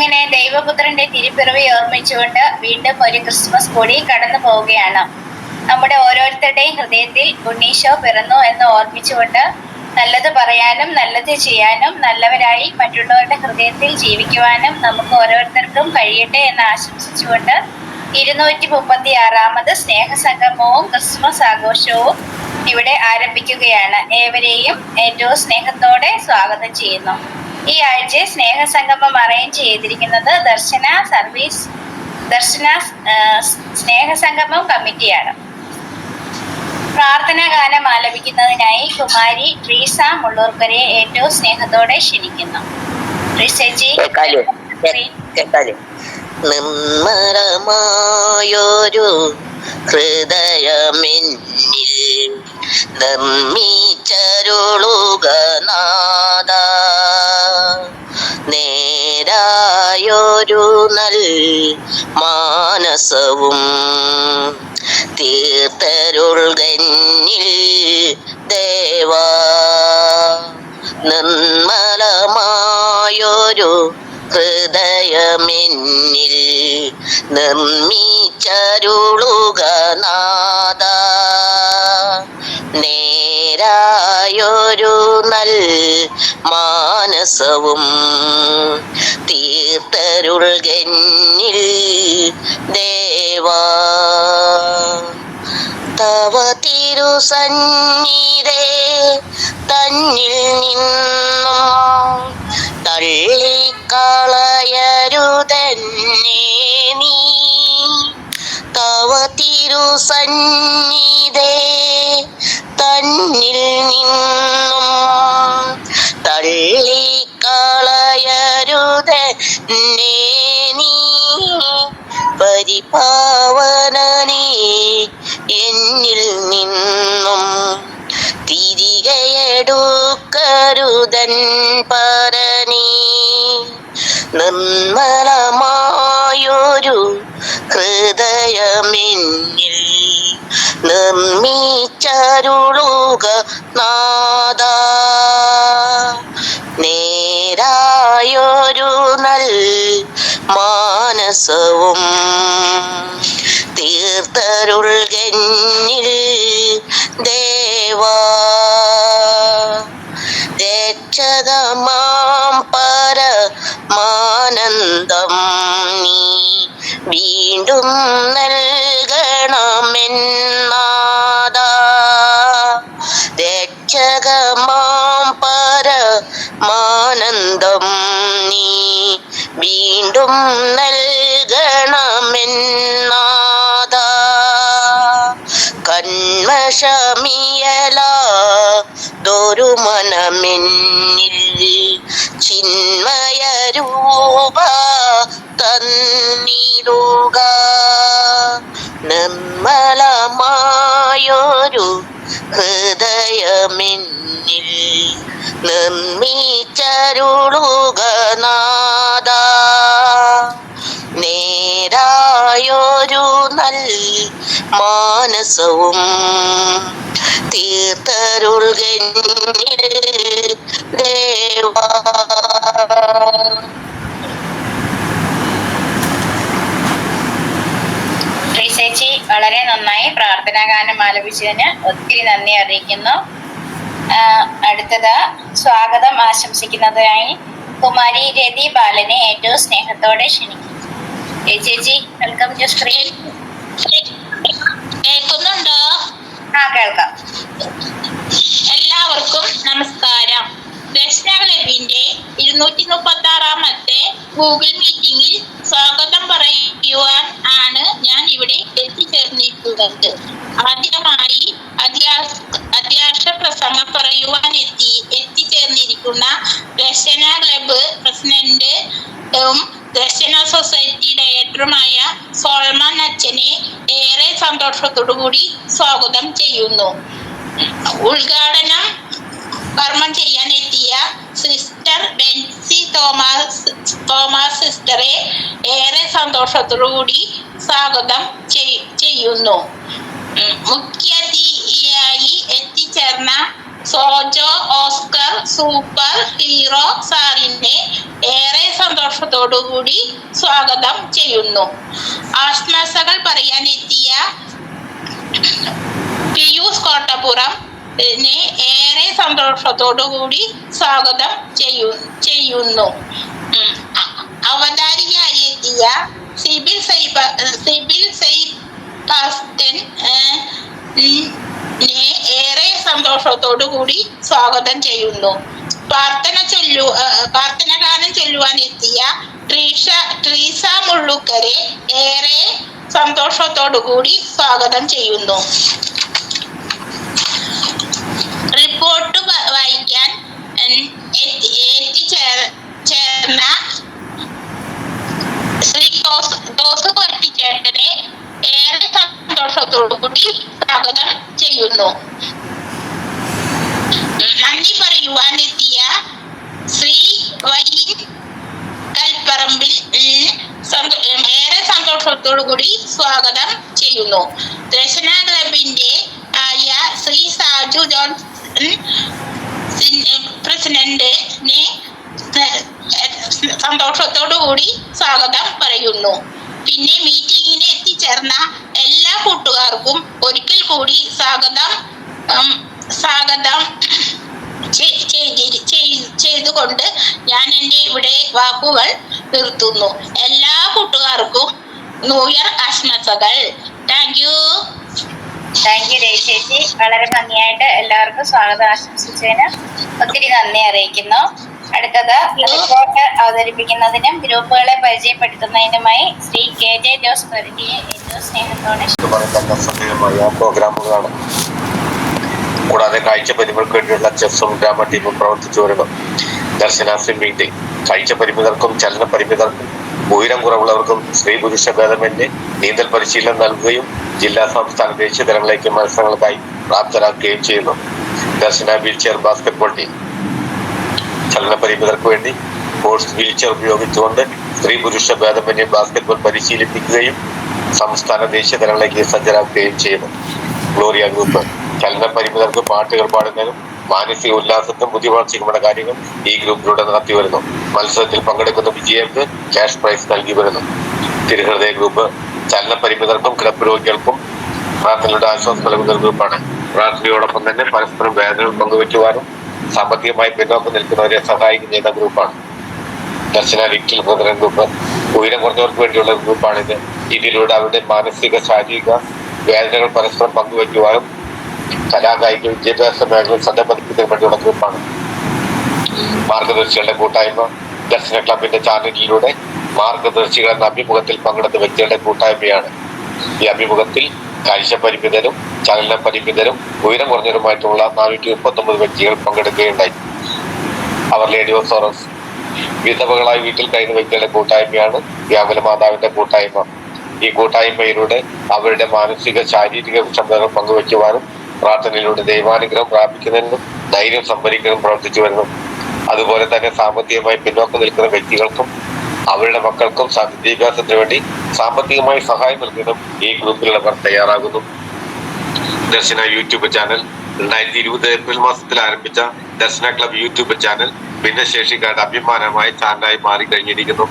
അങ്ങനെ ദൈവപുത്രന്റെ തിരുപ്പിറവി ഓർമ്മിച്ചുകൊണ്ട് വീണ്ടും ഒരു ക്രിസ്മസ് കൂടി കടന്നു പോവുകയാണ്. നമ്മുടെ ഓരോരുത്തരുടെയും ഹൃദയത്തിൽ ഉണ്ണീശോ പിറന്നു എന്ന് ഓർമ്മിച്ചുകൊണ്ട് നല്ലത് പറയാനും നല്ലത് ചെയ്യാനും നല്ലവരായി മറ്റുള്ളവരുടെ ഹൃദയത്തിൽ ജീവിക്കുവാനും നമുക്ക് ഓരോരുത്തർക്കും കഴിയട്ടെ എന്ന് ആശംസിച്ചുകൊണ്ട് 236ാമത് സ്നേഹസംഗമവും ക്രിസ്മസ് ആഘോഷവും ഇവിടെ ആരംഭിക്കുകയാണ്. ഏവരെയും ഏറ്റവും സ്നേഹത്തോടെ സ്വാഗതം ചെയ്യുന്നു. ഈ ആഴ്ച സ്നേഹസംഗമം അറേഞ്ച് ചെയ്തിരിക്കുന്നത് ദർശന സ്നേഹസംഗമം കമ്മിറ്റിയാണ്. പ്രാർത്ഥനാ ഗാനം ആലപിക്കുന്നതിനായി കുമാരി ട്രീസ മുള്ളൂർക്കരയെ ഏറ്റവും സ്നേഹത്തോടെ ക്ഷണിക്കുന്നു. ട്രീസേച്ചി, നിർമ്മലമായൊരു ഹൃദയമെന്നിൽ നിർമ്മിച്ചരുളുക നാദ, നേരായൊരു നൽ മാനസവും തീർത്തരുൾകന്നിൽ ദേവാ. നിർമ്മലമായൊരു ഹൃദയമെന്നിൽ നിർമ്മിച്ചരുളുക നാദ, നേരായൊരു നൽ മാനസവും തീർത്തരുൾകന്നിൽ ദേവാ. തവ തിരുസന്നിധേ തന്നിൽ നിന്നും തള്ളിക്കളയരുതെന്നെ നീ. തവ തിരുസന്നിധേ തന്നിൽ നിന്നും തള്ളിക്കളയരുതെന്നെ നീ. പരിപാവനനേ എന്നിൽ നിന്നും തിരികെ എടുക്കരുതൻ പരനീ. നിർമ്മലമായൊരു ഹൃദയമെന്നിൽ നിർമ്മിച്ചരുളുക നാദ, നേരായൊരു നൽ മാനസവും തീർത്തരുൾകന്നിൽ ദേവാ. രക്ഷകമാം പരമാനന്ദം നീ വീണ്ടും നൽകണമെന്നാദ. രക്ഷകമാം പരമാനന്ദം നീ വീണ്ടും നൽകണമെന്നാദ. കന്മഷമിയലാതൊരു മനമെന്നിൽ ചിന്മയ രൂപ തന്നിടുക. നിർമ്മലമായൊരു ഹൃദയമെന്നിൽ നിർമ്മിച്ചരുളുക നാദ, നേരായൊരു നൽ മാനസവും തീർത്തരുൾകന്നിൽ ദേവാ. ട്രീസേച്ചി വളരെ നന്നായി പ്രാർത്ഥനാ ഗാനം ആലപിച്ചതിന് ഒത്തിരി നന്ദി അറിയിക്കുന്നു. അടുത്തത് സ്വാഗതം ആശംസിക്കുന്നതിനായി കുമാരി രതി ബാലനെ ഏറ്റവും സ്നേഹത്തോടെ ക്ഷണിക്കുന്നു. ചേച്ചി, വെൽക്കം ടു സ്ക്രീൻ. കേൾക്കുന്നുണ്ടോ? കേൾക്കാം. എല്ലാവർക്കും നമസ്കാരം. ദർശന ക്ലബിന്റെ 236ാമത്തെ ഗൂഗിൾ മീറ്റിംഗിൽ സ്വാഗതം പറയുവാൻ ആണ് ഞാൻ ഇവിടെ എത്തിച്ചേർന്നിട്ടുള്ളത്. ആദ്യമായി അധ്യാക്ഷ പ്രസംഗം പറയുവാൻ എത്തിച്ചേർന്നിരിക്കുന്ന ദർശന ക്ലബ് പ്രസിഡന്റും ദർശന സൊസൈറ്റി ഡയറക്ടറുമായ സോൾമൻ അച്ഛനെ ഏറെ സന്തോഷത്തോടുകൂടി സ്വാഗതം ചെയ്യുന്നു. ഉദ്ഘാടനം കർമ്മം ചെയ്യാൻ എത്തിയ സിസ്റ്റർ ബെൻസി തോമസ് സിസ്റ്ററെ ഏറെ സന്തോഷത്തോടുകൂടി സ്വാഗതം ചെയ്യുന്നു. മുഖ്യാതിഥിയായി എത്തിച്ചേർന്ന സോജോ ഓസ്കർ സൂപ്പർ ഹീറോ സാറിനെ ഏറെ സന്തോഷത്തോടുകൂടി സ്വാഗതം ചെയ്യുന്നു. ആശംസകൾ പറയാനെത്തിയ പിയൂസ് കോട്ടപ്പുറം ഏറെ സന്തോഷത്തോടുകൂടി സ്വാഗതം ചെയ്യുന്നു. അവതാരികയായി എത്തിയ സിബിൽ സൈബാസ്റ്റ്യൻ ഏറെ സന്തോഷത്തോടു കൂടി സ്വാഗതം ചെയ്യുന്നു. പ്രാർത്ഥന ഗാനം ചൊല്ലുവാൻ എത്തിയ ട്രീസ മുള്ളുക്കരെ ഏറെ സന്തോഷത്തോടു കൂടി സ്വാഗതം ചെയ്യുന്നു. റിപ്പോർട്ട് വായിക്കാൻ എത്തിച്ചേർന്ന ശ്രീ ജോസ് ചേട്ടനെ ഏറെ സന്തോഷത്തോടു കൂടി സ്വാഗതം ചെയ്യുന്നു. നന്ദി പറയുവാൻ എത്തിയ ശ്രീ വൈൻ കൽപ്പറമ്പിൽ ഏറെ സന്തോഷത്തോടു കൂടി സ്വാഗതം ചെയ്യുന്നു. ദർശന ക്ലബിന്റെ ആയ ശ്രീ സാജു ജോൺ പ്രസിഡന്റിനെ സന്തോഷത്തോടു കൂടി സ്വാഗതം പറയുന്നു. പിന്നെ മീറ്റിംഗിന് എത്തിച്ചേർന്ന എല്ലാ കൂട്ടുകാർക്കും ഒരിക്കൽ കൂടി സ്വാഗതം ചെയ്തുകൊണ്ട് ഞാൻ എൻ്റെ ഇവിടെ വാക്കുകൾ നിർത്തുന്നു. എല്ലാ കൂട്ടുകാർക്കും ന്യൂ ഇയർ ആശംസകൾ. താങ്ക് യു ചേച്ചി. വളരെ ഭംഗിയായിട്ട് എല്ലാവർക്കും സ്വാഗതം ആശംസിച്ചതിന് ഒത്തിരി നന്ദി അറിയിക്കുന്നു. അടുത്തത് റിപ്പോർട്ട് അവതരിപ്പിക്കുന്നതിനും ഗ്രൂപ്പുകളെ പരിചയപ്പെടുത്തുന്നതിനുമായി ശ്രീ KJ ജോസ് പരിധിയെ ഏറ്റവും സ്നേഹത്തോടെ പ്രോഗ്രാമുകളാണ്. കൂടാതെ കാഴ്ച പരിമിതർക്ക് വേണ്ടിയുള്ള ചെസ്സും ഗ്രാമ ടീമും പ്രവർത്തിച്ചു വരുന്നു. ദർശന സ്വിമ്മിംഗ് ടീം കാഴ്ച പരിമിതർക്കും ചലന പരിമിതർക്കും ഉയരം കുറവുള്ളവർക്കും സ്ത്രീ പുരുഷ ഭേദമന്യേ നീന്തൽ പരിശീലനം നൽകുകയും ജില്ലാ സംസ്ഥാന ദേശീയ തലങ്ങളിലേക്ക് മത്സരങ്ങൾക്കായി പ്രാപ്തരാക്കുകയും ചെയ്യുന്നു. ദർശന വീൽചെയർ ബാസ്കറ്റ്ബോൾ ടീം ചലന പരിമിതർക്ക് വേണ്ടി സ്പോർട്സ് വീൽചെയർ ഉപയോഗിച്ചുകൊണ്ട് സ്ത്രീ പുരുഷ ഭേദമന്യേ ബാസ്കറ്റ്ബോൾ പരിശീലിപ്പിക്കുകയും സംസ്ഥാന ദേശീയ തലങ്ങളിലേക്ക് സജ്ജരാക്കുകയും ചെയ്യുന്നു. ഗ്ലോറിയ ഗ്രൂപ്പ് ചലന പരിമിതർക്ക് പാട്ടുകൾ പാടുന്നതിനും മാനസിക ഉല്ലാസത്തിനും ബുദ്ധിവളർച്ചയ്ക്കുമുള്ള കാര്യങ്ങൾ ഈ ഗ്രൂപ്പിലൂടെ നടത്തി വരുന്നു. മത്സരത്തിൽ പങ്കെടുക്കുന്ന വിജയർക്ക് ക്യാഷ് പ്രൈസ് നൽകി വരുന്നു. തിരുഹൃദയ ഗ്രൂപ്പ് ചലന പരിമിതർക്കും കിടപ്പ് രോഗികൾക്കും പ്രാർത്ഥനയുടെ ആശ്വാസം നൽകുന്ന ഗ്രൂപ്പാണ്. പ്രാർത്ഥനയോടൊപ്പം തന്നെ പരസ്പരം വേദനകൾ പങ്കുവയ്ക്കുവാനും സാമ്പത്തികമായി പിന്നോക്കം നിൽക്കുന്നവരെ സഹായിക്കുന്ന ഗ്രൂപ്പാണ്. ദർശന ലിറ്റിൽ ബ്രദർ ഗ്രൂപ്പ് ഉയരം കുറഞ്ഞവർക്ക് വേണ്ടിയുള്ള ഗ്രൂപ്പാണിത്. ഇതിലൂടെ അവരുടെ മാനസിക ശാരീരിക വേദനകൾ പരസ്പരം പങ്കുവയ്ക്കുവാനും കലാകായിക വിദ്യാഭ്യാസ മേഖലയിൽ ശ്രദ്ധ പതിപ്പിക്കാൻ വേണ്ടിയുള്ള ഗ്രൂപ്പാണ്. മാർഗദർശികളുടെ കൂട്ടായ്മ ദർശന ക്ലബിന്റെ ചാനലിലൂടെ മാർഗദർശികൾ എന്ന അഭിമുഖത്തിൽ പങ്കെടുത്ത വ്യക്തികളുടെ കൂട്ടായ്മയാണ്. ഈ അഭിമുഖത്തിൽ കാഴ്ച പരിമിതരും ചലന പരിമിതരും ഉയരം കുറഞ്ഞവരുമായിട്ടുള്ള 439 വ്യക്തികൾ പങ്കെടുക്കുകയുണ്ടായി. അവർ ലേഡി ഓഫ് സോറസ് വിധവകളായി വീട്ടിൽ കഴിയുന്ന വ്യക്തികളുടെ കൂട്ടായ്മയാണ് വ്യാകുല മാതാവിന്റെ കൂട്ടായ്മ. ഈ കൂട്ടായ്മയിലൂടെ അവരുടെ മാനസിക ശാരീരിക ക്ഷമതകൾ പങ്കുവയ്ക്കുവാനും പ്രാർത്ഥനയിലൂടെ ദൈവാനുഗ്രഹം പ്രാപിക്കുന്നതിനും ധൈര്യം സംഭരിക്കാനും പ്രവർത്തിച്ചു വരുന്നു. അതുപോലെ തന്നെ സാമ്പത്തികമായി പിന്നോക്കം നിൽക്കുന്ന വ്യക്തികൾക്കും അവരുടെ മക്കൾക്കും വിദ്യാഭ്യാസത്തിന് വേണ്ടി സാമ്പത്തികമായി സഹായം നൽകുന്നതും ഈ ഗ്രൂപ്പിലുള്ളവർ തയ്യാറാകുന്നു. ദർശന യൂട്യൂബ് ചാനൽ 2020 ഏപ്രിൽ മാസത്തിൽ ആരംഭിച്ച ദർശന ക്ലബ് യൂട്യൂബ് ചാനൽ ഭിന്നശേഷിക്കാരുടെ അഭിമാനമായ ചാനലായി മാറി കഴിഞ്ഞിരിക്കുന്നു.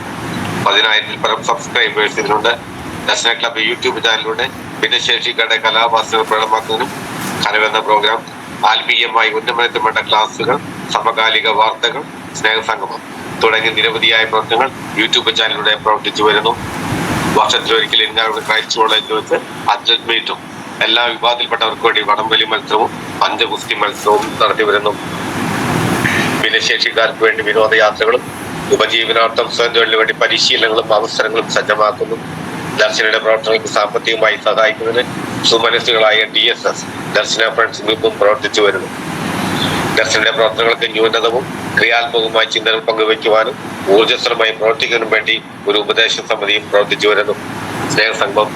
10,000-ൽ പരം സബ്സ്ക്രൈബേഴ്സ് ഇതിനുണ്ട്. ദർശന ക്ലബ് യൂട്യൂബ് ചാനലിലൂടെ ഭിന്നശേഷിക്കാരുടെ കലാവാസനകൾ പ്രകടമാക്കുന്നതിനും കനവെന്ന പ്രോഗ്രാം, ആത്മീയമായി ഉന്നമനത്തിൽപ്പെട്ട ക്ലാസുകൾ, സമകാലിക വാർത്തകൾ, സ്നേഹസംഗമം തുടങ്ങിയ നിരവധിയായ പ്രവർത്തനങ്ങൾ യൂട്യൂബ് ചാനലിലൂടെ പ്രവർത്തിച്ചു വരുന്നു. വർഷത്തിലൊരിക്കൽ ഇരിങ്ങാലക്കുട ക്രൈസ്റ്റ് കോളേജിൽ വെച്ച് അത്ലറ്റ് മീറ്റും എല്ലാ വിഭാഗത്തിൽപ്പെട്ടവർക്ക് വേണ്ടി വടംവലി മത്സരവും പഞ്ചഗുസ്തി മത്സരവും നടത്തി വരുന്നു. ഭിന്നശേഷിക്കാർക്ക് വേണ്ടി വിനോദയാത്രകളും ഉപജീവനാർത്ഥം സ്വയം തൊഴിലിന് വേണ്ടി പരിശീലനങ്ങളും അവസരങ്ങളും സജ്ജമാക്കുന്നു. ദർശനയുടെ പ്രവർത്തനങ്ങൾക്ക് സാമ്പത്തികമായി സഹായിക്കുന്നതിന് സുമനസ്സുകളായ DSS ദർശന ഫ്രണ്ട്സ് ഗ്രൂപ്പും പ്രവർത്തിച്ചു വരുന്നു. ദർശനയുടെ പ്രവർത്തനങ്ങൾക്ക് ന്യൂനതവും ക്രിയാത്മകവുമായ ചിന്തകൾ പങ്കുവയ്ക്കുവാനും ഊർജ്ജസ്വലമായി പ്രവർത്തിക്കാനും വേണ്ടി ഒരു ഉപദേശ സമിതിയും പ്രവർത്തിച്ചു വരുന്നു. സ്നേഹസംഗമം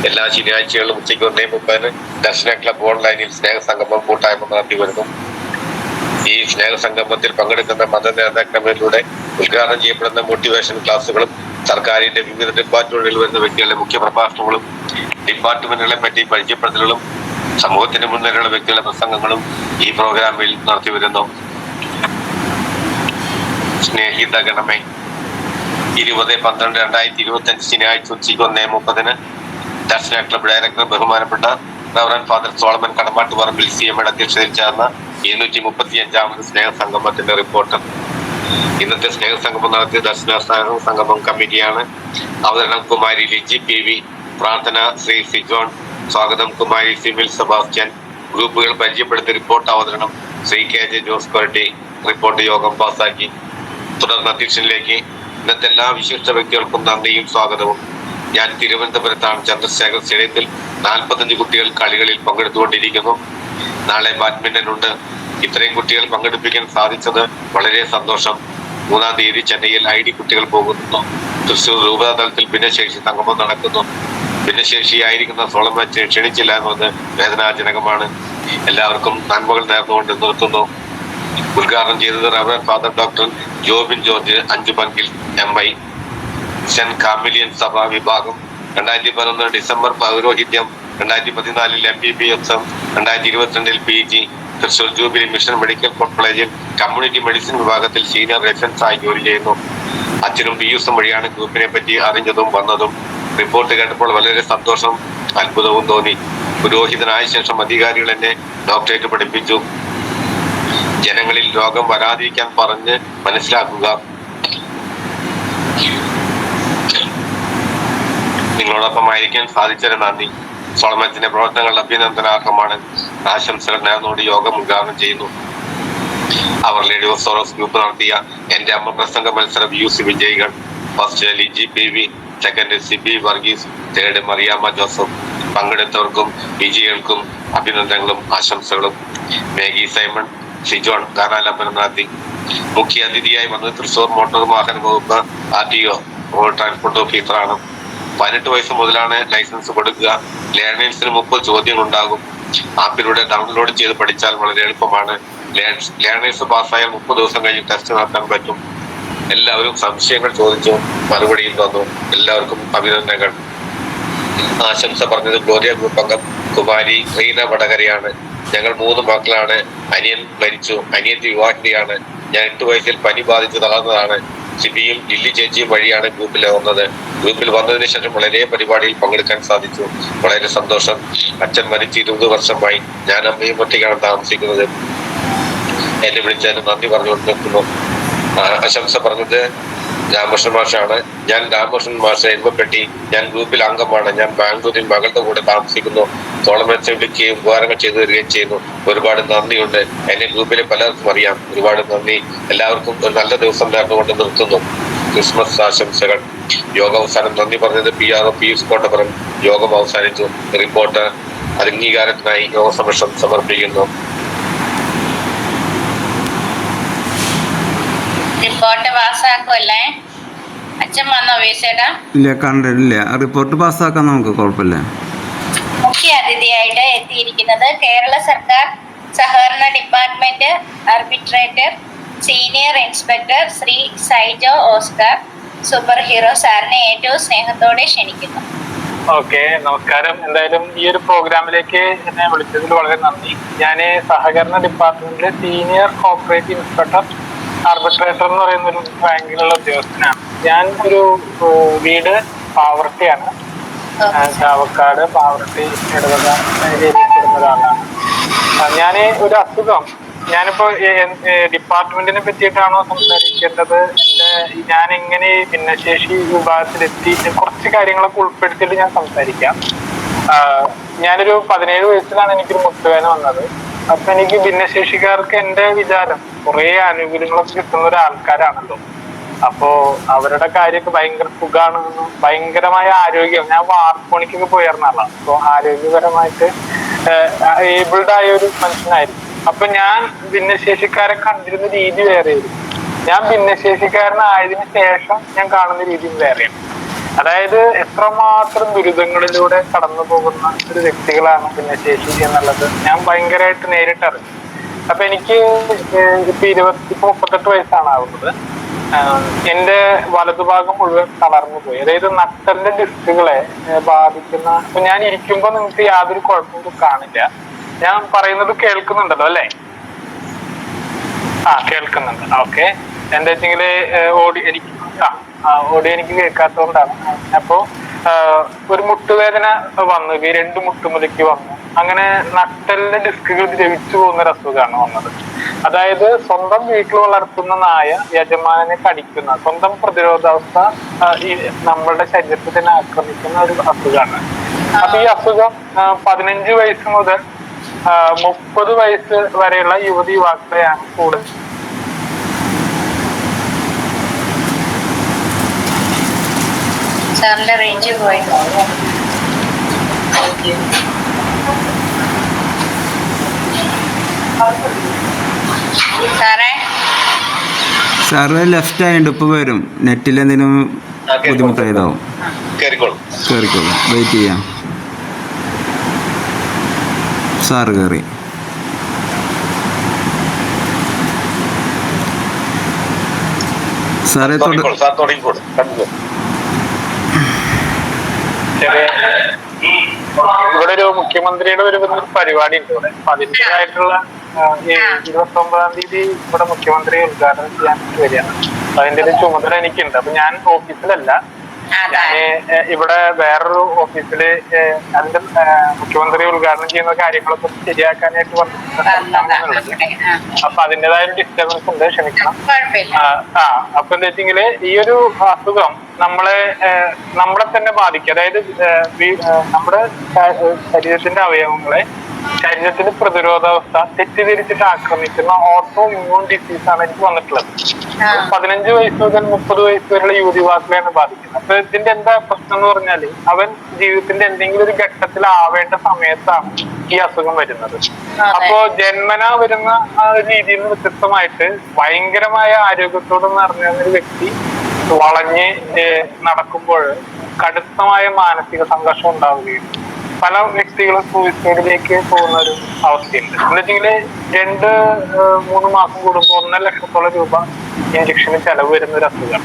എല്ലാ ശനിയാഴ്ചകളിലും ഉച്ചയ്ക്ക് 1:30 ദർശന ക്ലബ് ഓൺലൈനിൽ സ്നേഹസംഗമം കൂട്ടായ്മ നടത്തി വരുന്നു. ഈ സ്നേഹസംഗമത്തിൽ പങ്കെടുക്കുന്ന മത നേതാക്കളിലൂടെ ഉദ്ഘാടനം ചെയ്യപ്പെടുന്ന മോട്ടിവേഷൻ ക്ലാസുകളും സർക്കാരിന്റെ വിവിധ ഡിപ്പാർട്ട്മെന്റുകളിൽ വരുന്ന വ്യക്തികളുടെ മുഖ്യ പ്രഭാഷണങ്ങളും ഡിപ്പാർട്ട്മെന്റുകളെ പറ്റി പരിചയപ്പെടുത്തലുകളും സമൂഹത്തിന് മുൻനിരയുള്ള വ്യക്തികളുടെ പ്രസംഗങ്ങളും ഈ പ്രോഗ്രാമിൽ നടത്തി വരുന്നു. സ്നേഹിതഗണമേ, 20/12/2025 ശനിയാഴ്ച ഉച്ചയ്ക്ക് 1:30 ദർശന ക്ലബ് ഡയറക്ടർ ബഹുമാനപ്പെട്ട റവറൻ ഫാദർ സോളമൻ കടമാട്ടുപറമ്പിൽ CMയുടെ അധ്യക്ഷതയിൽ ചേർന്ന 235ാമത് സ്നേഹസംഗമത്തിന്റെ റിപ്പോർട്ട്. ഇന്നത്തെ സ്നേഹസംഗമം നടത്തിയ ദർശന സംഗമം കമ്മിറ്റിയാണ്. അവതരണം കുമാരി ലിജി PV, പ്രാർത്ഥന ശ്രീ സിജോൺ, സ്വാഗതം കുമാരി സിമിൽ സെബാസ്റ്റ്യൻ, ഗ്രൂപ്പുകൾ പരിചയപ്പെടുത്തിയ റിപ്പോർട്ട് അവതരണം ശ്രീ KJ ജോസ് കൊരട്ടി. റിപ്പോർട്ട് യോഗം പാസാക്കി. തുടർന്ന് അധ്യക്ഷനിലേക്ക്. ഇന്നത്തെ എല്ലാ വിശിഷ്ട വ്യക്തികൾക്കും നന്ദിയും സ്വാഗതവും. ഞാൻ തിരുവനന്തപുരത്താണ്. ചന്ദ്രശേഖർ സ്റ്റേഡിയത്തിൽ 45 കുട്ടികൾ കളികളിൽ പങ്കെടുത്തുകൊണ്ടിരിക്കുന്നു. നാളെ ബാഡ്മിന്റൺ ഉണ്ട്. ഇത്രയും കുട്ടികൾ പങ്കെടുപ്പിക്കാൻ സാധിച്ചത് വളരെ സന്തോഷം. 3-ാം തീയതി ചെന്നൈയിൽ ID കുട്ടികൾ പോകുന്നു. തൃശ്ശൂർ രൂപതാ തലത്തിൽ ഭിന്നശേഷി സംഗമം നടക്കുന്നു. ഭിന്നശേഷിയായിരിക്കുന്ന സോളമൻ ക്ഷണിച്ചില്ല എന്നത് വേദനാജനകമാണ്. എല്ലാവർക്കും നന്മകൾ നേർന്നുകൊണ്ട് നിർത്തുന്നു. ഉദ്ഘാടനം ചെയ്തത് reverend father doctor Jobin George അഞ്ചുപങ്കിൽ MI, സെന്റ് കാമിലിയൻ സഭാ വിഭാഗം. 2011 ഡിസംബർ പൗരോഹിത്യം, 2014 MBBS, 2022 PG. Thrissur jubilee mission medical കോളേജിൽ കമ്മ്യൂണിറ്റി മെഡിസിൻ വിഭാഗത്തിൽ സീനിയർ റെസിഡൻസ് ആയി ജോലി ചെയ്യുന്നു. അച്ഛനും DUസും വഴിയാണ് ഗ്രൂപ്പിനെ പറ്റി അറിഞ്ഞതും വന്നതും. റിപ്പോർട്ട് കേട്ടപ്പോൾ വളരെ സന്തോഷം, അത്ഭുതവും തോന്നി. പുരോഹിതനായ ശേഷം അധികാരികൾ എന്നെ ഡോക്ടറേറ്റ് പഠിപ്പിച്ചു. ജനങ്ങളിൽ രോഗം വരാതിരിക്കാൻ പറഞ്ഞ് മനസ്സിലാക്കുക. നിങ്ങളോടൊപ്പം ആയിരിക്കാൻ സാധിച്ചതിന് നന്ദി. സോളമത്തിന്റെ പ്രവർത്തനങ്ങൾ അഭിനന്ദനാർഹമാണ്. ആശംസകൾ നേർന്നുകൊണ്ട് യോഗം ഉദ്ഘാടനം ചെയ്യുന്നു. അവർ ലേഡി ഓഫ് സോറോസ് ഗ്രൂപ്പ് നടത്തിയ എന്റെ അമ്മ പ്രസംഗ മത്സര VUC വിജയികൾ. First Liji PV, second CB Varghese, third Mariamma Joseph. പങ്കെടുത്തവർക്കും വിജയികൾക്കും അഭിനന്ദനങ്ങളും ആശംസകളും. മേഗി സൈമൺ, സിജോൺ ഗാനാലാപനം നടത്തി. മുഖ്യ അതിഥിയായി വന്നത് തൃശ്ശൂർ മോട്ടോർ വാഹന വകുപ്പ് RTO റോഡ് ട്രാൻസ്പോർട്ട് ഓഫീസറാണ്. 18 വയസ്സ് മുതലാണ് ലൈസൻസ് കൊടുക്കുക. ലേണേഴ്സിന് 30 ചോദ്യങ്ങൾ ഉണ്ടാകും. ആപ്പിലൂടെ ഡൗൺലോഡ് ചെയ്ത് പഠിച്ചാൽ വളരെ എളുപ്പമാണ്. ലേണേഴ്സ് പാസ്സായാൽ 30 ദിവസം കഴിഞ്ഞ് ടെസ്റ്റ് നടത്താൻ പറ്റും. എല്ലാവരും സംശയങ്ങൾ ചോദിച്ചു, മറുപടിയും തന്നു. എല്ലാവർക്കും അഭിനന്ദനങ്ങൾ. ആശംസ പറഞ്ഞത് ഗ്ലോറിയ ഗ്രൂപ്പ് അംഗം കുമാരി റീന വടകരയാണ്. ഞങ്ങൾ 3 മക്കളാണ്. അനിയൻ മരിച്ചു, അനിയത്തി വിവാഹിതയാണ്. ഞാൻ 8 വയസ്സിൽ പനി ബാധിച്ച് തളർന്നതാണ്. സിബിയും ലില്ലി ചേച്ചിയും വഴിയാണ് ഗ്രൂപ്പിൽ വന്നത്. ഗ്രൂപ്പിൽ വന്നതിന് ശേഷം വളരെ പരിപാടിയിൽ പങ്കെടുക്കാൻ സാധിച്ചു. വളരെ സന്തോഷം. അച്ഛൻ മരിച്ച് 20 വർഷമായി. ഞാൻ അമ്മയും ഒറ്റയ്ക്കാണ് താമസിക്കുന്നത്. എന്നെ വിളിച്ചതിന് നന്ദി പറഞ്ഞുകൊണ്ട് നിൽക്കുന്നു. ആശംസ പറഞ്ഞത് രാമകൃഷ്ണൻ മാഷാണ്. ഞാൻ രാമകൃഷ്ണൻ മാഷ എരുമപ്പെട്ടി. ഞാൻ ഗ്രൂപ്പിൽ അംഗമാണ്. ഞാൻ ബാംഗ്ലൂരിൽ മകളുടെ കൂടെ താമസിക്കുന്നു. സോളമൻസെ വിളിക്കുകയും ഉപകാരങ്ങൾ ചെയ്തു തരികയും ചെയ്യുന്നു. ഒരുപാട് നന്ദിയുണ്ട്. എന്നെ ഗ്രൂപ്പിലെ പലർക്കും അറിയാം. ഒരുപാട് നന്ദി. എല്ലാവർക്കും ഒരു നല്ല ദിവസം നേർന്നുകൊണ്ട് നിർത്തുന്നു. ക്രിസ്മസ് ആശംസകൾ. യോഗ അവസാനം നന്ദി പറഞ്ഞത് PRO പീയൂഷ് കോട്ടപ്പുറം. യോഗം അവസാനിച്ചു. റിപ്പോർട്ട് അംഗീകാരത്തിനായി യോഗ സമക്ഷം സമർപ്പിക്കുന്നു. റിപ്പോർട്ട് പാസ്സാക്കുമല്ലേ? അച്ഛൻ വന്നോ വീസേട്ടാ? ഇല്ല, കണ്ടിട്ടില്ല. റിപ്പോർട്ട് പാസ്സാക്കാൻ നമുക്ക് കുഴപ്പമില്ല. മുഖ്യ അതിഥിയായിട്ട് എത്തിയിരിക്കുന്നത് കേരള സർക്കാർ സഹകരണ department arbitrator senior inspector Shri Saijo Oscar. Super hero സാറിനെ ഏറ്റവും സ്നേഹത്തോടെ ക്ഷണിക്കുന്നു. ഓക്കെ, നമസ്കാരം. എന്തായാലും ഈ ഒരു പ്രോഗ്രാമിലേക്ക് എന്നെ വിളിച്ചതിൽ വളരെ നന്ദി. ഞാൻ സഹകരണ ഡിപ്പാർട്ട്മെന്റിലെ സീനിയർ കോപ്പറേറ്റീവ് ഇൻസ്പെക്ടർ ആർബിട്രേറ്റർ എന്ന് പറയുന്ന ഒരു റാങ്കിലുള്ള ഉദ്യോഗസ്ഥനാണ്. ഞാൻ ഒരു വീട് പാവർട്ടിയാണ്. ചാവക്കാട് പാവർട്ടി ഇടവക ഏരിയയിൽപ്പെടുന്ന ഒരാളാണ്. ഞാൻ ഒരു അസുഖം, ഞാനിപ്പോ ഡിപ്പാർട്ട്മെന്റിനെ പറ്റിയിട്ടാണോ സംസാരിക്കേണ്ടത്, ഞാൻ എങ്ങനെ ഭിന്നശേഷി വിഭാഗത്തിലെത്തി, കുറച്ച് കാര്യങ്ങളൊക്കെ ഉൾപ്പെടുത്തിയിട്ട് ഞാൻ സംസാരിക്കാം. ഞാനൊരു 17 വയസ്സിലാണ് എനിക്കൊരു മുട്ടുവേദന വന്നത്. അപ്പൊ എനിക്ക് ഭിന്നശേഷിക്കാർക്ക് എന്റെ വിചാരം കുറെ ആനുകൂല്യങ്ങളൊക്കെ കിട്ടുന്ന ഒരു ആൾക്കാരാണല്ലോ. അപ്പോ അവരുടെ കാര്യമൊക്കെ ഭയങ്കര സുഖാണെന്നും ഭയങ്കരമായ ആരോഗ്യം, ഞാൻ വാർപ്പണിക്കൊക്കെ പോയിരുന്ന ആളാണ്. അപ്പൊ ആരോഗ്യപരമായിട്ട് ഏബിൾഡ് ആയ ഒരു മനുഷ്യനായിരുന്നു. അപ്പൊ ഞാൻ ഭിന്നശേഷിക്കാരെ കണ്ടിരുന്ന രീതി വേറെയായിരുന്നു. ഞാൻ ഭിന്നശേഷിക്കാരനായതിനു ശേഷം ഞാൻ കാണുന്ന രീതിയും വേറെയാണ്. അതായത് എത്രമാത്രം ദുരിതങ്ങളിലൂടെ കടന്നു പോകുന്ന ഒരു വ്യക്തികളാണ് ഭിന്നശേഷി എന്നുള്ളത് ഞാൻ ഭയങ്കരമായിട്ട് നേരിട്ടറിഞ്ഞു. അപ്പൊ എനിക്ക് ഇപ്പൊ 38 വയസ്സാണ് ആവുന്നത്. എന്റെ വലതുഭാഗം മുഴുവൻ തളർന്നു പോയി. അതായത് നട്ടലിന്റെ ഡിസ്കുകളെ ബാധിക്കുന്ന. അപ്പൊ ഞാൻ ഇരിക്കുമ്പോ നിങ്ങൾക്ക് യാതൊരു കുഴപ്പമൊന്നും കാണില്ല. ഞാൻ പറയുന്നത് കേൾക്കുന്നുണ്ടല്ലോ അല്ലേ? കേൾക്കുന്നുണ്ട്. ഓക്കെ. എന്താ വെച്ചെങ്കില് ഓഡിയോ എനിക്ക് കേൾക്കാത്തതുകൊണ്ടാണ്. അപ്പോ ഒരു മുട്ടുവേദന വന്നു, രണ്ട് മുട്ടുമുലയ്ക്ക് വന്നു. അങ്ങനെ നട്ടലിന്റെ ഡിസ്കുകൾ ദ്രവിച്ചു പോകുന്ന ഒരു അസുഖമാണ് വന്നത്. അതായത് സ്വന്തം വീട്ടിൽ വളർത്തുന്ന നായ യജമാനെ കടിക്കുന്ന, സ്വന്തം പ്രതിരോധാവസ്ഥ ഈ നമ്മളുടെ ശരീരത്തിൽ തന്നെ ആക്രമിക്കുന്ന ഒരു അസുഖമാണ്. അപ്പൊ ഈ അസുഖം 15 വയസ്സ് മുതൽ 30 വയസ്സ് വരെയുള്ള യുവതി യുവാക്കളെയാണ് കൂടുതൽ. സാറിന്റെ റേഞ്ച് പോയി. സാറ് ലെഫ്റ്റ് ആയതുകൊണ്ട് ഇപ്പൊ വരും. നെറ്റിൽ എന്തെങ്കിലും ബുദ്ധിമുട്ടായതാവും. കേറിക്കോളും. വെയിറ്റ് ചെയ്യാം. സാറ് കയറി. സാറേ ഇവിടെ ഒരു മുഖ്യമന്ത്രിയുടെ ഒരു പരിപാടി ഉണ്ട് ഇവിടെ. അപ്പൊ അതിൻ്റെതായിട്ടുള്ള 29-ാം തീയതി ഇവിടെ മുഖ്യമന്ത്രി ഉദ്ഘാടനം ചെയ്യാൻ വരികയാണ്. അപ്പൊ അതിന്റെ ഒരു ചുമതല എനിക്കുണ്ട്. അപ്പൊ ഞാൻ ഓഫീസിലല്ല, ഞാന് ഇവിടെ വേറൊരു ഓഫീസില് അതിന്റെ മുഖ്യമന്ത്രി ഉദ്ഘാടനം ചെയ്യുന്ന കാര്യങ്ങളൊക്കെ ശരിയാക്കാനായിട്ട് വന്നിട്ടുള്ളത്. അപ്പൊ അതിൻ്റെതായ ഒരു ഡിസ്റ്റർബൻസ് ഉണ്ട്, ക്ഷമിക്കണം. അപ്പൊ എന്താ വെച്ചെങ്കില് ഈ ഒരു അസുഖം നമ്മളെ തന്നെ ബാധിക്കും. അതായത് നമ്മുടെ ശരീരത്തിന്റെ അവയവങ്ങളെ, ശരീരത്തിന്റെ പ്രതിരോധാവസ്ഥ തെറ്റിദ്ധരിച്ചിട്ട് ആക്രമിക്കുന്ന ഓട്ടോ ഇമ്മ്യൂൺ ഡിസീസാണ് എനിക്ക് വന്നിട്ടുള്ളത്. 15 വയസ്സ് മുതൽ 30 വയസ്സ് വരെയുള്ള യുവതിവാക്കളെയാണ് ബാധിക്കുന്നത്. അപ്പൊ ഇതിന്റെ എന്താ പ്രശ്നം എന്ന് പറഞ്ഞാല്, അവൻ ജീവിതത്തിന്റെ എന്തെങ്കിലും ഒരു ഘട്ടത്തിൽ ആവേണ്ട സമയത്താണ് ഈ അസുഖം വരുന്നത്. അപ്പോ ജന്മനാ വരുന്ന ആ ഒരു രീതിയിൽ നിന്ന് വ്യത്യസ്തമായിട്ട് ഭയങ്കരമായ ആരോഗ്യത്തോടെ നിറഞ്ഞ ഒരു വ്യക്തി വളഞ്ഞ് നടക്കുമ്പോൾ കടുത്തമായ മാനസിക സംഘർഷം ഉണ്ടാവുകയും പല വ്യക്തികളും സൂയിസൈഡിലേക്ക് പോകുന്ന ഒരു അവസ്ഥയുണ്ട്. എന്താ വെച്ചെങ്കില് 2-3 മാസം കൂടുമ്പോൾ 1.5 ലക്ഷത്തോളം രൂപ ഇഞ്ചക്ഷന് ചെലവ് വരുന്ന ഒരു അസുഖമാണ്.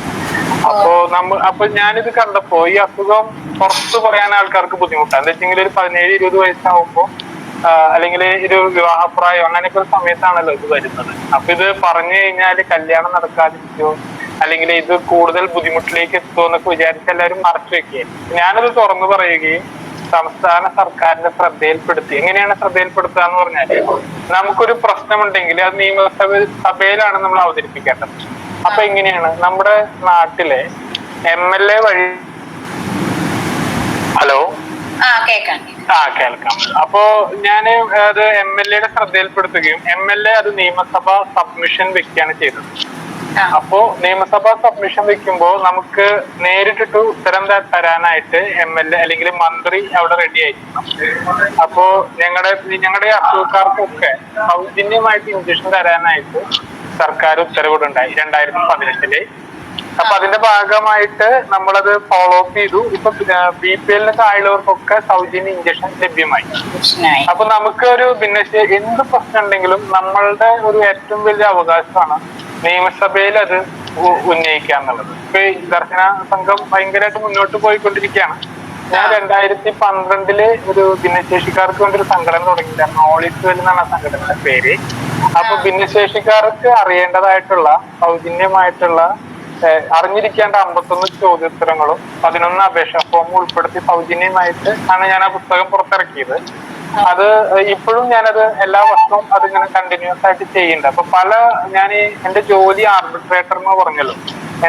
അപ്പൊ ഞാനിത് കണ്ടപ്പോ ഈ അസുഖം പുറത്തു പറയാൻ ആൾക്കാർക്ക് ബുദ്ധിമുട്ടാണ്. എന്താ വെച്ചെങ്കിൽ ഒരു 17-20 വയസ്സാവുമ്പോ അല്ലെങ്കിൽ ഒരു വിവാഹപ്രായം അങ്ങനെയൊക്കെ ഒരു സമയത്താണല്ലോ ഇത് വരുന്നത്. അപ്പൊ ഇത് പറഞ്ഞു കഴിഞ്ഞാല് കല്യാണം നടക്കാതിരിക്കോ അല്ലെങ്കിൽ ഇത് കൂടുതൽ ബുദ്ധിമുട്ടിലേക്ക് എത്തുമോ എന്നൊക്കെ വിചാരിച്ച് എല്ലാവരും മറച്ചു വെക്കുകയും ഞാനത് തുറന്നു പറയുകയും സംസ്ഥാന സർക്കാരിന്റെ ശ്രദ്ധയിൽപ്പെടുത്തി. എങ്ങനെയാണ് ശ്രദ്ധയിൽപ്പെടുത്തുക എന്ന് പറഞ്ഞാല്, നമുക്കൊരു പ്രശ്നമുണ്ടെങ്കിൽ അത് നിയമസഭയിലാണ് നമ്മൾ അവതരിപ്പിക്കേണ്ടത്. അപ്പൊ എങ്ങനെയാണ് നമ്മുടെ നാട്ടിലെ MLA വഴി. ഹലോ, കേൾക്കാം. അപ്പോ ഞാന് അത് MLA-യുടെ ശ്രദ്ധയിൽപ്പെടുത്തുകയും MLA അത് നിയമസഭാ സബ്മിഷൻ വെക്കുകയാണ് ചെയ്തത്. അപ്പോ നിയമസഭാ സബ്മിഷൻ വെക്കുമ്പോ നമുക്ക് നേരിട്ടിട്ട് ഉത്തരം തരാനായിട്ട് MLA അല്ലെങ്കിൽ മന്ത്രി അവിടെ റെഡി ആയിരിക്കണം. അപ്പോ ഞങ്ങളുടെ അസുഖക്കാർക്കൊക്കെ സൗജന്യമായിട്ട് ഇഞ്ചക്ഷൻ തരാനായിട്ട് സർക്കാർ ഉത്തരവിടുണ്ടായി 2018. അപ്പൊ അതിന്റെ ഭാഗമായിട്ട് നമ്മളത് ഫോളോ അപ്പ് ചെയ്തു. ഇപ്പൊ BPL താഴെയുള്ളവർക്കൊക്കെ സൗജന്യ ഇഞ്ചക്ഷൻ ലഭ്യമായി. അപ്പൊ നമുക്ക് ഒരു എന്ത് പ്രശ്നം ഉണ്ടെങ്കിലും നമ്മളുടെ ഒരു ഏറ്റവും വലിയ അവകാശമാണ് നിയമസഭയിൽ അത് ഉന്നയിക്കുക എന്നുള്ളത്. ഇപ്പൊ ഈ ദർശന സംഘം ഭയങ്കരമായിട്ട് മുന്നോട്ട് പോയിക്കൊണ്ടിരിക്കുകയാണ്. ഞാൻ 2012 ഒരു ഭിന്നശേഷിക്കാർക്ക് വേണ്ടി ഒരു സംഘടന തുടങ്ങിയിട്ടാണ്. ഓളിസ്വെൽ എന്നാണ് ആ സംഘടനയുടെ പേര്. അപ്പൊ ഭിന്നശേഷിക്കാർക്ക് അറിയേണ്ടതായിട്ടുള്ള സൗജന്യമായിട്ടുള്ള അറിഞ്ഞിരിക്കേണ്ട 51 ചോദ്യോത്തരങ്ങളും 11 അപേക്ഷാ ഫോമും ഉൾപ്പെടുത്തി സൗജന്യമായിട്ട് ആണ് ഞാൻ ആ പുസ്തകം പുറത്തിറക്കിയത്. അത് ഇപ്പോഴും ഞാനത് എല്ലാ വർഷവും അതിങ്ങനെ കണ്ടിന്യൂസ് ആയിട്ട് ചെയ്യുന്നുണ്ട്. അപ്പൊ ഞാൻ എന്റെ ജോലി ആർബിട്രേറ്റർ എന്ന് പറഞ്ഞല്ലോ.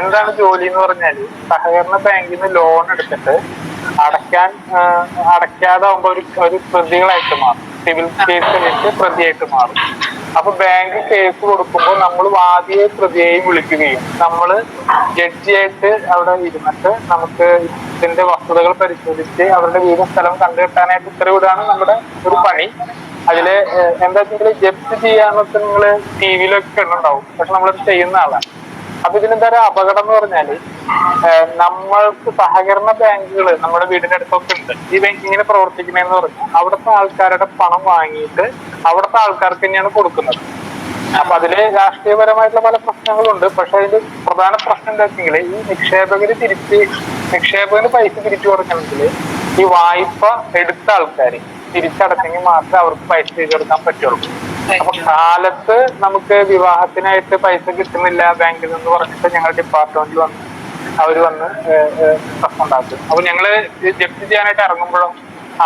എന്താണ് ജോലി എന്ന് പറഞ്ഞാല്, സഹകരണ ബാങ്കിൽ നിന്ന് ലോൺ എടുത്തിട്ട് അടയ്ക്കാതെ ആകുമ്പോ ഒരു പ്രതികളായിട്ട് മാറും. സിവിൽ കേസ് വെച്ച് പ്രതിയായിട്ട് മാറും. അപ്പൊ ബാങ്ക് കേസ് കൊടുക്കുമ്പോൾ നമ്മൾ വാദിയെ പ്രതിയെയും വിളിക്കുകയും നമ്മള് ജഡ്ജിയായിട്ട് അവിടെ ഇരുന്നിട്ട് നമുക്ക് ഇതിന്റെ വസ്തുതകൾ പരിശോധിച്ച് അവരുടെ വീടും സ്ഥലം കണ്ടുകെട്ടാനായിട്ട് ഉത്തരവിടാണ് നമ്മുടെ ഒരു പണി. അതില് എന്താ വെച്ചാൽ ജപ്തി ചെയ്യാന്നൊക്കെ നിങ്ങള് TV-യിലൊക്കെ ഉണ്ടാവും, പക്ഷെ നമ്മളത് ചെയ്യുന്ന ആളാണ്. അപ്പൊ ഇതിനെന്താ അപകടം എന്ന് പറഞ്ഞാല്, നമ്മൾക്ക് സഹകരണ ബാങ്കുകൾ നമ്മുടെ വീടിന്റെ അടുത്തൊക്കെ ഉണ്ട്. ഈ ബാങ്ക് ഇങ്ങനെ പ്രവർത്തിക്കണേന്ന് പറഞ്ഞാൽ അവിടുത്തെ ആൾക്കാരുടെ പണം വാങ്ങിയിട്ട് അവിടുത്തെ ആൾക്കാർക്ക് തന്നെയാണ് കൊടുക്കുന്നത്. അപ്പൊ അതില് രാഷ്ട്രീയപരമായിട്ടുള്ള പല പ്രശ്നങ്ങളുണ്ട്. പക്ഷെ അതിന്റെ പ്രധാന പ്രശ്നം എന്താ വെച്ചെങ്കിൽ ഈ നിക്ഷേപകന് പൈസ തിരിച്ചു കൊടുക്കണമെങ്കിൽ ഈ വായ്പ എടുത്ത ആൾക്കാർ തിരിച്ചടച്ചെങ്കിൽ മാത്രമേ അവർക്ക് പൈസ തിരിച്ചു കൊടുക്കാൻ പറ്റുള്ളൂ. അപ്പൊ കാലത്ത് നമുക്ക് വിവാഹത്തിനായിട്ട് പൈസ കിട്ടുന്നില്ല ബാങ്കിൽ നിന്ന് പറഞ്ഞിട്ട് ഞങ്ങൾ ഡിപ്പാർട്ട്മെന്റിൽ അവര് വന്ന് പ്രശ്നം ഉണ്ടാക്കും. അപ്പൊ ഞങ്ങള് ജപ്തി ചെയ്യാനായിട്ട് ഇറങ്ങുമ്പോഴും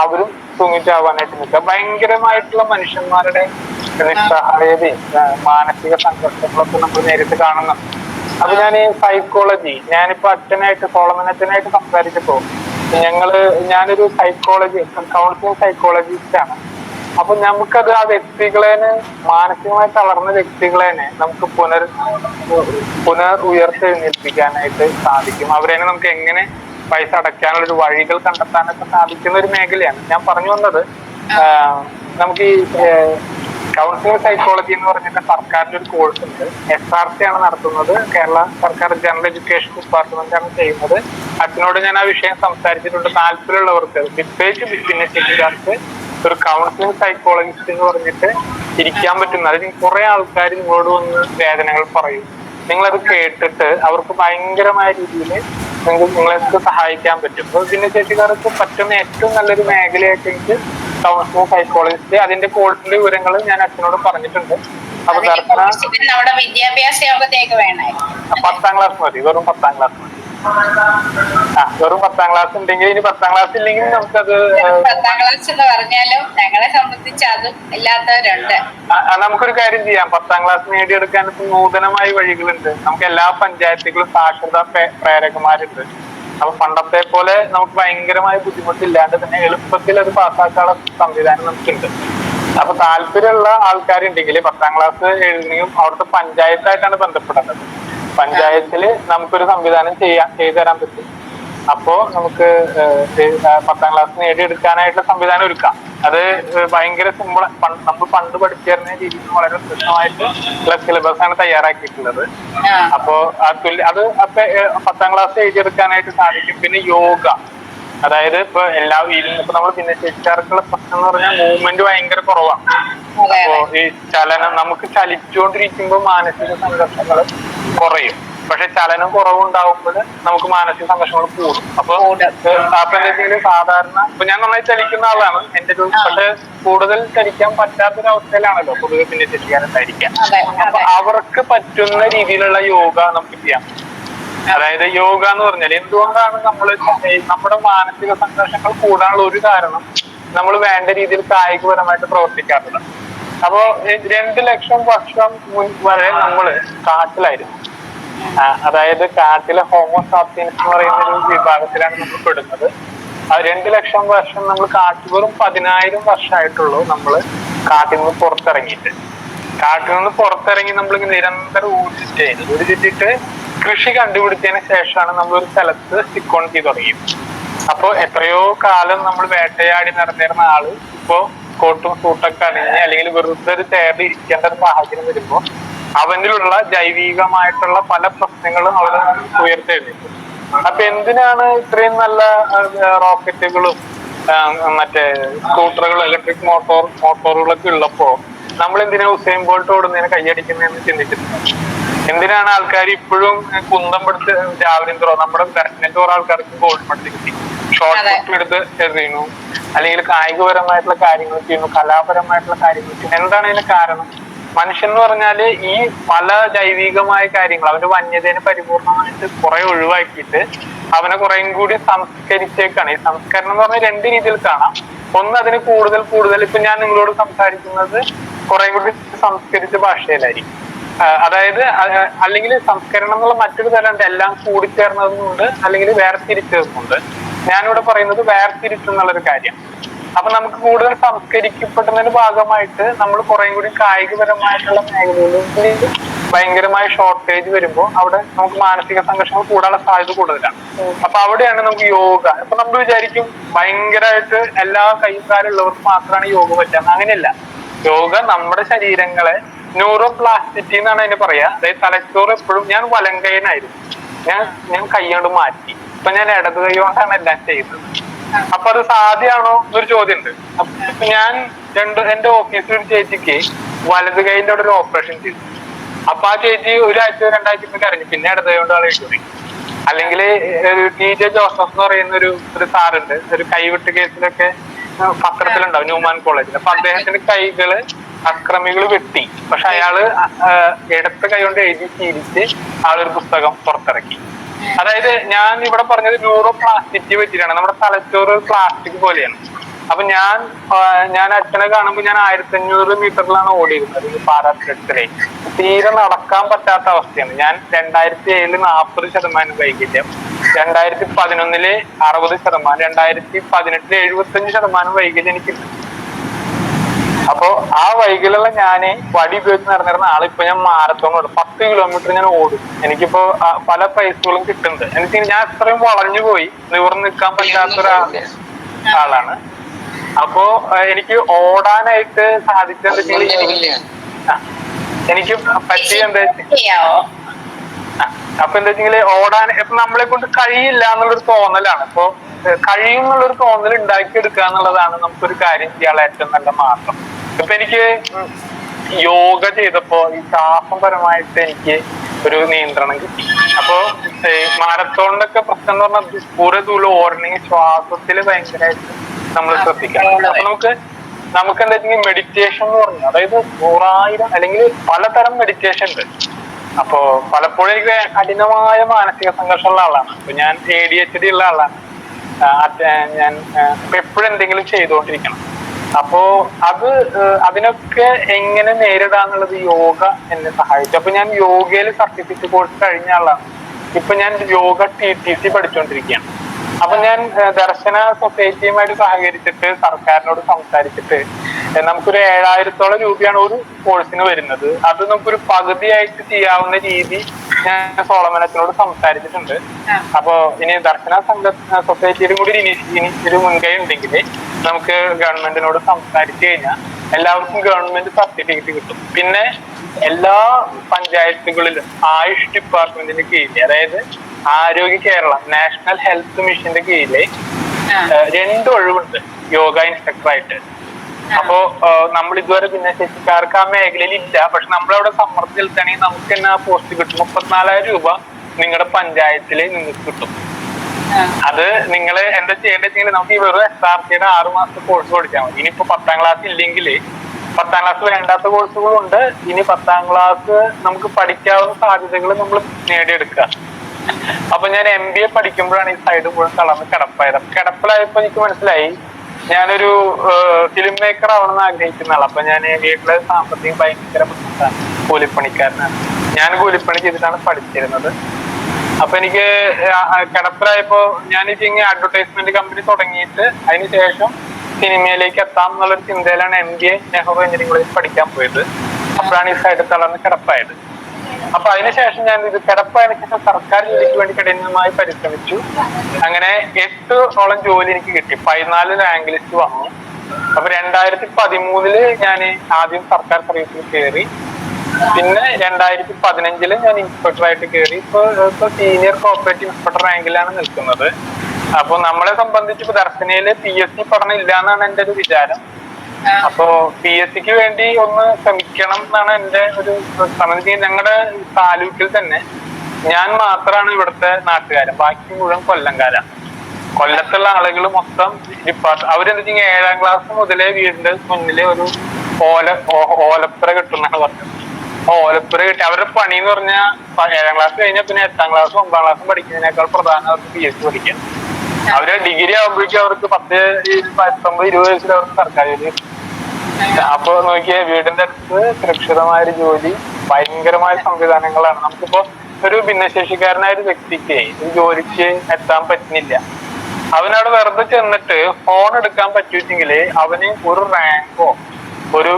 അവരും തൂങ്ങിച്ചാവാനായിട്ട് നിൽക്കുക. ഭയങ്കരമായിട്ടുള്ള മനുഷ്യന്മാരുടെ നിസ്സഹായതയും മാനസിക സംഘർഷങ്ങളൊക്കെ നമ്മൾ നേരിട്ട് കാണുന്നുണ്ട്. അപ്പൊ ഞാൻ ഈ സൈക്കോളജി, ഞാനിപ്പോ സോളമൻ അച്ഛനായിട്ട് സംസാരിച്ചപ്പോ ഞാനൊരു കൗൺസിലിംഗ് സൈക്കോളജിസ്റ്റ് ആണ്. അപ്പൊ നമുക്കത് ആ വ്യക്തികളെ മാനസികമായി തളർന്ന വ്യക്തികളെ നമുക്ക് ഉയർത്തെഴുന്നേൽപ്പിക്കാനായിട്ട് സാധിക്കും. അവരെ നമുക്ക് എങ്ങനെ പൈസ അടയ്ക്കാനുള്ള ഒരു വഴികൾ കണ്ടെത്താനൊക്കെ സാധിക്കുന്ന ഒരു മേഖലയാണ്. ഞാൻ പറഞ്ഞു വന്നത്, നമുക്ക് ഈ കൗൺസിലിംഗ് സൈക്കോളജി എന്ന് പറഞ്ഞിട്ട് സർക്കാരിന്റെ ഒരു കോഴ്സ് ഉണ്ട്. SRC ആണ് നടത്തുന്നത്. കേരള സർക്കാർ ജനറൽ എഡ്യൂക്കേഷൻ ഡിപ്പാർട്ട്മെന്റ് ആണ് ചെയ്യുന്നത്. അച്ഛനോട് ഞാൻ ആ വിഷയം സംസാരിച്ചിട്ടുണ്ട്. താല്പര്യമുള്ളവർക്ക്, പ്രത്യേകിച്ച് ഭിന്നശേഷിക്കാർക്ക് ഒരു കൗൺസിലിംഗ് സൈക്കോളജിസ്റ്റ് എന്ന് പറഞ്ഞിട്ട് ഇരിക്കാൻ പറ്റുന്ന, അതിന് കുറെ ആൾക്കാർ നിങ്ങളോട് വന്ന് വേദനകൾ പറയും. നിങ്ങളത് കേട്ടിട്ട് അവർക്ക് ഭയങ്കരമായ രീതിയിൽ നിങ്ങൾക്ക് സഹായിക്കാൻ പറ്റും. അപ്പോൾ ഭിന്നശേഷിക്കാർക്ക് പറ്റുന്ന ഏറ്റവും നല്ലൊരു മേഖലയായിട്ട് എനിക്ക് കൗൺസിലിംഗ് സൈക്കോളജിസ്റ്റ്, അതിന്റെ കോഴ്സിന്റെ വിവരങ്ങൾ ഞാൻ അച്ഛനോട് പറഞ്ഞിട്ടുണ്ട്. അപ്പൊ നമ്മുടെ വിദ്യാഭ്യാസ യോഗ്യതയൊക്കെ വേണമായിരുന്നു. 10ാം ക്ലാസ് മതി, വെറും 10ാം ക്ലാസ് മതി. വെറും 10ാം ക്ലാസ് ഉണ്ടെങ്കിൽ, ഇനി 10ാം ക്ലാസ് ഇല്ലെങ്കിൽ നമുക്കത് 10ാം ക്ലാസ് എന്ന് പറഞ്ഞാലും ഞങ്ങളെ സംബന്ധിച്ച് അതും ഇല്ലാത്തവരുണ്ട്. നമുക്കൊരു കാര്യം ചെയ്യാം. 10ാം ക്ലാസ് നേടിയെടുക്കാൻ ഇപ്പൊ നൂതനമായ വഴികളുണ്ട്. നമുക്ക് എല്ലാ പഞ്ചായത്തുകളും സാക്ഷരതാ പ്രേരകന്മാരുണ്ട്. അപ്പൊ പണ്ടത്തെ പോലെ നമുക്ക് ഭയങ്കരമായ ബുദ്ധിമുട്ടില്ലാണ്ട് തന്നെ എളുപ്പത്തിൽ അത് പാസ്സാക്കാനുള്ള സംവിധാനം നമുക്കുണ്ട്. അപ്പൊ താല്പര്യമുള്ള ആൾക്കാരുണ്ടെങ്കിൽ 10ാം ക്ലാസ് എഴുതുകയും അവിടുത്തെ പഞ്ചായത്തായിട്ടാണ് ബന്ധപ്പെടുന്നത്. പഞ്ചായത്തില് നമുക്കൊരു സംവിധാനം ചെയ്തു തരാൻ പറ്റും. അപ്പോ നമുക്ക് 10ാം ക്ലാസ് നേടിയെടുക്കാനായിട്ടുള്ള സംവിധാനം ഒരുക്കാം. അത് ഭയങ്കര സിമ്പിൾ. നമ്മൾ പണ്ട് പഠിച്ചിരുന്ന രീതിയിൽ വളരെ കൃത്യമായിട്ട് ഉള്ള സിലബസ് ആണ് തയ്യാറാക്കിയിട്ടുള്ളത്. അപ്പോ അത് 10ാം ക്ലാസ് എഴുതിയെടുക്കാനായിട്ട് സാധിക്കും. പിന്നെ യോഗ, അതായത് ഇപ്പൊ ഇപ്പൊ നമ്മൾ ഭിന്നശേഷിക്കാർക്കുള്ള പ്രശ്നം എന്ന് പറഞ്ഞാൽ മൂവ്മെന്റ് ഭയങ്കര കുറവാണ്. അപ്പോ ഈ ചലനം, നമുക്ക് ചലിച്ചുകൊണ്ടിരിക്കുമ്പോൾ മാനസിക സംഘർഷങ്ങൾ കുറയും. പക്ഷെ ചലനം കുറവുണ്ടാവുമ്പോൾ നമുക്ക് മാനസിക സംഘർഷങ്ങൾ കൂടും. അപ്പൊ എന്താ സാധാരണ ഇപ്പൊ ഞാൻ നന്നായി ചലിക്കുന്ന ആളാണ് എന്റെ ഒരു, പക്ഷെ കൂടുതൽ ചലിക്കാൻ പറ്റാത്തൊരവസ്ഥയിലാണല്ലോ പൊതുവെ ഭിന്നശേഷിക്കാരുണ്ടായിരിക്കാം. അപ്പൊ അവർക്ക് പറ്റുന്ന രീതിയിലുള്ള യോഗ നമുക്ക് ചെയ്യാം. അതായത് യോഗ എന്ന് പറഞ്ഞാൽ എന്തുകൊണ്ടാണ് നമ്മുടെ മാനസിക സംഘർഷങ്ങൾ കൂടാനുള്ള ഒരു കാരണം നമ്മൾ വേണ്ട രീതിയിൽ കായികപരമായിട്ട് പ്രവർത്തിക്കാറില്ല. അപ്പോ 2 ലക്ഷം വർഷം വരെ നമ്മള് കാട്ടിലായിരുന്നു. അതായത് കാട്ടിലെ ഹോമോസാപ്പിയൻസ് എന്ന് പറയുന്ന ഒരു വിഭാഗത്തിലാണ് നമ്മൾ പെടുന്നത്. ആ 2 ലക്ഷം വർഷം നമ്മൾ വെറും 10,000 വർഷമായിട്ടുള്ളൂ നമ്മള് കാട്ടിൽ നിന്ന് പുറത്തിറങ്ങിയിട്ട്. കാട്ടിൽ നിന്ന് പുറത്തിറങ്ങി നമ്മൾ നിരന്തരം ഊർജിച്ചിട്ട് കൃഷി കണ്ടുപിടിച്ചതിന് ശേഷമാണ് നമ്മളൊരു സ്ഥലത്ത് സ്റ്റിക്ക് ഓൺ ചെയ്ത് തുടങ്ങിയത്. അപ്പൊ എത്രയോ കാലം നമ്മൾ വേട്ടയാടി നടന്നിരുന്ന ആള് ഇപ്പോ കോട്ടും സൂട്ടൊക്കെ അണിഞ്ഞ് അല്ലെങ്കിൽ വെറുതെ ഒരു ചേർന്ന് ഇരിക്കേണ്ട ഒരു സാഹചര്യം വരുമ്പോ അവനിലുള്ള ജൈവികമായിട്ടുള്ള പല പ്രശ്നങ്ങളും അവര് ഉയർത്തെഴുന്നേക്കും. അപ്പൊ എന്തിനാണ് ഇത്രയും നല്ല റോക്കറ്റുകളും മറ്റേ സ്കൂട്ടറുകളും ഇലക്ട്രിക് മോട്ടോറുകളൊക്കെ ഉള്ളപ്പോ നമ്മൾ എന്തിനാ ഉസൈൻ ബോൾട്ട് ഓടുന്നതിന് കൈയടിക്കുന്നതെന്ന് ചിന്തിച്ചിട്ടുണ്ട്. എന്തിനാണ് ആൾക്കാർ ഇപ്പോഴും കുന്തം പിടിച്ച് ജാവലിൻ ത്രോ, നമ്മുടെ ബാഡ്മിന്റൺ കുറെ ആൾക്കാർക്ക് ഗോൾഡ് മെഡൽ കിട്ടി, ഷോർട്ട് പുട്ട് എടുത്ത് എറിയുന്നു, അല്ലെങ്കിൽ കായികപരമായിട്ടുള്ള കാര്യങ്ങൾ ചെയ്യുന്നു, കലാപരമായിട്ടുള്ള കാര്യങ്ങൾ ചെയ്യുന്നു. എന്താണ് ഇതിന് കാരണം? മനുഷ്യൻ എന്ന് പറഞ്ഞാല് ഈ പല ജൈവികമായ കാര്യങ്ങൾ അവന്റെ വന്യതേനെ പരിപൂർണമായിട്ട് കുറെ ഒഴിവാക്കിയിട്ട് അവനെ കുറേയും കൂടി സംസ്കരിച്ചേക്കാണ്. ഈ സംസ്കരണം എന്ന് പറഞ്ഞാൽ 2 രീതിയിൽ കാണാം. ഒന്ന്, അതിന് കൂടുതൽ ഇപ്പൊ ഞാൻ നിങ്ങളോട് സംസാരിക്കുന്നത് കുറെ കൂടി സംസ്കരിച്ച ഭാഷയിലായിരിക്കും. അതായത് അല്ലെങ്കിൽ സംസ്കരണം എന്നുള്ള മറ്റൊരു തലമുണ്ട്, എല്ലാം കൂടിച്ചേർന്നതുകൊണ്ട് അല്ലെങ്കിൽ വേർതിരിച്ചതുകൊണ്ട്. ഞാനിവിടെ പറയുന്നത് വേർതിരിച്ചെന്നുള്ളൊരു കാര്യം. അപ്പൊ നമുക്ക് കൂടുതൽ സംസ്കരിക്കപ്പെടുന്നതിന്റെ ഭാഗമായിട്ട് നമ്മൾ കുറേയും കൂടി കായികപരമായിട്ടുള്ള മേഖലകളിൽ ഭയങ്കരമായ ഷോർട്ടേജ് വരുമ്പോൾ അവിടെ നമുക്ക് മാനസിക സംഘർഷങ്ങൾ കൂടാനുള്ള സാധ്യത കൂടുതലാണ്. അപ്പൊ അവിടെയാണ് നമുക്ക് യോഗ. ഇപ്പൊ നമ്മൾ വിചാരിക്കും ഭയങ്കരമായിട്ട് എല്ലാ കൈകാലുള്ളവർക്ക് മാത്രമാണ് യോഗ പറ്റുക. അങ്ങനെയല്ല. യോഗ നമ്മുടെ ശരീരങ്ങളെ ന്യൂറോപ്ലാസ്റ്റിറ്റി എന്നാണ് അതിന് പറയാ. അതായത് തലച്ചോറ് എപ്പോഴും, ഞാൻ വലങ്കൈനായിരുന്നു, ഞാൻ കൈകൊണ്ട് മാറ്റി, ഇപ്പൊ ഞാൻ ഇടത് കൈ കൊണ്ടാണ് എല്ലാം ചെയ്യുന്നത്. അപ്പൊ അത് സാധ്യമാണോ എന്നൊരു ചോദ്യം ഉണ്ട്. അപ്പൊ ഞാൻ എന്റെ ഓഫീസിൽ ഒരു ചേച്ചിക്ക് വലത് കൈന്റെ അവിടെ ഒരു ഓപ്പറേഷൻ ചെയ്തു. അപ്പൊ ആ ചേച്ചി ഒരാഴ്ച 2 ആഴ്ച കരഞ്ഞു. പിന്നെ ഇടത് കൈ കൊണ്ട് ആളെ ഇട്ടു. അല്ലെങ്കിൽ TJ ജോസഫ് എന്ന് പറയുന്ന ഒരു സാറുണ്ട്, ഒരു കൈവിട്ട് കേസിലൊക്കെ പത്രത്തിലുണ്ടാവും, ന്യൂമാൻ കോളേജിൽ. അപ്പൊ അദ്ദേഹത്തിന്റെ കൈകള് അക്രമികൾ വെട്ടി. പക്ഷെ അയാള് ഇടത്ത് കൈ കൊണ്ട് എഴുതി ശീലിച്ച് ആളൊരു പുസ്തകം പുറത്തിറക്കി. അതായത് ഞാൻ ഇവിടെ പറഞ്ഞത് ന്യൂറോ പ്ലാസ്റ്റിറ്റി പറ്റിയിട്ടാണ്. നമ്മുടെ തലച്ചോറ് പ്ലാസ്റ്റിക് പോലെയാണ്. അപ്പൊ ഞാൻ അച്ഛനെ കാണുമ്പോൾ ഞാൻ 1500 മീറ്ററിലാണ് ഓടിയിരുന്നത് പാരാത്ലറ്റിലെ. തീരെ നടക്കാൻ പറ്റാത്ത അവസ്ഥയാണ്. ഞാൻ 2007 40% വൈകല്യം, 2011 60%, 2018 75% വൈകല്യം എനിക്കുണ്ട്. അപ്പൊ ആ വൈകല്യമുള്ള ഞാന് വടി ഉപയോഗിച്ച് നടന്നിരുന്ന ആളിപ്പോ ഞാൻ മാരത്തോൺ ഓടും, 10 കിലോമീറ്റർ ഞാൻ ഓടും. എനിക്കിപ്പോ പല പ്രൈസുകളും കിട്ടുന്നുണ്ട്. എനിക്ക് ഞാൻ അത്രയും വളഞ്ഞു പോയി നിവർന്ന് നിൽക്കാൻ പറ്റാത്ത ആളാണ്. അപ്പോ എനിക്ക് ഓടാനായിട്ട് സാധിച്ചെന്തെങ്കിൽ എനിക്ക് പറ്റിയ എന്താ അപ്പൊ എന്താ വെച്ചെങ്കിൽ ഓടാൻ ഇപ്പൊ നമ്മളെ കൊണ്ട് കഴിയില്ല എന്നുള്ളൊരു തോന്നലാണ്. ഇപ്പൊ കഴിയും എന്നുള്ളൊരു തോന്നൽ ഉണ്ടാക്കിയെടുക്കുക എന്നുള്ളതാണ് നമുക്കൊരു കാര്യം ചെയ്യാനുള്ള ഏറ്റവും നല്ല മാർഗം. ഇപ്പൊ എനിക്ക് യോഗ ചെയ്തപ്പോ ഈ ശ്വാസപരമായിട്ട് എനിക്ക് ഒരു നിയന്ത്രണം കിട്ടി. അപ്പോ മാരത്തോണിനൊക്കെ പ്രശ്നം എന്ന് പറഞ്ഞാൽ പൂരതൂല് ഓടണമെങ്കിൽ ശ്വാസത്തില് ഭയങ്കരമായിട്ട് നമ്മൾ ശ്രദ്ധിക്കണം. അപ്പൊ നമുക്ക് എന്താ വെച്ചാൽ മെഡിറ്റേഷൻ എന്ന് പറഞ്ഞു, അതായത് 100,000 അല്ലെങ്കിൽ പലതരം മെഡിറ്റേഷൻ ഉണ്ട്. അപ്പോ പലപ്പോഴും എനിക്ക് കഠിനമായ മാനസിക സംഘർഷമുള്ള ആളാണ്. അപ്പൊ ഞാൻ ADHD ഉള്ള ആളാണ്. ഞാൻ എപ്പോഴും എന്തെങ്കിലും ചെയ്തുകൊണ്ടിരിക്കണം. അപ്പോ അതിനൊക്കെ എങ്ങനെ നേരിടാന്നുള്ളത് യോഗ എന്നെ സഹായിച്ചു. അപ്പൊ ഞാൻ യോഗയിൽ സർട്ടിഫിക്കറ്റ് കോഴ്സ് കഴിഞ്ഞ ആളാണ്. ഇപ്പൊ ഞാൻ യോഗ TTC പഠിച്ചുകൊണ്ടിരിക്കുകയാണ്. അപ്പൊ ഞാൻ ദർശന സൊസൈറ്റിയുമായിട്ട് സഹകരിച്ചിട്ട് സർക്കാരിനോട് സംസാരിച്ചിട്ട് നമുക്കൊരു 7000-ഓളം രൂപയാണ് ഒരു കോഴ്സിന് വരുന്നത്. അത് നമുക്കൊരു പകുതിയായിട്ട് ചെയ്യാവുന്ന രീതി ഞാൻ സോളമനത്തിനോട് സംസാരിച്ചിട്ടുണ്ട്. അപ്പോ ഇനി ദർശന സൊസൈറ്റിയിലും കൂടി ഇനി ഒരു മുൻകൈ ഉണ്ടെങ്കിൽ നമുക്ക് ഗവൺമെന്റിനോട് സംസാരിച്ചു കഴിഞ്ഞാൽ എല്ലാവർക്കും ഗവൺമെന്റ് സർട്ടിഫിക്കറ്റ് കിട്ടും. പിന്നെ എല്ലാ പഞ്ചായത്തുകളിലും ആയുഷ് ഡിപ്പാർട്ട്മെന്റിന്റെ കീഴിൽ, അതായത് ആരോഗ്യ കേരളം നാഷണൽ ഹെൽത്ത് മിഷന്റെ കീഴില് 2 ഒഴിവുണ്ട് യോഗ ഇൻസ്ട്രക്ടറായിട്ട്. അപ്പോ നമ്മൾ ഇതുവരെ ഭിന്നശേഷിക്കാർക്ക് ആ മേഖലയിൽ ഇല്ല. പക്ഷെ നമ്മളവിടെ സമ്മർദ്ദം ചെലുത്താണെങ്കിൽ നമുക്ക് തന്നെ ആ പോസ്റ്റ് കിട്ടും. 34,000 രൂപ നിങ്ങളുടെ പഞ്ചായത്തില് നിങ്ങൾക്ക് കിട്ടും. അത് നിങ്ങൾ എന്താ ചെയ്യേണ്ടത്, നമുക്ക് ഈ വെറും SRCയുടെ 6 മാസത്തെ കോഴ്സ് പഠിച്ചാൽ മതി. ഇനിയിപ്പോ 10ാം ക്ലാസ് ഇല്ലെങ്കിൽ 10ാം ക്ലാസ് വേണ്ടാത്ത കോഴ്സുകളുണ്ട്. ഇനി 10ാം ക്ലാസ് നമുക്ക് പഠിക്കാവുന്ന സാധ്യതകൾ നമ്മൾ നേടിയെടുക്കുക. അപ്പൊ ഞാൻ MBA പഠിക്കുമ്പോഴാണ് ഈ സൈഡ് മുഴുവൻ തളർന്ന് കിടപ്പായത്. കിടപ്പിലായപ്പോ എനിക്ക് മനസ്സിലായി ഞാനൊരു ഫിലിം മേക്കർ ആവണമെന്ന് ആഗ്രഹിക്കുന്ന ആളാണ്. അപ്പൊ ഞാൻ വീട്ടിലെ സാമ്പത്തികം ഭയങ്കര ബുദ്ധിമുട്ടാണ്, കൂലിപ്പണിക്കാരനാണ്. ഞാൻ കൂലിപ്പണി ചെയ്തിട്ടാണ് പഠിച്ചിരുന്നത്. അപ്പൊ എനിക്ക് കിടപ്പിലായപ്പോ ഞാനിപ്പോ ഇങ്ങനെ അഡ്വർടൈസ്മെന്റ് കമ്പനി തുടങ്ങിയിട്ട് അതിനുശേഷം സിനിമയിലേക്ക് എത്താം എന്നുള്ളൊരു ചിന്തയിലാണ് MBA നെഹ്റു എഞ്ചിനീയറിംഗ് കോളേജിൽ പഠിക്കാൻ പോയത്. അപ്പോഴാണ് ഈ സൈഡ് തളർന്ന് കിടപ്പായത്. അപ്പൊ അതിനുശേഷം ഞാൻ ഇത് കിടപ്പായതിനു ശേഷം സർക്കാർ ജോലിക്ക് വേണ്ടി കഠിനമായി പരിശ്രമിച്ചു. അങ്ങനെ 8ഓളം ജോലി എനിക്ക് കിട്ടി. 14 റാങ്ക് ലിസ്റ്റ് വന്നു. അപ്പൊ 2013 ഞാൻ ആദ്യം സർക്കാർ സർവീസിൽ കയറി. പിന്നെ 2015 ഞാൻ ഇൻസ്പെക്ടറായിട്ട് കയറി. ഇപ്പൊ സീനിയർ കോർപ്പറേറ്റ് ഇൻസ്പെക്ടർ റാങ്കിലാണ് നിൽക്കുന്നത്. അപ്പൊ നമ്മളെ സംബന്ധിച്ച് ഇപ്പൊ ദർശനയില് PSC പഠനം ഇല്ല എന്നാണ് എന്റെ ഒരു വിചാരം. അപ്പോ PSCക്ക് വേണ്ടി ഒന്ന് ശ്രമിക്കണം എന്നാണ് എന്റെ ഒരു ശ്രമം. ഞങ്ങളുടെ താലൂക്കിൽ തന്നെ ഞാൻ മാത്രമാണ് ഇവിടുത്തെ നാട്ടുകാരൻ, ബാക്കി മുഴുവൻ കൊല്ലംകാരാണ്. കൊല്ലത്തുള്ള ആളുകൾ മൊത്തം അവരെന്താ വെച്ചാൽ 7ാം ക്ലാസ് മുതലേ വീടിന്റെ മുന്നില് ഒരു ഓലപ്പുര കിട്ടുന്നാണ് പറഞ്ഞത്. ഓലപ്പുര കിട്ടി. അവരുടെ പണി എന്ന് പറഞ്ഞാൽ 7ാം ക്ലാസ് കഴിഞ്ഞാൽ പിന്നെ 8ാം ക്ലാസ്സും 9ാം ക്ലാസ്സും പഠിക്കുന്നതിനേക്കാൾ പ്രധാനം അവർക്ക് PSC പഠിക്കാൻ. അവര് ഡിഗ്രി ആകുമ്പോഴേക്കും അവർക്ക് 10, 19, 20 വയസ്സിൽ അവർക്ക് സർക്കാർ ജോലി. അപ്പൊ നോക്കിയാൽ വീടിന്റെ അടുത്ത് സുരക്ഷിതമായ ഒരു ജോലി, ഭയങ്കരമായ സംവിധാനങ്ങളാണ്. നമുക്കിപ്പോ ഒരു ഭിന്നശേഷിക്കാരനായ ഒരു വ്യക്തിക്ക് ഒരു ജോലിക്ക് എത്താൻ പറ്റുന്നില്ല. അവനവിടെ വെറുതെ ചെന്നിട്ട് ഫോൺ എടുക്കാൻ പറ്റുമെങ്കിൽ അവന് ഒരു റാങ്കോ ഒരു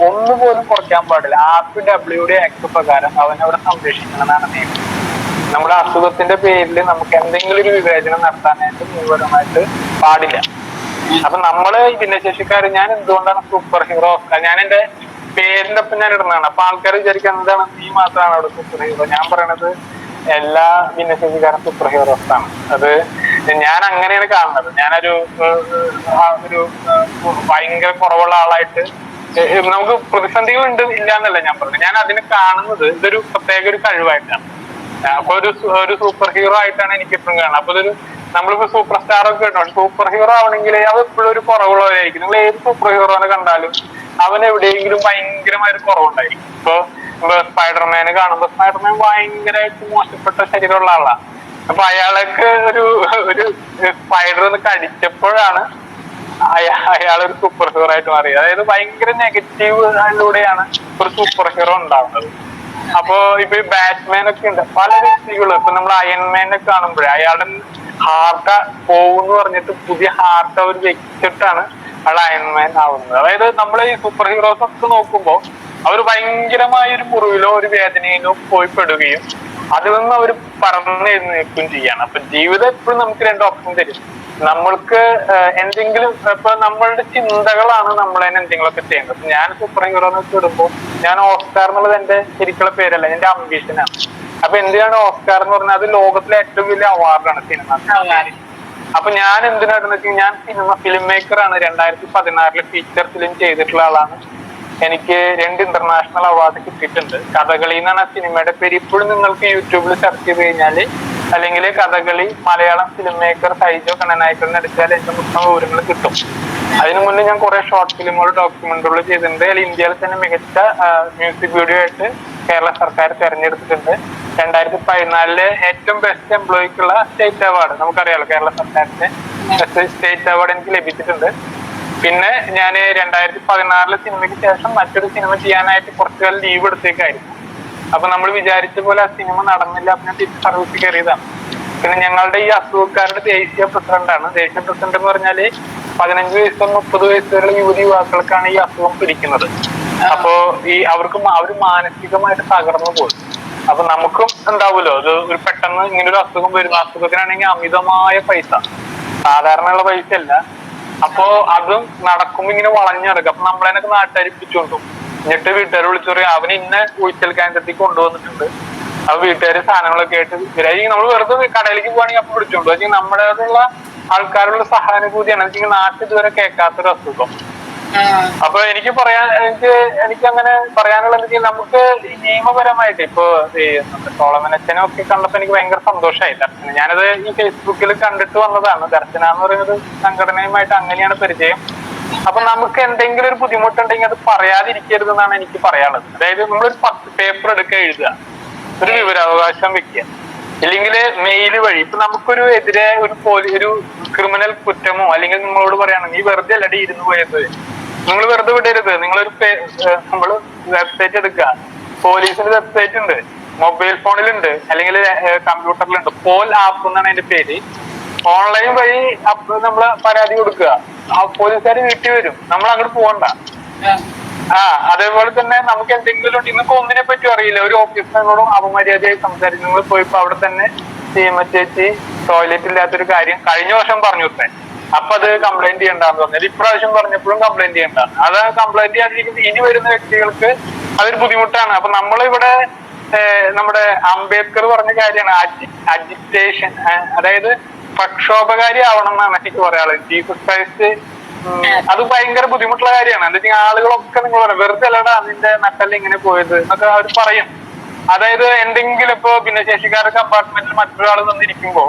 ഒന്നുപോലും കുറയ്ക്കാൻ പാടില്ല. RPWD ആക്ട് പ്രകാരം അവനവിടെ സംരക്ഷിക്കണമെന്നാണ് നിയമം. നമ്മുടെ അസുഖത്തിന്റെ പേരിൽ നമുക്ക് എന്തെങ്കിലും ഒരു വിവേചനം നടത്താനായിട്ട് നിയമപരമായിട്ട് പാടില്ല. അപ്പൊ നമ്മള് ഭിന്നശേഷിക്കാർ, ഞാൻ എന്തുകൊണ്ടാണ് സൂപ്പർ ഹീറോ, ഞാൻ എന്റെ പേരിന്റെ ഒപ്പം ഞാൻ ഇടുന്നതാണ്. അപ്പൊ ആൾക്കാർ വിചാരിക്കാൻ എന്താണ് നീ മാത്രമാണ് അവിടെ സൂപ്പർ ഹീറോ. ഞാൻ പറയണത് എല്ലാ ഭിന്നശേഷിക്കാരും സൂപ്പർ ഹീറോസ് ആണ്. അത് ഞാൻ അങ്ങനെയാണ് കാണുന്നത്. ഞാനൊരു ഭയങ്കര കുറവുള്ള ആളായിട്ട് നമുക്ക് പ്രതിസന്ധികൾ ഉണ്ട് ഇല്ല എന്നല്ല ഞാൻ പറഞ്ഞത്. ഞാൻ അതിനെ കാണുന്നത് ഇതൊരു പ്രത്യേക ഒരു കഴിവായിട്ടാണ്. അപ്പൊ ഒരു സൂപ്പർ ഹീറോ ആയിട്ടാണ് എനിക്ക് എപ്പോഴും കാണുന്നത്. അപ്പൊ നമ്മളിപ്പോ സൂപ്പർ സ്റ്റാർ ഒക്കെ കേട്ടോ, സൂപ്പർ ഹീറോ ആവണമെങ്കിൽ അത് എപ്പോഴും ഒരു കുറവുള്ളവരായിരിക്കും. നിങ്ങൾ ഏത് സൂപ്പർ ഹീറോനെ കണ്ടാലും അവൻ എവിടെയെങ്കിലും ഭയങ്കരമായ ഒരു കുറവുണ്ടായിരിക്കും. ഇപ്പൊ സ്പൈഡർമാനെ കാണുമ്പോ സ്പൈഡർമാൻ ഭയങ്കരമായിട്ട് മോശപ്പെട്ട ശരീരമുള്ള ആളാണ്. അപ്പൊ അയാൾക്ക് ഒരു സ്പൈഡർ ഒന്ന് കടിച്ചപ്പോഴാണ് അയാളൊരു സൂപ്പർ ഹീറോ ആയിട്ട് മാറിയത്. അതായത് ഭയങ്കര നെഗറ്റീവിലൂടെയാണ് ഒരു സൂപ്പർ ഹീറോ ഉണ്ടാവുന്നത്. അപ്പൊ ഇപ്പൊ ഈ ബാറ്റ്മാൻ ഒക്കെ ഉണ്ട്, പല വ്യക്തികളും. ഇപ്പൊ നമ്മൾ അയൺമാനെ കാണുമ്പോഴേ അയാളുടെ ഹാർട്ട് പോകുമെന്ന് പറഞ്ഞിട്ട് പുതിയ ഹാർട്ട് അവർ വെച്ചിട്ടാണ് അയാൾ അയൺമാൻ ആവുന്നത്. അതായത് നമ്മളെ ഈ സൂപ്പർ ഹീറോസ് ഒക്കെ നോക്കുമ്പോ അവർ ഭയങ്കരമായ ഒരു മുറിവിലോ ഒരു വേദനയിലോ പോയി പെടുകയും അതിൽ നിന്ന് അവർ പറന്നെഴുന്നേൽക്കുകയും ചെയ്യാണ്. അപ്പൊ ജീവിതം എപ്പോഴും നമുക്ക് രണ്ട് ഓപ്ഷൻ തരും. നമ്മൾക്ക് എന്തെങ്കിലും ഇപ്പൊ നമ്മളുടെ ചിന്തകളാണ് നമ്മളെ എന്തെങ്കിലുമൊക്കെ ചെയ്യേണ്ടത്. ഞാൻ സൂപ്പർ ഹീറോ എന്നൊക്കെ ഇടുമ്പോ ഞാൻ ഓസ്കാർ എന്നുള്ളത് എന്റെ ശരിക്കുള്ള പേരല്ല, എന്റെ അംബീഷനാണ്. അപ്പൊ എന്തിനാണ് ഓസ്കാർ എന്ന് പറഞ്ഞാൽ അത് ലോകത്തിലെ ഏറ്റവും വലിയ അവാർഡാണ് സിനിമ. അപ്പൊ ഞാൻ എന്തിനാണെന്ന് വെച്ചാൽ ഞാൻ ഫിലിം മേക്കറാണ്. 2016 ഫീച്ചർ ഫിലിം ചെയ്തിട്ടുള്ള ആളാണ്. എനിക്ക് 2 ഇന്റർനാഷണൽ അവാർഡ് കിട്ടിയിട്ടുണ്ട്. കഥകളി എന്നാണ് ആ സിനിമയുടെ പേര്. ഇപ്പോഴും നിങ്ങൾക്ക് യൂട്യൂബിൽ സെർച്ച് ചെയ്ത് കഴിഞ്ഞാല് അല്ലെങ്കിൽ കഥകളി മലയാളം ഫിലിം മേക്കർ സൈജോ കണ്ണനായിക്കറിന് അടിച്ചാൽ എന്റെ മൊത്തം വിവരങ്ങൾ കിട്ടും. അതിനു മുന്നേ ഞാൻ കുറെ ഷോർട്ട് ഫിലിമുകൾ ഡോക്യുമെന്ററികൾ ചെയ്തിട്ടുണ്ട്. അതിൽ ഇന്ത്യയിൽ തന്നെ മികച്ച മ്യൂസിക് വീഡിയോ ആയിട്ട് കേരള സർക്കാർ തെരഞ്ഞെടുത്തിട്ടുണ്ട്. 2014 ഏറ്റവും ബെസ്റ്റ് എംപ്ലോയിക്കുള്ള സ്റ്റേറ്റ് അവാർഡ് നമുക്കറിയാലോ, കേരള സർക്കാരിന്റെ സ്റ്റേറ്റ് അവാർഡ് എനിക്ക് ലഭിച്ചിട്ടുണ്ട്. പിന്നെ ഞാൻ 2016 സിനിമയ്ക്ക് ശേഷം മറ്റൊരു സിനിമ ചെയ്യാനായിട്ട് കുറച്ചു കാലം ലീവ് എടുത്തേക്കായിരുന്നു. അപ്പൊ നമ്മൾ വിചാരിച്ച പോലെ ആ സിനിമ നടന്നില്ല. അപ്പൊ ഞാൻ തിരിച്ച് സർവീസ് കയറിയതാണ്. പിന്നെ ഞങ്ങളുടെ ഈ അസുഖക്കാരുടെ ദേശീയ പ്രസിഡന്റാണ്. ദേശീയ പ്രസിഡന്റ് എന്ന് പറഞ്ഞാല് 15 വയസ്സ് 30 വയസ്സ് വരെയുള്ള യുവതിയുവാക്കൾക്കാണ് ഈ അസുഖം പിടിക്കുന്നത്. അപ്പോ അവര് മാനസികമായിട്ട് തകർന്നു പോകും. അപ്പൊ നമുക്കും ഉണ്ടാവുമല്ലോ ഒരു പെട്ടെന്ന് ഇങ്ങനൊരു അസുഖം വരും. അസുഖത്തിനാണെങ്കിൽ അമിതമായ പൈസ, സാധാരണയുള്ള പൈസ അല്ല. അപ്പോ അതും നടക്കുമ്പോ ഇങ്ങനെ വളഞ്ഞെടുക്കും. അപ്പൊ നമ്മളതിനൊക്കെ നാട്ടരിപ്പിച്ചുകൊണ്ടും എന്നിട്ട് വീട്ടുകാർ വിളിച്ചു പറയും അവന് ഇന്ന ഉഴിച്ചൽ കേന്ദ്രത്തേക്ക് കൊണ്ടുവന്നിട്ടുണ്ട്. അപ്പൊ വീട്ടുകാര് സാധനങ്ങളൊക്കെ ആയിട്ട് നമ്മൾ വെറുതെ കടയിലേക്ക് പോവാണെങ്കിൽ അപ്പൊ വിളിച്ചോണ്ടു. വെച്ചാൽ നമ്മുടേതുള്ള ആൾക്കാരുള്ള സഹാനുഭൂതിയാണ്. വെച്ചാൽ നാട്ടിൽ ഇതുവരെ കേൾക്കാത്തൊരു അസുഖം. അപ്പൊ എനിക്ക് അങ്ങനെ പറയാനുള്ളത് വെച്ചാൽ നമുക്ക് നിയമപരമായിട്ട് ഇപ്പൊ നമ്മുടെ സോളമനച്ഛനും ഒക്കെ കണ്ടപ്പോ എനിക്ക് ഭയങ്കര സന്തോഷമായി. ദർശന ഞാനത് ഈ ഫേസ്ബുക്കിൽ കണ്ടിട്ട് വന്നതാണ്. ദർശന എന്ന് പറയുന്നത് സംഘടനയുമായിട്ട് അങ്ങനെയാണ് പരിചയം. അപ്പൊ നമുക്ക് എന്തെങ്കിലും ഒരു ബുദ്ധിമുട്ടുണ്ടെങ്കിൽ അത് പറയാതിരിക്കരുത് എന്നാണ് എനിക്ക് പറയാനുള്ളത്. അതായത് നമ്മളൊരു 10 പേപ്പർ എടുക്കുക, എഴുതുക, ഒരു വിവരാവകാശം വെക്കുക. ഇല്ലെങ്കിൽ മെയിൽ വഴി ഇപ്പൊ നമുക്കൊരു എതിരെ ഒരു ക്രിമിനൽ കുറ്റമോ അല്ലെങ്കിൽ നിങ്ങളോട് പറയുകയാണെങ്കിൽ നീ വെറുതെ അല്ലടി ഇരുന്ന് പോയത്, നിങ്ങൾ വെറുതെ വിടരുത്. നമ്മള് വെബ്സൈറ്റ് എടുക്കുക. പോലീസിന്റെ വെബ്സൈറ്റ് ഉണ്ട്, മൊബൈൽ ഫോണിലുണ്ട്, അല്ലെങ്കിൽ കമ്പ്യൂട്ടറിലുണ്ട്. പോൽ ആപ്പ് എന്നാണ് അതിന്റെ പേര്. ഓൺലൈൻ വഴി നമ്മള് പരാതി കൊടുക്കുക. ആ പോലീസുകാർ വീട്ടിൽ വരും, നമ്മൾ അങ്ങോട്ട് പോകണ്ട. അതേപോലെ തന്നെ നമുക്ക് എന്തെങ്കിലും നിങ്ങൾക്ക് ഒന്നിനെ പറ്റി അറിയില്ല, ഒരു ഓഫീസറിനോടും അപമര്യാദയായി സംസാരിച്ചു, നിങ്ങൾ പോയിപ്പോ അവിടെ തന്നെ ചേച്ചി ടോയ്ലറ്റ് ഇല്ലാത്തൊരു കാര്യം കഴിഞ്ഞ വർഷം പറഞ്ഞു വിട്ടേ, അപ്പൊ അത് കംപ്ലൈന്റ് ചെയ്യണ്ടെന്ന് പറഞ്ഞത്. ഇപ്രാവശ്യം പറഞ്ഞപ്പോഴും കംപ്ലൈന്റ് ചെയ്യണ്ടാണ്. അത് കംപ്ലൈന്റ് ചെയ്യാതിരിക്കുന്നത് ഇനി വരുന്ന വ്യക്തികൾക്ക് അതൊരു ബുദ്ധിമുട്ടാണ്. അപ്പൊ നമ്മളിവിടെ നമ്മുടെ അംബേദ്കർ പറഞ്ഞ കാര്യമാണ് അജിറ്റേഷൻ. അതായത് പ്രക്ഷോഭകാരി ആവണം എന്നാണ് എനിക്ക് പറയാനുള്ളത്. ജീസസ് ക്രൈസ്റ്റ് അത് ഭയങ്കര ബുദ്ധിമുട്ടുള്ള കാര്യമാണ്. എന്താ വെച്ചാൽ ആളുകളൊക്കെ നിങ്ങൾ പറയാം വെറുതെ അല്ലടാ നിന്റെ നട്ടല് ഇങ്ങനെ പോയത് എന്നൊക്കെ അവർ പറയും. അതായത് എന്തെങ്കിലും ഇപ്പൊ ഭിന്നശേഷിക്കാരുടെ കമ്പാർട്ട്മെന്റിൽ മറ്റൊരാൾ വന്നിരിക്കുമ്പോ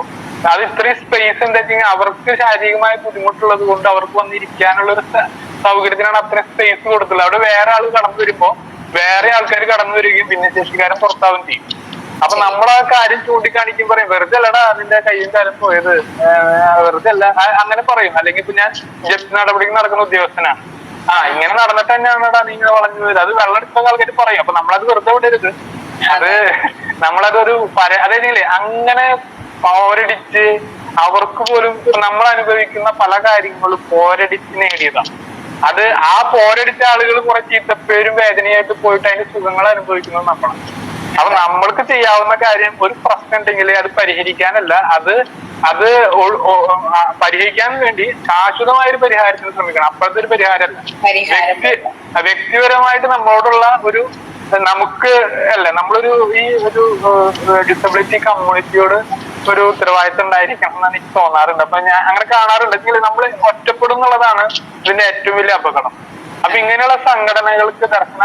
അത് ഇത്രയും സ്പേസ് എന്താ വെച്ചാൽ അവർക്ക് ശാരീരികമായ ബുദ്ധിമുട്ടുള്ളത് കൊണ്ട് അവർക്ക് വന്നിരിക്കാനുള്ള ഒരു സൗകര്യത്തിനാണ് അത്രയും സ്പേസ് കൊടുത്തുള്ളത്. അവിടെ വേറെ ആൾ കടന്നു വരുമ്പോ വേറെ ആൾക്കാർ കടന്നു വരികയും ഭിന്നശേഷിക്കാരൻ പുറത്താവുകയും ചെയ്യും. അപ്പൊ നമ്മളാ കാര്യം ചൂണ്ടിക്കാണിക്കും പറയും വെറുതെ അല്ലടാ അതിന്റെ കയ്യും കാലം പോയത്, വെറുതെ അല്ല അങ്ങനെ പറയും. അല്ലെങ്കിൽ ഇപ്പൊ ഞാൻ ജപ്തി നടപടിക്ക് നടക്കുന്ന ഉദ്യോഗസ്ഥനാണ്, ഇങ്ങനെ നടന്നിട്ട് തന്നെയാണടാ നീ ഇങ്ങനെ വളഞ്ഞു പോയത്, അത് വെള്ളമെടുത്ത ആൾക്കാർ പറയും. അപ്പൊ നമ്മളത് വെറുതെ വിടരുത്. അത് നമ്മളതൊരു അതായത് അങ്ങനെ പോരടിച്ച് അവർക്ക് പോലും നമ്മൾ അനുഭവിക്കുന്ന പല കാര്യങ്ങളും പോരടിച്ച് നേടിയതാണ്. അത് ആ പോരടിച്ച ആളുകൾ കുറെ ചീത്തപ്പേരും വേദനയായിട്ട് പോയിട്ട് അതിന്റെ സുഖങ്ങൾ അനുഭവിക്കുന്നത് നമ്മളാണ്. അപ്പൊ നമ്മൾക്ക് ചെയ്യാവുന്ന കാര്യം ഒരു പ്രശ്നം ഉണ്ടെങ്കിൽ അത് പരിഹരിക്കാനല്ല, അത് പരിഹരിക്കാൻ വേണ്ടി ശാശ്വതമായ ഒരു പരിഹാരത്തിന് ശ്രമിക്കണം. അപ്പോഴത്തെ ഒരു പരിഹാരമല്ല, വ്യക്തിപരമായിട്ട് നമ്മളോടുള്ള ഒരു നമുക്ക് അല്ല നമ്മളൊരു ഈ ഒരു ഡിസബിലിറ്റി കമ്മ്യൂണിറ്റിയോട് ഒരു ഉത്തരവാദിത്തം ഉണ്ടായിരിക്കണം എന്നാണ് എനിക്ക് തോന്നാറുണ്ട്. അപ്പൊ ഞാൻ അങ്ങനെ കാണാറുണ്ട്. നമ്മൾ ഒറ്റപ്പെടും എന്നുള്ളതാണ് ഇതിന്റെ ഏറ്റവും വലിയ അപകടം. അപ്പൊ ഇങ്ങനെയുള്ള സംഘടനകൾക്ക്, ദർശന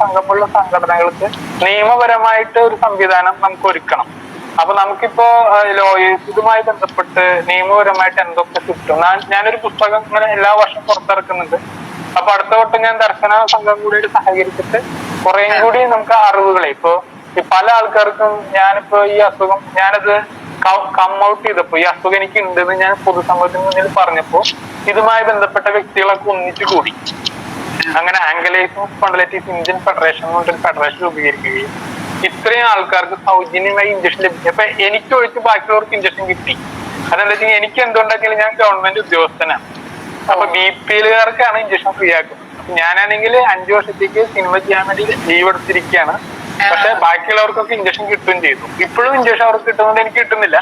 സംഘം പോലുള്ള സംഘടനകൾക്ക് നിയമപരമായിട്ട് ഒരു സംവിധാനം നമുക്ക് ഒരുക്കണം. അപ്പൊ നമുക്കിപ്പോ ഇതുമായി ബന്ധപ്പെട്ട് നിയമപരമായിട്ട് എന്തൊക്കെ കിട്ടും? ഞാനൊരു പുസ്തകം ഇങ്ങനെ എല്ലാ വർഷവും പുറത്തിറക്കുന്നുണ്ട്. അപ്പൊ അടുത്ത വട്ടം ഞാൻ ദർശന സംഘം കൂടി സഹകരിച്ചിട്ട് കുറേയും കൂടി നമുക്ക് അറിവുകളെ, ഇപ്പൊ പല ആൾക്കാർക്കും ഞാനിപ്പോ ഈ അസുഖം ഞാനത് കം ഔട്ട് ചെയ്തപ്പോ ഈ അസുഖം എനിക്ക് ഉണ്ടെന്ന് ഞാൻ പൊതുസമൂഹത്തിന് മുന്നിൽ പറഞ്ഞപ്പോ ഇതുമായി ബന്ധപ്പെട്ട വ്യക്തികളൊക്കെ ഒന്നിച്ചു കൂടി. അങ്ങനെ ആംഗലേസിയം സ്പോണ്ടിലൈറ്റിസ് ഇന്ത്യൻ ഫെഡറേഷൻ എന്നൊരു ഫെഡറേഷൻ രൂപീകരിക്കുകയും ഇത്രയും ആൾക്കാർക്ക് സൗജന്യമായി ഇഞ്ചക്ഷൻ ലഭിക്കും. അപ്പൊ എനിക്ക് ഒഴിച്ച് ബാക്കിയുള്ളവർക്ക് ഇഞ്ചക്ഷൻ കിട്ടി. അതെന്താ വെച്ചാൽ എനിക്ക് എന്തുകൊണ്ടാക്കിയാലും ഞാൻ ഗവൺമെന്റ് ഉദ്യോഗസ്ഥനാണ്. അപ്പൊ BPLകാർക്കാണ് ഇഞ്ചക്ഷൻ ഫ്രീ ആക്കുന്നത്. ഞാനാണെങ്കിൽ 5 വർഷത്തേക്ക് സിനിമ ചെയ്യാൻ വേണ്ടി ലീവ് എടുത്തിരിക്കുകയാണ്. പക്ഷെ ബാക്കിയുള്ളവർക്കൊക്കെ ഇഞ്ചക്ഷൻ കിട്ടുകയും ചെയ്തു. ഇപ്പോഴും ഇഞ്ചക്ഷൻ അവർക്ക് കിട്ടുന്നത് എനിക്ക് കിട്ടുന്നില്ല.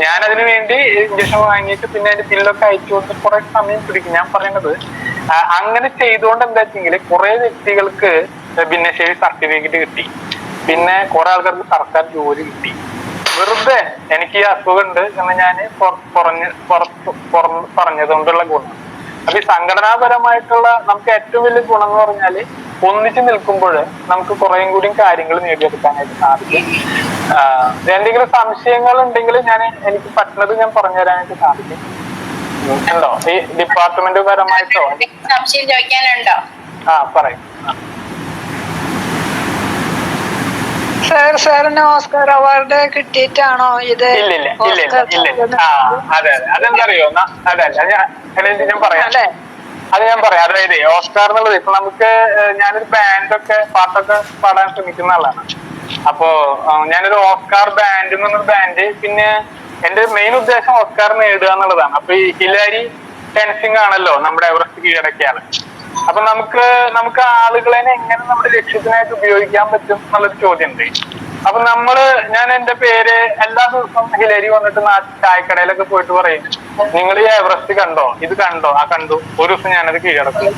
ഞാൻ അതിനു വേണ്ടി ഇഞ്ചക്ഷൻ വാങ്ങിയിട്ട് പിന്നെ അതിന്റെ ബില്ലൊക്കെ അയച്ചു കൊടുത്ത് കുറെ സമയം പിടിക്കും. ഞാൻ പറയുന്നത് അങ്ങനെ ചെയ്തുകൊണ്ട് എന്താ വെച്ചെങ്കിൽ കുറെ വ്യക്തികൾക്ക് ഭിന്നശേഷി സർട്ടിഫിക്കറ്റ് കിട്ടി. പിന്നെ കുറെ ആൾക്കാർക്ക് സർക്കാർ ജോലി കിട്ടി. വെറുതെ എനിക്ക് ഈ അസുഖം ഉണ്ട് എന്ന് ഞാൻ പറഞ്ഞതുകൊണ്ടുള്ള ഗുണം. അപ്പൊ ഈ സംഘടനാപരമായിട്ടുള്ള നമുക്ക് ഏറ്റവും വലിയ ഗുണം എന്ന് പറഞ്ഞാല് ഒന്നിച്ചു നിൽക്കുമ്പോൾ നമുക്ക് കുറേയും കൂടി കാര്യങ്ങൾ നേടിയെടുക്കാനായിട്ട് സാധിക്കും. എന്തെങ്കിലും സംശയങ്ങൾ ഉണ്ടെങ്കിൽ എനിക്ക് പറ്റുന്നത് ഞാൻ പറഞ്ഞു തരാനായിട്ട് സാധിക്കും. ഉണ്ടോ ഈ ഡിപ്പാർട്ട്മെന്റ് പരമായിട്ടോ സംശയം ചോദിക്കാനുണ്ടോ? പറയും. സാറിന് ഓസ്കാർ അവാർഡ് കിട്ടിയിട്ടാണോ ഇത്? ഇല്ല. അതെ അതെന്താ അറിയോ? ഞാൻ പറയാം. അതായത് ഓസ്കാർ എന്നുള്ളത് ഇപ്പൊ നമുക്ക് ഞാനൊരു ബാൻഡൊക്കെ പാട്ടൊക്കെ പാടാൻ ശ്രമിക്കുന്ന ആളാണ്. അപ്പോ ഞാനൊരു ഓസ്കാർ ബാൻഡ് എന്നൊരു ബാൻഡ്, പിന്നെ എന്റെ മെയിൻ ഉദ്ദേശം ഓസ്കാർ നേടുക എന്നുള്ളതാണ്. അപ്പൊ ഈ ഹിലാരി ടെൻസിംഗ് ആണല്ലോ നമ്മുടെ എവറസ്റ്റ് കീഴടക്കിയാണ്. അപ്പൊ നമുക്ക് ആളുകളെ എങ്ങനെ നമ്മുടെ ലക്ഷ്യത്തിനായിട്ട് ഉപയോഗിക്കാൻ പറ്റും എന്നുള്ളൊരു ചോദ്യം ഉണ്ട്. അപ്പൊ ഞാൻ എന്റെ പേര് എല്ലാ ദിവസവും ഹിലരി വന്നിട്ട് ചായക്കടയിലൊക്കെ പോയിട്ട് പറയും, നിങ്ങൾ ഈ എവറസ്റ്റ് കണ്ടോ, ഇത് കണ്ടോ, കണ്ടു, ഒരു ദിവസം ഞാനത് കീഴടക്കും.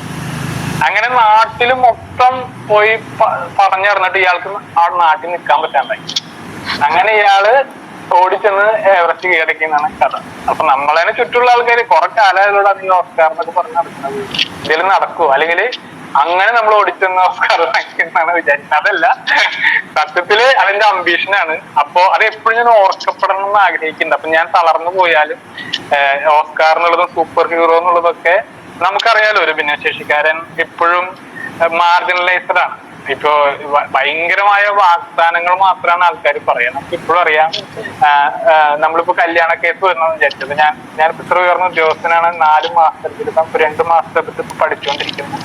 അങ്ങനെ നാട്ടിൽ മൊത്തം പോയി പറഞ്ഞിറന്നിട്ട് ഇയാൾക്ക് ആ നാട്ടിൽ നിൽക്കാൻ പറ്റാണ്ടായി. അങ്ങനെ ഇയാള് ഓടിച്ചെന്ന് എവറസ്റ്റ് കീഴടക്കിയെന്നാണ് കഥ. അപ്പൊ നമ്മളതിനെ ചുറ്റുള്ള ആൾക്കാര് കുറെ കാലമായതോടെ അതിൽ ഓസ്കാർ എന്നൊക്കെ പറഞ്ഞ് നടക്കുന്നത് ഇതിൽ നടക്കുവോ, അല്ലെങ്കിൽ അങ്ങനെ നമ്മൾ ഓടിച്ചെന്ന് ഓസ്കാർ എന്നാണ് വിചാരിക്കുന്നത്. അതല്ല, സത്യത്തില് അതിന്റെ അംബീഷനാണ്. അപ്പൊ അത് എപ്പോഴും ഞാൻ ഓർക്കപ്പെടണം എന്ന് ആഗ്രഹിക്കുന്നുണ്ട്. അപ്പൊ ഞാൻ തളർന്നു പോയാലും ഓസ്കാർ എന്നുള്ളതും സൂപ്പർ ഹീറോ എന്നുള്ളതൊക്കെ നമുക്കറിയാലോ. ഒരു ഭിന്നശേഷിക്കാരൻ എപ്പോഴും മാർജിനലൈസ്ഡ് ആണ്. ഇപ്പോ ഭയങ്കരമായ വാഗ്ദാനങ്ങൾ മാത്രമാണ് ആൾക്കാർ പറയുക. നമുക്ക് ഇപ്പോഴും അറിയാം. നമ്മളിപ്പോ കല്യാണ കേസ് വരുന്നതെന്ന് വിചാരിച്ചത്, ഞാനിപ്പോ ഇത്ര ഉയർന്ന ഉദ്യോഗസ്ഥനാണ്. 4 മാസത്തെടുത്ത് 2 മാസത്തെടുത്ത് ഇപ്പൊ പഠിച്ചുകൊണ്ടിരിക്കുന്നു.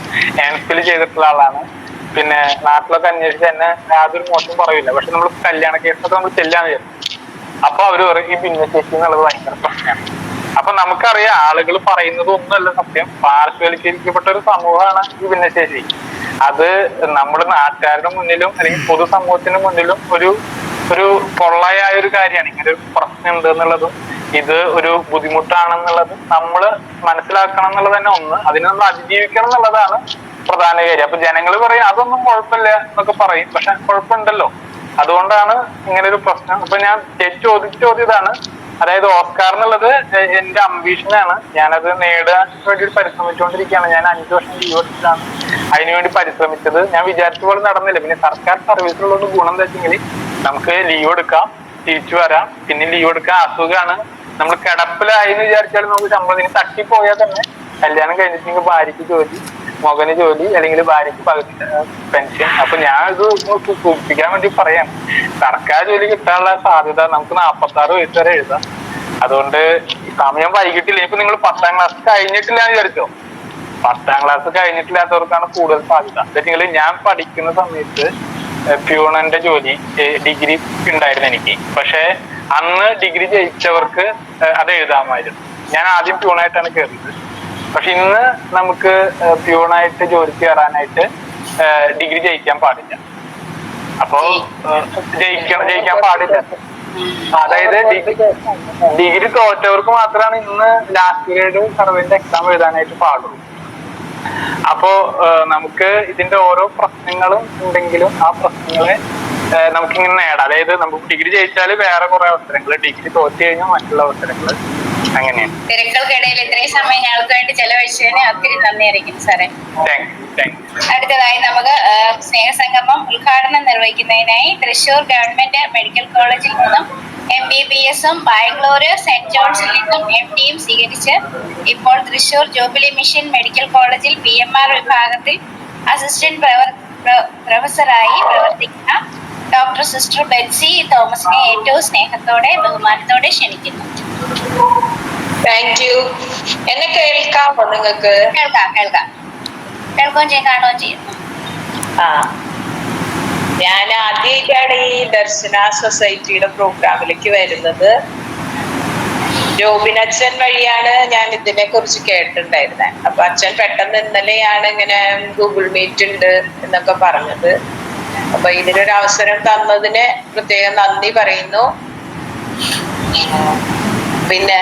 MPhil ചെയ്തിട്ടുള്ള ആളാണ്. പിന്നെ നാട്ടിലൊക്കെ അന്വേഷിച്ച് തന്നെ യാതൊരു മോശം പറയില്ല. പക്ഷെ നമ്മൾ കല്യാണ കേസൊക്കെ നമ്മൾ ചെല്ലാന്ന് വിചാരിച്ചു. അപ്പൊ അവര് പറയും ഈ ഭിന്നശേഷി എന്നുള്ളത് ഭയങ്കര പ്രശ്നമാണ്. അപ്പൊ നമുക്കറിയാം ആളുകൾ പറയുന്നത് ഒന്നുമല്ല സത്യം. പാർശ്വവൽക്കരിക്കപ്പെട്ട ഒരു സമൂഹമാണ് ഈ ഭിന്നശേഷി. അത് നമ്മുടെ നാട്ടുകാരുടെ മുന്നിലും അല്ലെങ്കിൽ പൊതുസമൂഹത്തിന് മുന്നിലും ഒരു പൊള്ളയായ ഒരു കാര്യമാണ്. ഇങ്ങനെ ഒരു പ്രശ്നം ഉണ്ട് എന്നുള്ളതും ഇത് ഒരു ബുദ്ധിമുട്ടാണെന്നുള്ളത് നമ്മൾ മനസ്സിലാക്കണം എന്നുള്ളത് തന്നെ ഒന്ന്. അതിനെ നമ്മൾ അതിജീവിക്കണം എന്നുള്ളതാണ് പ്രധാന കാര്യം. അപ്പൊ ജനങ്ങൾ പറയും അതൊന്നും കുഴപ്പമില്ല എന്നൊക്കെ പറയും. പക്ഷെ കുഴപ്പമുണ്ടല്ലോ. അതുകൊണ്ടാണ് ഇങ്ങനെ ഒരു പ്രശ്നം. അപ്പൊ ഞാൻ ചോദിച്ചതാണ്, അതായത് ഓസ്കാർ എന്നുള്ളത് എന്റെ അംബീഷനാണ്. ഞാനത് നേടാൻ വേണ്ടി പരിശ്രമിച്ചുകൊണ്ടിരിക്കുകയാണ്. ഞാൻ 5 വർഷം ലീവ് എടുത്തിട്ടാണ് അതിനുവേണ്ടി പരിശ്രമിച്ചത്. ഞാൻ വിചാരിച്ച പോലെ നടന്നില്ല. പിന്നെ സർക്കാർ സർവീസിലുള്ള ഗുണം എന്താ വെച്ചെങ്കിൽ നമുക്ക് ലീവ് എടുക്കാം, തിരിച്ചു വരാം, പിന്നെ ലീവ് എടുക്കാം. അസുഖമാണ്, നമ്മൾ കിടപ്പിലായി എന്ന് വിചാരിച്ചാലും നമുക്ക് ശമ്പളത്തിന് തട്ടിപ്പോയാൽ തന്നെ കല്യാണം കഴിഞ്ഞിട്ടുണ്ടെങ്കിൽ ഭാര്യയ്ക്ക് ജോലി, മകന് ജോലി, അല്ലെങ്കിൽ ഭാര്യയ്ക്ക് പകുതി പെൻഷൻ. അപ്പൊ ഞാൻ ഇത് സൂചിപ്പിക്കാൻ വേണ്ടി പറയാം, സർക്കാർ ജോലി കിട്ടാനുള്ള സാധ്യത നമുക്ക് 46 വയസ്സ് വരെ എഴുതാം. അതുകൊണ്ട് സമയം വൈകിട്ടില്ല. ഇപ്പൊ നിങ്ങൾ 10ാം ക്ലാസ് കഴിഞ്ഞിട്ടില്ല എന്ന് വിചാരിച്ചോ, 10ാം ക്ലാസ് കഴിഞ്ഞിട്ടില്ലാത്തവർക്കാണ് കൂടുതൽ സാധ്യത. അല്ലെങ്കിൽ ഞാൻ പഠിക്കുന്ന സമയത്ത് പ്യൂണന്റെ ജോലി ഡിഗ്രി ഉണ്ടായിരുന്നു എനിക്ക്. പക്ഷെ അന്ന് ഡിഗ്രി ജയിച്ചവർക്ക് അത് എഴുതാമായിരുന്നു. ഞാൻ ആദ്യം പ്യൂണായിട്ടാണ് കയറിയത്. പക്ഷെ ഇന്ന് നമുക്ക് പ്യൂണായിട്ട് ജോലിക്ക് കയറാനായിട്ട് ഡിഗ്രി ജയിക്കാൻ പാടില്ല. അപ്പോ ജയിക്കാൻ പാടില്ല. അതായത് ഡിഗ്രി തോറ്റവർക്ക് മാത്രമാണ് ഇന്ന് ലാസ്റ്റ് ഗ്രേഡ് സർവേന്റെ എക്സാം എഴുതാനായിട്ട് പാടുള്ളൂ. അപ്പോ നമുക്ക് ഇതിന്റെ ഓരോ പ്രശ്നങ്ങളും ഉണ്ടെങ്കിലും ആ പ്രശ്നങ്ങളെ നമുക്കിങ്ങനെ നേടാം. അതായത് നമുക്ക് ഡിഗ്രി ജയിച്ചാൽ വേറെ കുറെ അവസരങ്ങൾ, ഡിഗ്രി തോറ്റു കഴിഞ്ഞാൽ മറ്റുള്ള അവസരങ്ങൾ, അങ്ങനെയാണ്. തിരക്കുകൾക്കിടയിൽ ഇത്രയും സമയം ഞങ്ങൾക്ക് വേണ്ടി ചെലവഴിച്ചതിന് ഒത്തിരി നന്ദി അറിയിക്കുന്നു സാറേ. Thank you. അടുത്തതായി നമുക്ക് സ്നേഹസംഗമം ഉദ്ഘാടനം നിർവഹിക്കുന്നതിനായി തൃശൂർ ഗവൺമെന്റ് മെഡിക്കൽ കോളേജിൽ നിന്നും MBBS-ഉം ബാംഗ്ലൂർ സെന്റ് ജോൺസിൽ നിന്നും MD-യും സ്വീകരിച്ച് ഇപ്പോൾ തൃശൂർ ജൂബിലി മിഷൻ മെഡിക്കൽ കോളേജിൽ PMR വിഭാഗത്തിൽ അസിസ്റ്റന്റ് പ്രൊഫസറായി പ്രവർത്തിക്കുന്ന ഡോക്ടർ സിസ്റ്റർ ബെൻസി തോമസിനെ ഏറ്റവും സ്നേഹത്തോടെ ബഹുമാനത്തോടെ ക്ഷണിക്കുന്നു. Thank you. എന്നെ കേൾക്കാമോ നിങ്ങൾക്ക്? കേൾക്കുകയും ചെയ്യും, കാണുകയും ചെയ്യുന്നു. ഞാൻ ആദ്യമായിട്ടാണ് ഈ ദർശന സൊസൈറ്റിയുടെ പ്രോഗ്രാമിലേക്ക് വരുന്നത്. ജോബിൻ അച്ഛൻ വഴിയാണ് ഞാൻ ഇതിനെ കുറിച്ച് കേട്ടിട്ടുണ്ടായിരുന്നത്. അപ്പൊ അച്ഛൻ പെട്ടെന്ന് ഇന്നലെയാണ് ഇങ്ങനെ ഗൂഗിൾ മീറ്റ് ഉണ്ട് എന്നൊക്കെ പറഞ്ഞത്. അപ്പൊ ഇതിനൊരു അവസരം തന്നതിന് പ്രത്യേകം നന്ദി പറയുന്നു. പിന്നെ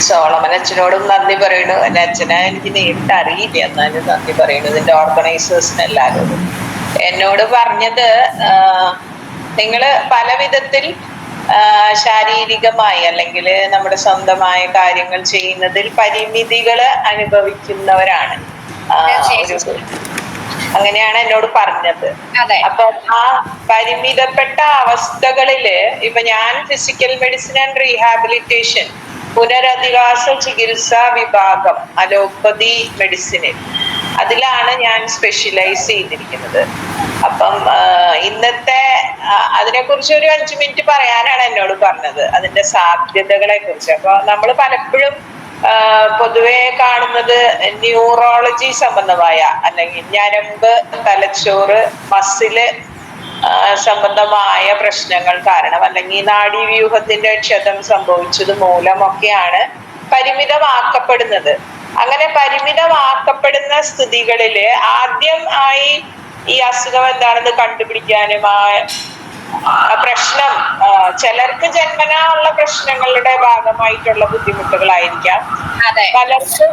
സോളമൻ അച്ഛനോടും നന്ദി പറയുന്നു. എന്റെ അച്ഛനെ എനിക്ക് നേരിട്ട് അറിയില്ല, എന്നാലും നന്ദി പറയുന്നു ഇതിന്റെ ഓർഗനൈസേഴ്സിന് എല്ലാവരോടും. എന്നോട് പറഞ്ഞത് നിങ്ങള് പല വിധത്തിൽ ശാരീരികമായി അല്ലെങ്കിൽ നമ്മുടെ സ്വന്തമായ കാര്യങ്ങൾ ചെയ്യുന്നതിൽ പരിമിതികൾ അനുഭവിക്കുന്നവരാണ്. അങ്ങനെയാണ് എന്നോട് പറഞ്ഞത്. അപ്പൊ ആ പരിമിതപ്പെട്ട അവസ്ഥകളില് ഇപ്പൊ ഞാൻ ഫിസിക്കൽ മെഡിസിൻ ആൻഡ് റീഹാബിലിറ്റേഷൻ പുനരധിവാസ ചികിത്സാ വിഭാഗം അലോപ്പതി മെഡിസിനിൽ അതിലാണ് ഞാൻ സ്പെഷ്യലൈസ് ചെയ്തിരിക്കുന്നത്. അപ്പം ഇന്നത്തെ അതിനെക്കുറിച്ച് ഒരു 5 മിനിറ്റ് പറയാനാണ് എന്നോട് പറഞ്ഞത്, അതിന്റെ സാധ്യതകളെ കുറിച്ച്. അപ്പൊ നമ്മൾ പലപ്പോഴും പൊതുവെ കാണുന്നത് ന്യൂറോളജി സംബന്ധമായ അല്ലെങ്കിൽ ഞരമ്പ്, തലച്ചോറ്, മസില് സംബന്ധമായ പ്രശ്നങ്ങൾ കാരണം അല്ലെങ്കിൽ നാഡീവ്യൂഹത്തിന്റെ ക്ഷതം സംഭവിച്ചത് മൂലമൊക്കെയാണ് പരിമിതമാക്കപ്പെടുന്നത്. അങ്ങനെ പരിമിതമാക്കപ്പെടുന്ന സ്ഥിതികളില് ആദ്യം ആയി ഈ അസുഖം എന്താണെന്ന് കണ്ടുപിടിക്കാനും പ്രശ്നം ചിലർക്ക് ജന്മനാ ഉള്ള പ്രശ്നങ്ങളുടെ ഭാഗമായിട്ടുള്ള ബുദ്ധിമുട്ടുകളായിരിക്കാം. പലർക്കും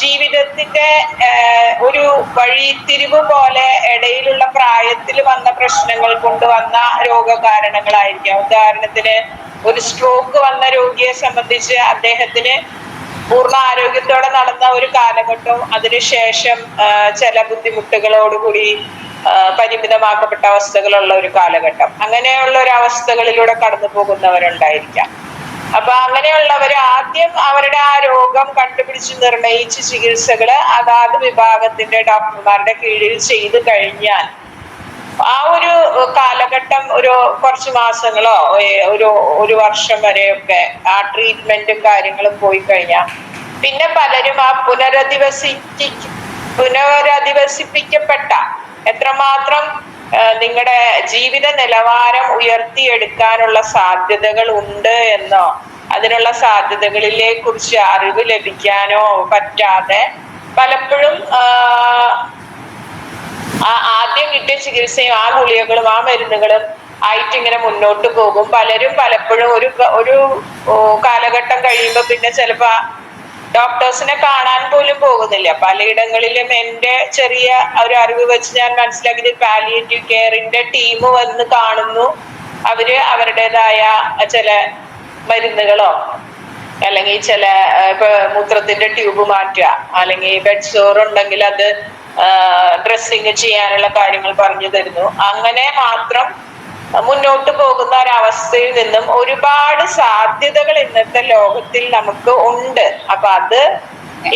ജീവിതത്തിന്റെ ഒരു വഴിത്തിരിവ് പോലെ ഇടയിലുള്ള പ്രായത്തിൽ വന്ന പ്രശ്നങ്ങൾ കൊണ്ടുവന്ന രോഗകാരണങ്ങളായിരിക്കാം. ഉദാഹരണത്തിന് ഒരു സ്ട്രോക്ക് വന്ന രോഗിയെ സംബന്ധിച്ച് അദ്ദേഹത്തിന് പൂർണ്ണ ആരോഗ്യത്തോടെ നടന്ന ഒരു കാലഘട്ടവും അതിനുശേഷം ചില ബുദ്ധിമുട്ടുകളോടുകൂടി പരിമിതമാക്കപ്പെട്ട അവസ്ഥകളുള്ള ഒരു കാലഘട്ടം, അങ്ങനെയുള്ള ഒരു അവസ്ഥകളിലൂടെ കടന്നു പോകുന്നവരുണ്ടായിരിക്കാം. അപ്പൊ അങ്ങനെയുള്ളവർ ആദ്യം അവരുടെ ആ രോഗം കണ്ടുപിടിച്ച് നിർണയിച്ച് ചികിത്സകള് അതാത് വിഭാഗത്തിന്റെ ഡോക്ടർമാരുടെ കീഴിൽ ചെയ്തു കഴിഞ്ഞാൽ ആ ഒരു കാലഘട്ടം ഒരു കുറച്ച് മാസങ്ങളോ ഒരു വർഷം വരെയൊക്കെ ആ ട്രീറ്റ്മെന്റും കാര്യങ്ങളും പോയി കഴിഞ്ഞാൽ പിന്നെ പലരും ആ പുനരധിവസിപ്പിക്കപ്പെട്ട എത്രമാത്രം നിങ്ങളുടെ ജീവിത നിലവാരം ഉയർത്തിയെടുക്കാനുള്ള സാധ്യതകൾ ഉണ്ട് എന്നോ അതിനുള്ള സാധ്യതകളിലെ കുറിച്ച് അറിവ് ലഭിക്കാനോ പറ്റാതെ പലപ്പോഴും ആദ്യം കിട്ടിയ ചികിത്സയും ആ ഗുളികകളും ആ മരുന്നുകളും ആയിട്ട് ഇങ്ങനെ മുന്നോട്ട് പോകും. പലരും പലപ്പോഴും ഒരു കാലഘട്ടം കഴിയുമ്പോൾ പിന്നെ ചിലപ്പോ ഡോക്ടേഴ്സിനെ കാണാൻ പോലും പോകുന്നില്ല. പലയിടങ്ങളിലും എൻ്റെ ചെറിയ ഒരു അറിവ് വെച്ച് ഞാൻ മനസ്സിലാക്കിയത് പാലിയേറ്റീവ് കെയറിന്റെ ടീം വന്ന് കാണുന്നു, അവര് അവരുടേതായ ചില മരുന്നുകളോ അല്ലെങ്കിൽ ചില ഇപ്പൊ മൂത്രത്തിന്റെ ട്യൂബ് മാറ്റുക അല്ലെങ്കിൽ ബെഡ് സോർ ഉണ്ടെങ്കിൽ അത് ഡ്രസ്സിങ് ചെയ്യാനുള്ള കാര്യങ്ങൾ പറഞ്ഞു തരുന്നു. അങ്ങനെ മാത്രം മുന്നോട്ട് പോകുന്ന ഒരവസ്ഥയിൽ നിന്നും ഒരുപാട് സാധ്യതകൾ ഇന്നത്തെ ലോകത്തിൽ നമുക്ക് ഉണ്ട്. അപ്പൊ അത്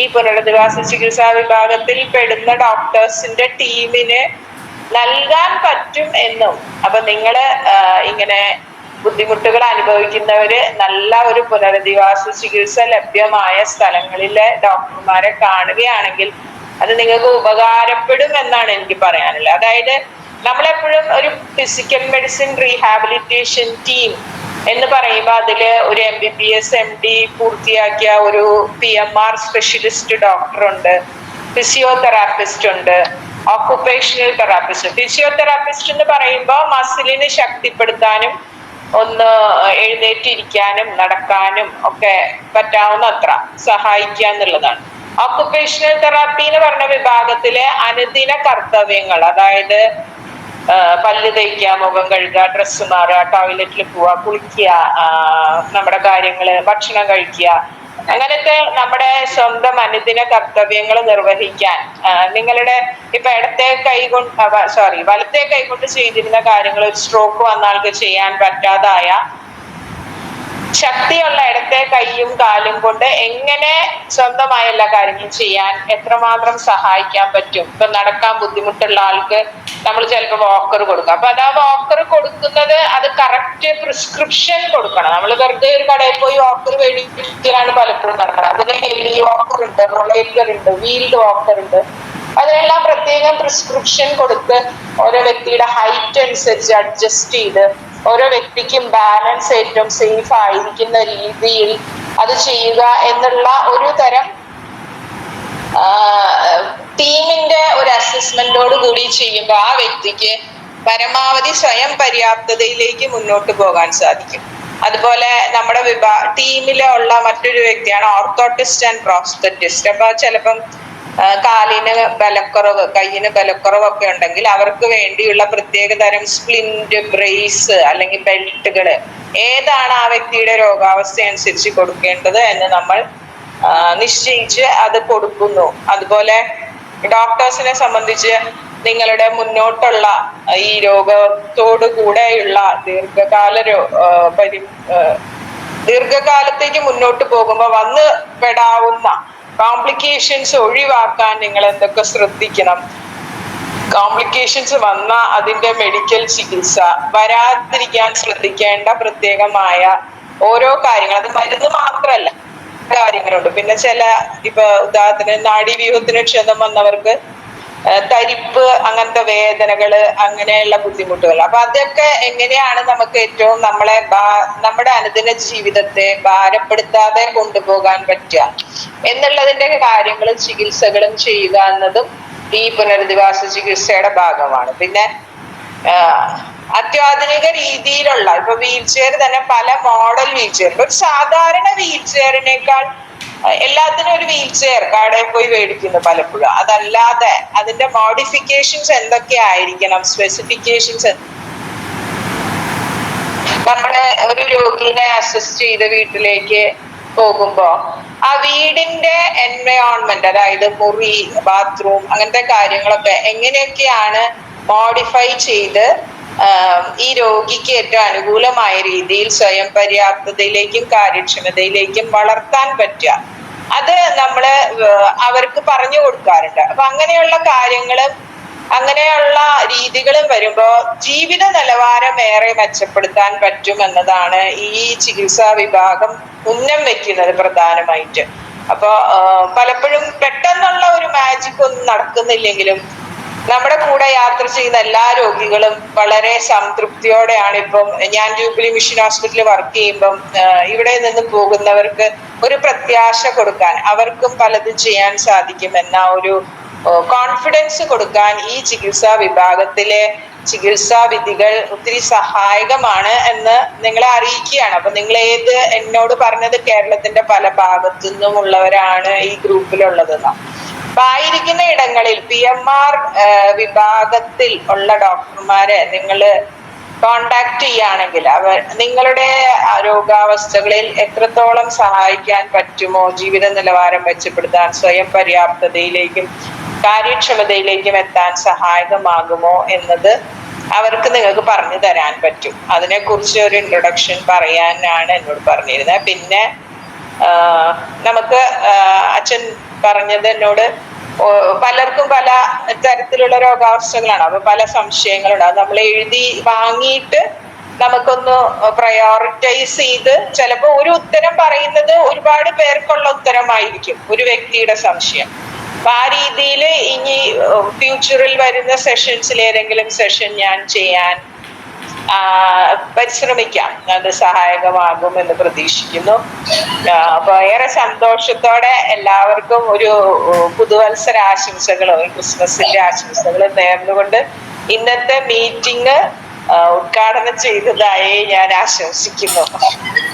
ഈ പുനരധിവാസ ചികിത്സാ വിഭാഗത്തിൽ പെടുന്ന ഡോക്ടേഴ്സിന്റെ ടീമിന് നൽകാൻ പറ്റും എന്നും, അപ്പൊ നിങ്ങള് ഇങ്ങനെ ബുദ്ധിമുട്ടുകൾ അനുഭവിക്കുന്നവര് നല്ല ഒരു പുനരധിവാസ ചികിത്സ ലഭ്യമായ സ്ഥലങ്ങളിലെ ഡോക്ടർമാരെ കാണുകയാണെങ്കിൽ അത് നിങ്ങൾക്ക് ഉപകാരപ്പെടും എന്നാണ് എനിക്ക് പറയാനുള്ളത്. അതായത് നമ്മളെപ്പോഴും ഒരു ഫിസിക്കൽ മെഡിസിൻ റീഹാബിലിറ്റേഷൻ ടീം എന്ന് പറയുമ്പോൾ അതില് ഒരു MBBS MD പൂർത്തിയാക്കിയ ഒരു PMR സ്പെഷ്യലിസ്റ്റ് ഡോക്ടർ ഉണ്ട്, ഫിസിയോതെറാപ്പിസ്റ്റ് ഉണ്ട്, ഓക്കുപേഷണൽ തെറാപ്പിസ്റ്റ്. ഫിസിയോതെറാപ്പിസ്റ്റ് എന്ന് പറയുമ്പോൾ മസിലിന് ശക്തിപ്പെടുത്താനും ഒന്ന് എഴുന്നേറ്റിരിക്കാനും നടക്കാനും ഒക്കെ പറ്റാവുന്നത്ര സഹായിക്കുക എന്നുള്ളതാണ്. ഓക്കുപേഷണൽ തെറാപ്പി എന്ന് പറഞ്ഞ വിഭാഗത്തിലെ അനുദിന കർത്തവ്യങ്ങൾ, അതായത് പല്ല് തേക്കുക, മുഖം കഴുകുക, ഡ്രസ്സ് മാറുക, ടോയ്ലറ്റിൽ പോവുക, കുളിക്കുക, നമ്മുടെ കാര്യങ്ങള് ഭക്ഷണം കഴിക്കുക, അങ്ങനത്തെ നമ്മുടെ സ്വന്തം അനുദിന കർത്തവ്യങ്ങൾ നിർവഹിക്കാൻ നിങ്ങളുടെ ഇപ്പൊ ഇടത്തെ കൈ കൊണ്ട് വലത്തെ കൈ കൊണ്ട് ചെയ്തിരുന്ന കാര്യങ്ങൾ ഒരു സ്ട്രോക്ക് വന്ന ആൾക്ക് ചെയ്യാൻ പറ്റാതായ ശക്തിയുള്ള ഇടത്തെ കൈയും കാലും കൊണ്ട് എങ്ങനെ സ്വന്തമായ എല്ലാ കാര്യങ്ങളും ചെയ്യാൻ എത്രമാത്രം സഹായിക്കാൻ പറ്റും. ഇപ്പൊ നടക്കാൻ ബുദ്ധിമുട്ടുള്ള ആൾക്ക് നമ്മൾ ചിലപ്പോൾ വാക്കർ കൊടുക്കാം. അപ്പൊ അത് ആ വാക്കർ കൊടുക്കുന്നത് അത് കറക്റ്റ് പ്രിസ്ക്രിപ്ഷൻ കൊടുക്കണം. നമ്മൾ വെറുതെ ഒരു കടയിൽ പോയി വാക്കർ മേടിക്കാനാണ് പലപ്പോഴും നടക്കുന്നത്. അതിന് ഹെവി വാക്കർ ഉണ്ട്, റൊളേറ്റർ ഉണ്ട്, വീൽഡ് വാക്കർ ഉണ്ട്. അതിനെല്ലാം പ്രത്യേകം പ്രിസ്ക്രിപ്ഷൻ കൊടുത്ത് ഓരോ വ്യക്തിയുടെ ഹൈറ്റ് അനുസരിച്ച് അഡ്ജസ്റ്റ് ചെയ്ത് ഓരോ വ്യക്തിക്കും ബാലൻസ് ഏറ്റവും സേഫ് ആയിരിക്കുന്ന രീതിയിൽ അത് ചെയ്യുക എന്നുള്ള ഒരു തരം ടീമിന്റെ ഒരു അസസ്മെന്റോട് കൂടി ചെയ്യുമ്പോൾ ആ വ്യക്തിക്ക് പരമാവധി സ്വയം പര്യാപ്തതയിലേക്ക് മുന്നോട്ട് പോകാൻ സാധിക്കും. അതുപോലെ നമ്മുടെ ടീമിലെ ഉള്ള മറ്റൊരു വ്യക്തിയാണ് ഓർത്തോട്ടിസ്റ്റ് ആൻഡ് പ്രോസ്തറ്റിസ്റ്റ്. അപ്പൊ ചിലപ്പം കാലിന് ബലക്കുറവ്, കയ്യിന് ബലക്കുറവൊക്കെ ഉണ്ടെങ്കിൽ അവർക്ക് വേണ്ടിയുള്ള പ്രത്യേക തരം സ്പ്ലിന്റ്, ബ്രേസ് അല്ലെങ്കിൽ ബെൽറ്റുകള് ഏതാണ് ആ വ്യക്തിയുടെ രോഗാവസ്ഥ അനുസരിച്ച് കൊടുക്കേണ്ടത് എന്ന് നമ്മൾ നിശ്ചയിച്ച് അത് കൊടുക്കുന്നു. അതുപോലെ ഡോക്ടേഴ്സിനെ സംബന്ധിച്ച് നിങ്ങളുടെ മുന്നോട്ടുള്ള ഈ രോഗത്തോടു കൂടെയുള്ള ദീർഘകാലത്തേക്ക് മുന്നോട്ട് പോകുമ്പോൾ വന്ന് പെടാവുന്ന കോംപ്ലിക്കേഷൻസ് ഒഴിവാക്കാൻ നിങ്ങൾ എന്തൊക്കെ ശ്രദ്ധിക്കണം, കോംപ്ലിക്കേഷൻസ് വന്ന അതിന്റെ മെഡിക്കൽ ചികിത്സ, വരാതിരിക്കാൻ ശ്രദ്ധിക്കേണ്ട പ്രത്യേകമായ ഓരോ കാര്യങ്ങൾ, അത് മരുന്ന് മാത്രമല്ല കാര്യങ്ങളുണ്ട്. പിന്നെ ചില ഇപ്പൊ ഉദാഹരണത്തിന് നാഡീവ്യൂഹത്തിന് ക്ഷതം വന്നവർക്ക് തരിപ്പ്, അങ്ങനത്തെ വേദനകള്, അങ്ങനെയുള്ള ബുദ്ധിമുട്ടുകൾ. അപ്പൊ അതൊക്കെ എങ്ങനെയാണ് നമുക്ക് ഏറ്റവും നമ്മുടെ അനുദിന ജീവിതത്തെ ഭാരപ്പെടുത്താതെ കൊണ്ടുപോകാൻ പറ്റുക എന്നുള്ളതിന്റെ കാര്യങ്ങളും ചികിത്സകളും ചെയ്യുക എന്നതും ഈ പുനരധിവാസ ചികിത്സയുടെ ഭാഗമാണ്. പിന്നെ അത്യാധുനിക രീതിയിലുള്ള ഇപ്പൊ വീൽ ചെയർ തന്നെ പല മോഡൽ വീൽ ചെയർ, ഒരു സാധാരണ വീൽ ചെയറിനേക്കാൾ എല്ലാത്തിനും ഒരു വീൽ ചെയർ കടയിൽ പോയി മേടിക്കുന്നു പലപ്പോഴും. അതല്ലാതെ അതിന്റെ മോഡിഫിക്കേഷൻസ് എന്തൊക്കെ ആയിരിക്കണം, സ്പെസിഫിക്കേഷൻസ്. നമ്മുടെ ഒരു രോഗിനെ അസിസ്റ്റ് ചെയ്ത് വീട്ടിലേക്ക് പോകുമ്പോ ആ വീടിന്റെ എൻവയോൺമെന്റ്, അതായത് മുറി, ബാത്റൂം, അങ്ങനത്തെ കാര്യങ്ങളൊക്കെ എങ്ങനെയൊക്കെയാണ് മോഡിഫൈ ചെയ്ത് ഈ രോഗിക്ക് ഏറ്റവും അനുകൂലമായ രീതിയിൽ സ്വയം പര്യാപ്തതയിലേക്കും കാര്യക്ഷമതയിലേക്കും വളർത്താൻ പറ്റുക, അത് നമ്മള് അവർക്ക് പറഞ്ഞു കൊടുക്കാറുണ്ട്. അപ്പൊ അങ്ങനെയുള്ള കാര്യങ്ങളും അങ്ങനെയുള്ള രീതികളും വരുമ്പോ ജീവിത നിലവാരം ഏറെ മെച്ചപ്പെടുത്താൻ പറ്റും എന്നതാണ് ഈ ചികിത്സാ വിഭാഗം ഉന്നം വെക്കുന്നത് പ്രധാനമായിട്ട്. അപ്പൊ പലപ്പോഴും പെട്ടെന്നുള്ള ഒരു മാജിക് ഒന്നും നടക്കുന്നില്ലെങ്കിലും നമ്മുടെ കൂടെ യാത്ര ചെയ്യുന്ന എല്ലാ രോഗികളും വളരെ സംതൃപ്തിയോടെയാണ്. ഇപ്പം ഞാൻ ജൂബിലി മിഷൻ ഹോസ്പിറ്റലിൽ വർക്ക് ചെയ്യുമ്പം ഇവിടെ നിന്ന് പോകുന്നവർക്ക് ഒരു പ്രത്യാശ കൊടുക്കാൻ, അവർക്കും പലതും ചെയ്യാൻ സാധിക്കും എന്ന ഒരു കോൺഫിഡൻസ് കൊടുക്കാൻ ഈ ചികിത്സാ വിഭാഗത്തിലെ ചികിത്സാ വിധികൾ ഒത്തിരി സഹായകമാണ് എന്ന് നിങ്ങളെ അറിയിക്കുകയാണ്. അപ്പൊ നിങ്ങൾ എന്നോട് പറഞ്ഞത് കേരളത്തിന്റെ പല ഭാഗത്തു നിന്നുമുള്ളവരാണ് ഈ ഗ്രൂപ്പിലുള്ളതെന്ന്. അപ്പൊ ആയിരിക്കുന്ന ഇടങ്ങളിൽ PMR വിഭാഗത്തിൽ ഉള്ള ഡോക്ടർമാരെ നിങ്ങൾ കോണ്ടാക്ട് ചെയ്യുകയാണെങ്കിൽ നിങ്ങളുടെ രോഗാവസ്ഥകളിൽ എത്രത്തോളം സഹായിക്കാൻ പറ്റുമോ, ജീവിത നിലവാരം മെച്ചപ്പെടുത്താൻ, സ്വയം പര്യാപ്തതയിലേക്കും കാര്യക്ഷമതയിലേക്കും എത്താൻ സഹായകമാകുമോ എന്നത് അവർക്ക് നിങ്ങൾക്ക് പറഞ്ഞു തരാൻ പറ്റും. അതിനെക്കുറിച്ച് ഒരു ഇൻട്രൊഡക്ഷൻ പറയാനാണ് എന്നോട് പറഞ്ഞിരുന്നത്. പിന്നെ നമുക്ക് അച്ഛൻ പറഞ്ഞത് എന്നോട് പലർക്കും പല തരത്തിലുള്ള രോഗാവസ്ഥകളാണ്. അപ്പൊ പല സംശയങ്ങളുണ്ട്. അത് നമ്മൾ എഴുതി വാങ്ങിയിട്ട് നമുക്കൊന്ന് പ്രയോറിറ്റൈസ് ചെയ്ത് ചിലപ്പോ ഒരു ഉത്തരം പറയുന്നത് ഒരുപാട് പേർക്കുള്ള ഉത്തരമായിരിക്കും ഒരു വ്യക്തിയുടെ സംശയം. അപ്പൊ ആ രീതിയിൽ ഇനി ഫ്യൂച്ചറിൽ വരുന്ന സെഷൻസിൽ ഏതെങ്കിലും സെഷൻ ഞാൻ ചെയ്യാൻ പരിശ്രമിക്കാം. അത് സഹായകമാകുമെന്ന് പ്രതീക്ഷിക്കുന്നു. അപ്പൊ ഏറെ സന്തോഷത്തോടെ എല്ലാവർക്കും ഒരു പുതുവത്സര ആശംസകളും ക്രിസ്മസിന്റെ ആശംസകളും നേർന്നുകൊണ്ട് ഇന്നത്തെ മീറ്റിംഗ് ഉദ്ഘാടനം ചെയ്തതായി ഞാൻ ആശംസിക്കുന്നു.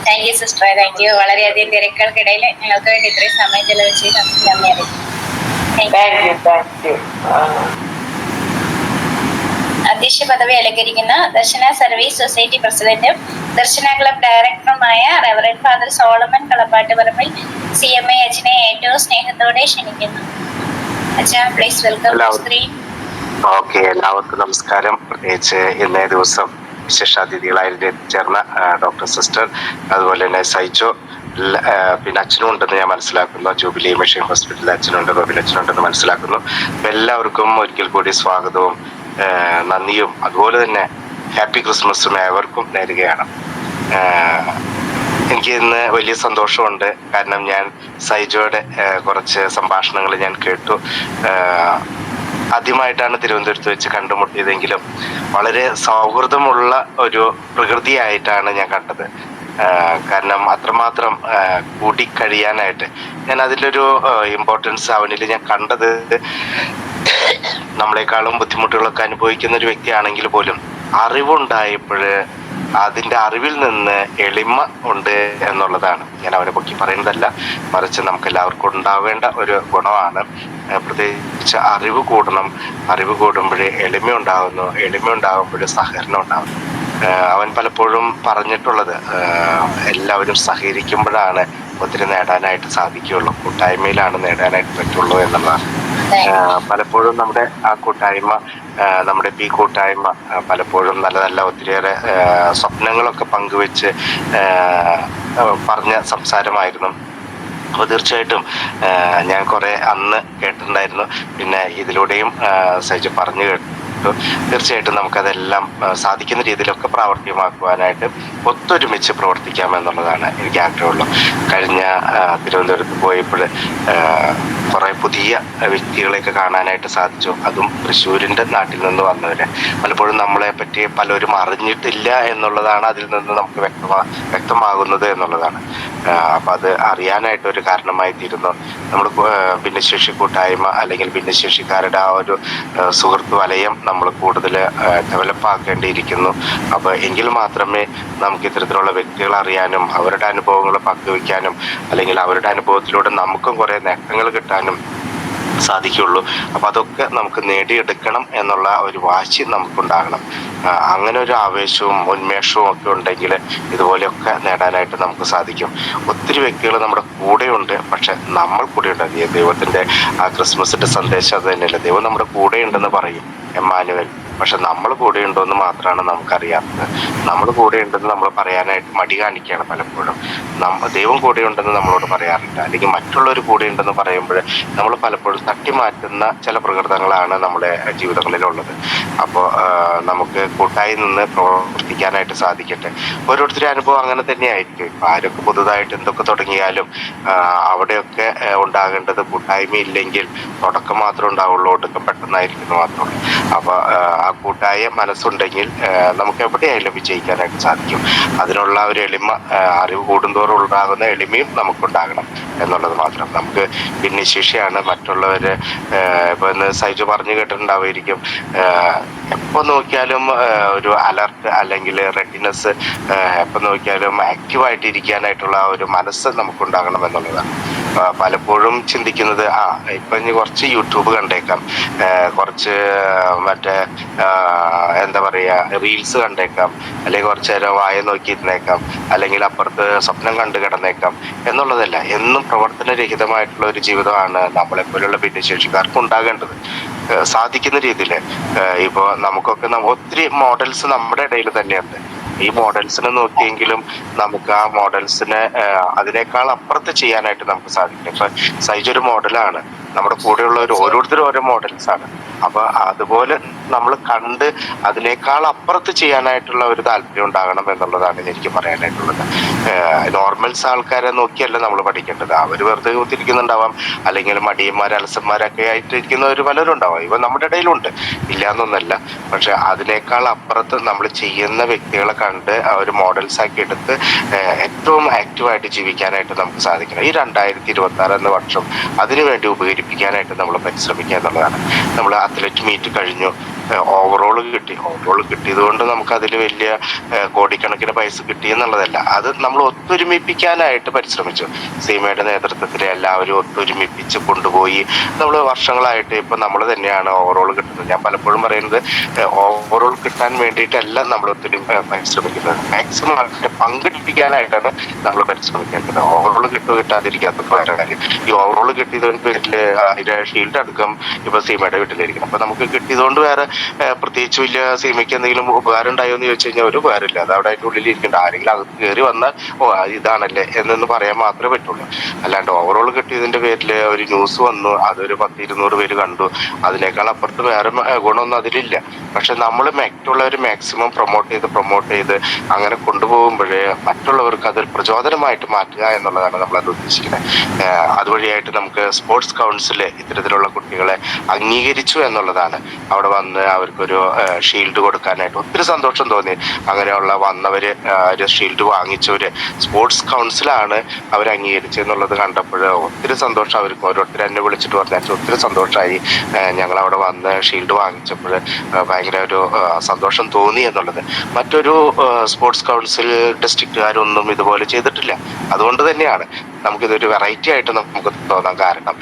Thank you sister, thank you. വളരെയധികം തിരക്കുകൾക്കിടയിൽ ഞങ്ങൾക്ക് വേണ്ടി ഇത്രയും സമയം ചെലവഴിച്ച് നന്ദി അറിയിക്കും. Thank you. അത് അധ്യക്ഷ പദവി അലങ്കരിക്കുന്ന ദർശന സർവീസ് സൊസൈറ്റി പ്രസിഡന്റും ദർശന ക്ലബ് ഡയറക്ടറുമായ റെവറൻഡ് ഫാദർ സോളമൻ കളപ്പാട്ടുപറമ്പിൽ CMA അച്ഛനെ ഏറ്റവും സ്നേഹത്തോടെ ക്ഷണിക്കുന്നു. അച്ഛാ, പ്ലീസ് വെൽക്കം. ഓക്കെ, എല്ലാവർക്കും നമസ്കാരം. പ്രത്യേകിച്ച് ഇന്നേ ദിവസം വിശേഷാതിഥികളായിട്ട് ചേർന്ന ഡോക്ടർ സിസ്റ്റർ, അതുപോലെ തന്നെ സൈജോ, പിന്നെ അച്ഛനും ഉണ്ടെന്ന് ഞാൻ മനസ്സിലാക്കുന്നു. ജൂബിലി മിഷൻ ഹോസ്പിറ്റലിൽ അച്ഛനുണ്ട്, റോബിൻ അച്ഛനുണ്ടെന്ന് മനസ്സിലാക്കുന്നു. അപ്പം എല്ലാവർക്കും ഒരിക്കൽ കൂടി സ്വാഗതവും നന്ദിയും അതുപോലെ തന്നെ ഹാപ്പി ക്രിസ്മസും ഏവർക്കും നേരുകയാണ്. എനിക്ക് ഇന്ന് വലിയ സന്തോഷമുണ്ട്. കാരണം ഞാൻ സൈജോയുടെ കുറച്ച് സംഭാഷണങ്ങൾ ഞാൻ കേട്ടു. ആദ്യമായിട്ടാണ് തിരുവനന്തപുരത്ത് വെച്ച് കണ്ടുമുട്ടിയതെങ്കിലും വളരെ സൗഹൃദമുള്ള ഒരു പ്രകൃതിയായിട്ടാണ് ഞാൻ കണ്ടത്. കാരണം അത്രമാത്രം കൂടിക്കഴിയാനായിട്ട് ഞാൻ അതിലൊരു ഇമ്പോർട്ടൻസ് അവനിൽ ഞാൻ കണ്ടത്. നമ്മളെക്കാളും ബുദ്ധിമുട്ടുകളൊക്കെ അനുഭവിക്കുന്ന ഒരു വ്യക്തിയാണെങ്കിൽ പോലും അറിവുണ്ടായപ്പോൾ അതിൻ്റെ അറിവിൽ നിന്ന് എളിമ ഉണ്ട് എന്നുള്ളതാണ്. ഞാൻ അവനെ പൊക്കി പറയുന്നതല്ല, മറിച്ച് നമുക്ക് എല്ലാവർക്കും ഉണ്ടാവേണ്ട ഒരു ഗുണമാണ്. പ്രത്യേകിച്ച് അറിവ് കൂടണം. അറിവ് കൂടുമ്പോഴേ എളിമ ഉണ്ടാകുന്നു. എളിമ ഉണ്ടാകുമ്പോൾ സഹകരണം ഉണ്ടാകുന്നു. അവൻ പലപ്പോഴും പറഞ്ഞിട്ടുള്ളത് എല്ലാവരും സഹകരിക്കുമ്പോഴാണ് ഒത്തിരി നേടാനായിട്ട് സാധിക്കുകയുള്ളൂ, കൂട്ടായ്മയിലാണ് നേടാനായിട്ട് പറ്റുള്ളൂ എന്നുള്ളതാണ്. പലപ്പോഴും നമ്മുടെ ആ കൂട്ടായ്മ, നമ്മുടെ ഈ കൂട്ടായ്മ പലപ്പോഴും നല്ല നല്ല ഒത്തിരിയേറെ സ്വപ്നങ്ങളൊക്കെ പങ്കുവെച്ച് പറഞ്ഞ സംസാരമായിരുന്നു. അപ്പോൾ തീർച്ചയായിട്ടും ഞാൻ കുറേ അന്ന് കേട്ടിട്ടുണ്ടായിരുന്നു, പിന്നെ ഇതിലൂടെയും സൈജു പറഞ്ഞു കേട്ടു. തീർച്ചയായിട്ടും നമുക്കതെല്ലാം സാധിക്കുന്ന രീതിയിലൊക്കെ പ്രാവർത്തികമാക്കുവാനായിട്ട് ഒത്തൊരുമിച്ച് പ്രവർത്തിക്കാമെന്നുള്ളതാണ് എനിക്ക് ആഗ്രഹമുള്ളൂ. കഴിഞ്ഞ തിരുവനന്തപുരത്ത് പോയപ്പോൾ കുറേ പുതിയ വ്യക്തികളെയൊക്കെ കാണാനായിട്ട് സാധിച്ചു. അതും തൃശ്ശൂരിൻ്റെ നാട്ടിൽ നിന്ന് വന്നവരെ. പലപ്പോഴും നമ്മളെ പറ്റി പലരും അറിഞ്ഞിട്ടില്ല എന്നുള്ളതാണ് അതിൽ നിന്ന് നമുക്ക് വ്യക്തമാകുന്നത് എന്നുള്ളതാണ്. അപ്പം അത് അറിയാനായിട്ട് ഒരു കാരണമായി തീരുന്നു. നമ്മൾ ഭിന്നശേഷി കൂട്ടായ്മ അല്ലെങ്കിൽ ഭിന്നശേഷിക്കാരുടെ ആ ഒരു സുഹൃത്ത് വലയം നമ്മൾ കൂടുതൽ ഡെവലപ്പ് ആക്കേണ്ടിയിരിക്കുന്നു. അപ്പോൾ എങ്കിൽ മാത്രമേ നമുക്ക് ഇത്തരത്തിലുള്ള വ്യക്തികളെ അറിയാനും അവരുടെ അനുഭവങ്ങൾ പങ്കുവയ്ക്കാനും അല്ലെങ്കിൽ അവരുടെ അനുഭവത്തിലൂടെ നമുക്കും കുറേ നേട്ടങ്ങൾ കിട്ടാനും സാധിക്കുള്ളൂ. അപ്പം അതൊക്കെ നമുക്ക് നേടിയെടുക്കണം എന്നുള്ള ഒരു വാശി നമുക്കുണ്ടാകണം. അങ്ങനെ ഒരു ആവേശവും ഉന്മേഷവും ഒക്കെ ഉണ്ടെങ്കിൽ ഇതുപോലെയൊക്കെ നേടാനായിട്ട് നമുക്ക് സാധിക്കും. ഒത്തിരി വ്യക്തികൾ നമ്മുടെ കൂടെയുണ്ട്, പക്ഷെ നമ്മൾ കൂടെയുണ്ട്. ദൈവത്തിൻ്റെ ആ ക്രിസ്മസിൻ്റെ സന്ദേശം അത് തന്നെയല്ല. ദൈവം നമ്മുടെ കൂടെയുണ്ടെന്ന് പറയും, എമ്മാനുവൽ. പക്ഷെ നമ്മൾ കൂടെയുണ്ടോ എന്ന് മാത്രമാണ് നമുക്കറിയാത്തത്. നമ്മൾ കൂടെയുണ്ടെന്ന് നമ്മൾ പറയാനായിട്ട് മടി കാണിക്കുകയാണ് പലപ്പോഴും. ദൈവം കൂടെയുണ്ടെന്ന് നമ്മളോട് പറയാറില്ല, അല്ലെങ്കിൽ മറ്റുള്ളവർ കൂടെയുണ്ടെന്ന് പറയുമ്പോൾ നമ്മൾ പലപ്പോഴും തട്ടിമാറ്റുന്ന ചില പ്രകൃതങ്ങളാണ് നമ്മുടെ ജീവിതങ്ങളിലുള്ളത്. അപ്പോൾ നമുക്ക് കൂട്ടായി നിന്ന് പ്രവർത്തിക്കാനായിട്ട് സാധിക്കട്ടെ. ഓരോരുത്തരുടെ അനുഭവം അങ്ങനെ തന്നെയായിരിക്കും. ഇപ്പം ആരൊക്കെ പുതുതായിട്ട് എന്തൊക്കെ തുടങ്ങിയാലും അവിടെയൊക്കെ ഉണ്ടാകേണ്ടത് കൂട്ടായ്മയില്ലെങ്കിൽ തുടക്കം മാത്രമേ ഉണ്ടാവുള്ളൂ, ഒടുക്കം പെട്ടെന്നായിരിക്കുന്നു മാത്രമേ. അപ്പോൾ ആ കൂട്ടായ മനസ്സുണ്ടെങ്കിൽ നമുക്ക് എവിടെയായാലും വിജയിക്കാനായിട്ട് സാധിക്കും. അതിനുള്ള ഒരു എളിമ, അറിവ് കൂടുന്തോറും ഉണ്ടാകുന്ന എളിമയും നമുക്കുണ്ടാകണം എന്നുള്ളത് മാത്രം. നമുക്ക് ഭിന്നശേഷിയാണ്. മറ്റുള്ളവർ ഇപ്പോൾ ഇന്ന് സൈജു പറഞ്ഞു കേട്ടിട്ടുണ്ടാവുമായിരിക്കും, എപ്പോൾ നോക്കിയാലും ഒരു അലർട്ട് അല്ലെങ്കിൽ റെഡിനെസ്, എപ്പോൾ നോക്കിയാലും ആക്റ്റീവായിട്ട് ഇരിക്കാനായിട്ടുള്ള ഒരു മനസ്സ് നമുക്കുണ്ടാകണം എന്നുള്ളതാണ്. പലപ്പോഴും ചിന്തിക്കുന്നത് ഇപ്പം ഇനി കുറച്ച് യൂട്യൂബ് കണ്ടേക്കാം, കുറച്ച് മറ്റേ എന്താ പറയുക റീൽസ് കണ്ടേക്കാം, അല്ലെങ്കിൽ കുറച്ച് നേരം വായ നോക്കിയിരുന്നേക്കാം, അല്ലെങ്കിൽ അപ്പുറത്ത് സ്വപ്നം കണ്ടു കിടന്നേക്കാം എന്നുള്ളതല്ല. എന്നും പ്രവർത്തനരഹിതമായിട്ടുള്ള ഒരു ജീവിതമാണ് നമ്മളെപ്പോലുള്ള ഭിന്നശേഷിക്കാർക്ക് ഉണ്ടാകേണ്ടത്. സാധിക്കുന്ന രീതിയിൽ ഇപ്പോൾ നമുക്കൊക്കെ ഒത്തിരി മോഡൽസ് നമ്മുടെ ഇടയിൽ തന്നെയുണ്ട്. ഈ മോഡൽസിനെ നോക്കിയെങ്കിലും നമുക്ക് ആ മോഡൽസിനെ അതിനേക്കാൾ അപ്പുറത്ത് ചെയ്യാനായിട്ട് നമുക്ക് സാധിക്കും. ഇപ്പൊ സൈജ് ഒരു മോഡലാണ്, നമ്മുടെ കൂടെയുള്ളവർ ഓരോരുത്തരും ഓരോ മോഡൽസാണ്. അപ്പൊ അതുപോലെ നമ്മൾ കണ്ട് അതിനേക്കാൾ അപ്പുറത്ത് ചെയ്യാനായിട്ടുള്ള ഒരു താല്പര്യം ഉണ്ടാകണം എന്നുള്ളതാണ് എനിക്ക് പറയാനായിട്ടുള്ളത്. നോർമൽസ് ആൾക്കാരെ നോക്കിയല്ല നമ്മൾ പഠിക്കേണ്ടത്. അവർ വെറുതെ കുത്തിരിക്കുന്നുണ്ടാവാം, അല്ലെങ്കിൽ മടിയന്മാർ അലസന്മാരൊക്കെ ആയിട്ടിരിക്കുന്നവർ പലരും ഉണ്ടാവാം. ഇവ നമ്മുടെ ഇടയിലുണ്ട്, ഇല്ലാന്നൊന്നല്ല. പക്ഷെ അതിനേക്കാൾ അപ്പുറത്ത് നമ്മൾ ചെയ്യുന്ന വ്യക്തികളെ കണ്ട് ഒരു മോഡൽസ് ആക്കി എടുത്ത് ഏറ്റവും ആക്റ്റീവായിട്ട് ജീവിക്കാനായിട്ട് നമുക്ക് സാധിക്കണം. ഈ 2026 എന്ന വർഷം അതിനുവേണ്ടി ഉപകരിപ്പിക്കാനായിട്ട് നമ്മൾ പരിശ്രമിക്കുക എന്നുള്ളതാണ്. നമ്മൾ അത്ലറ്റ് മീറ്റ് കഴിഞ്ഞു, ഓവറോൾ കിട്ടിയത് കൊണ്ട് നമുക്ക് അതിൽ വലിയ കോടിക്കണക്കിന് പൈസ കിട്ടി എന്നുള്ളതല്ല. അത് നമ്മൾ ഒത്തൊരുമിപ്പിക്കാനായിട്ട് പരിശ്രമിച്ചു. സീമയുടെ നേതൃത്വത്തിൽ എല്ലാവരും ഒത്തൊരുമിപ്പിച്ച് കൊണ്ടുപോയി നമ്മൾ വർഷങ്ങളായിട്ട് ഇപ്പം നമ്മൾ തന്നെയാണ് ഓവറോൾ കിട്ടുന്നത്. ഞാൻ പലപ്പോഴും പറയുന്നത് ഓവറോൾ കിട്ടാൻ വേണ്ടിയിട്ടല്ല നമ്മൾ ഒത്തിരി പരിശ്രമിക്കുന്നത്, മാക്സിമം ആൾക്കാരെ പങ്കെടുപ്പിക്കാനായിട്ടാണ് നമ്മൾ പരിശ്രമിക്കേണ്ടത്. ഓവറോൾ കിട്ടാതിരിക്കാത്ത വേറെ കാര്യം. ഈ ഓവറോൾ കിട്ടിയതുകൊണ്ട് പേരിൽ അതിന്റെ ഷീൽഡ് അടക്കം ഇപ്പൊ സീമയുടെ വീട്ടിലിരിക്കണം. അപ്പൊ നമുക്ക് കിട്ടിയതുകൊണ്ട് വേറെ പ്രത്യേകിച്ച് വലിയ സീമയ്ക്ക് എന്തെങ്കിലും ഉപകാരം ഉണ്ടായോ എന്ന് ചോദിച്ചു കഴിഞ്ഞാൽ ഒരു ഉപകാരമില്ല. അത് അവിടെ അതിൻ്റെ ഉള്ളിൽ ഇരിക്കേണ്ട. ആരെങ്കിലും അകത്ത് കയറി വന്നാൽ ഇതാണല്ലേ എന്നൊന്ന് പറയാൻ മാത്രമേ പറ്റുള്ളൂ. അല്ലാണ്ട് ഓവറോൾ കിട്ടിയതിന്റെ പേരിൽ ഒരു ന്യൂസ് വന്നു, അതൊരു 100-200 പേര് കണ്ടു, അതിനേക്കാൾ അപ്പുറത്ത് വേറെ ഗുണമൊന്നും അതിലില്ല. പക്ഷെ നമ്മൾ മറ്റുള്ളവർ മാക്സിമം പ്രൊമോട്ട് ചെയ്ത് അങ്ങനെ കൊണ്ടുപോകുമ്പോഴേ മറ്റുള്ളവർക്ക് അതൊരു പ്രചോദനമായിട്ട് മാറ്റുക എന്നുള്ളതാണ് നമ്മളത് ഉദ്ദേശിക്കുന്നത്. അതുവഴിയായിട്ട് നമുക്ക് സ്പോർട്സ് കൗൺസില് ഇത്തരത്തിലുള്ള കുട്ടികളെ അംഗീകരിച്ചു എന്നുള്ളതാണ്. അവിടെ വന്ന് അവർക്കൊരു ഷീൽഡ് കൊടുക്കാനായിട്ട് ഒത്തിരി സന്തോഷം തോന്നി. അങ്ങനെയുള്ള വന്നവര് ഒരു ഷീൽഡ് വാങ്ങിച്ചവര് സ്പോർട്സ് കൗൺസിലാണ് അവർ അംഗീകരിച്ചു എന്നുള്ളത് കണ്ടപ്പോൾ ഒത്തിരി സന്തോഷം. അവർക്ക് ഓരോരുത്തർ എന്നെ വിളിച്ചിട്ട് പറഞ്ഞാൽ ഒത്തിരി സന്തോഷമായി. ഞങ്ങൾ അവിടെ വന്ന് ഷീൽഡ് വാങ്ങിച്ചപ്പോൾ ഭയങ്കര ഒരു സന്തോഷം തോന്നി എന്നുള്ളത്. മറ്റൊരു സ്പോർട്സ് കൗൺസിൽ ഡിസ്ട്രിക്റ്റുകാരൊന്നും ഇതുപോലെ ചെയ്തിട്ടില്ല. അതുകൊണ്ട് തന്നെയാണ് നമുക്കിതൊരു വെറൈറ്റി ആയിട്ട് നമുക്ക് തോന്നാൻ കാരണം.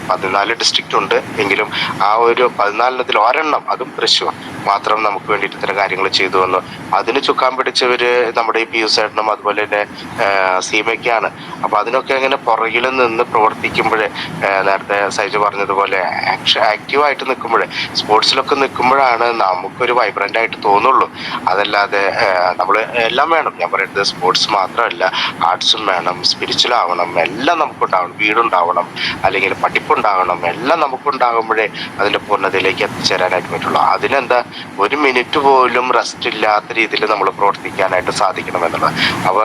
14 ഡിസ്ട്രിക്റ്റ് ഉണ്ട് എങ്കിലും ആ ഒരു 14-ത്തിൽ ഒരെണ്ണം, അതും തൃശ്ശൂർ മാത്രം നമുക്ക് വേണ്ടിയിട്ട് ഇത്തരം കാര്യങ്ങൾ ചെയ്തു വന്നു. അതിന് ചുക്കാൻ പിടിച്ചവര് നമ്മുടെ ഈ പിയൂസ് ചേട്ടനും അതുപോലെ തന്നെ സീമയ്ക്കാണ്. അപ്പൊ അതിനൊക്കെ അങ്ങനെ പുറകിൽ നിന്ന് പ്രവർത്തിക്കുമ്പോഴേ, നേരത്തെ സൈജു പറഞ്ഞതുപോലെ ആക്റ്റീവായിട്ട് നിൽക്കുമ്പോഴേ, സ്പോർട്സിലൊക്കെ നിൽക്കുമ്പോഴാണ് നമുക്കൊരു വൈബ്രന്റ് ആയിട്ട് തോന്നുള്ളൂ. അതല്ലാതെ നമ്മൾ എല്ലാം വേണം. ഞാൻ പറയുന്നത് സ്പോർട്സ് മാത്രമല്ല, ആർട്സും വേണം, സ്പിരിച്വൽ ആവണം, എല്ലാം നമുക്കുണ്ടാവണം. വീടുണ്ടാവണം, അല്ലെങ്കിൽ പഠിപ്പുണ്ടാവണം, എല്ലാം നമുക്കുണ്ടാകുമ്പോഴേ അതിന്റെ പൂർണ്ണതയിലേക്ക് എത്തിച്ചേരാനായിട്ട് പറ്റുള്ളൂ. അതിനെന്താ, ഒരു മിനിറ്റ് പോലും റെസ്റ്റ് ഇല്ലാത്ത രീതിയിൽ നമ്മൾ പ്രവർത്തിക്കാനായിട്ട് സാധിക്കണം എന്നുള്ളത്. അപ്പൊ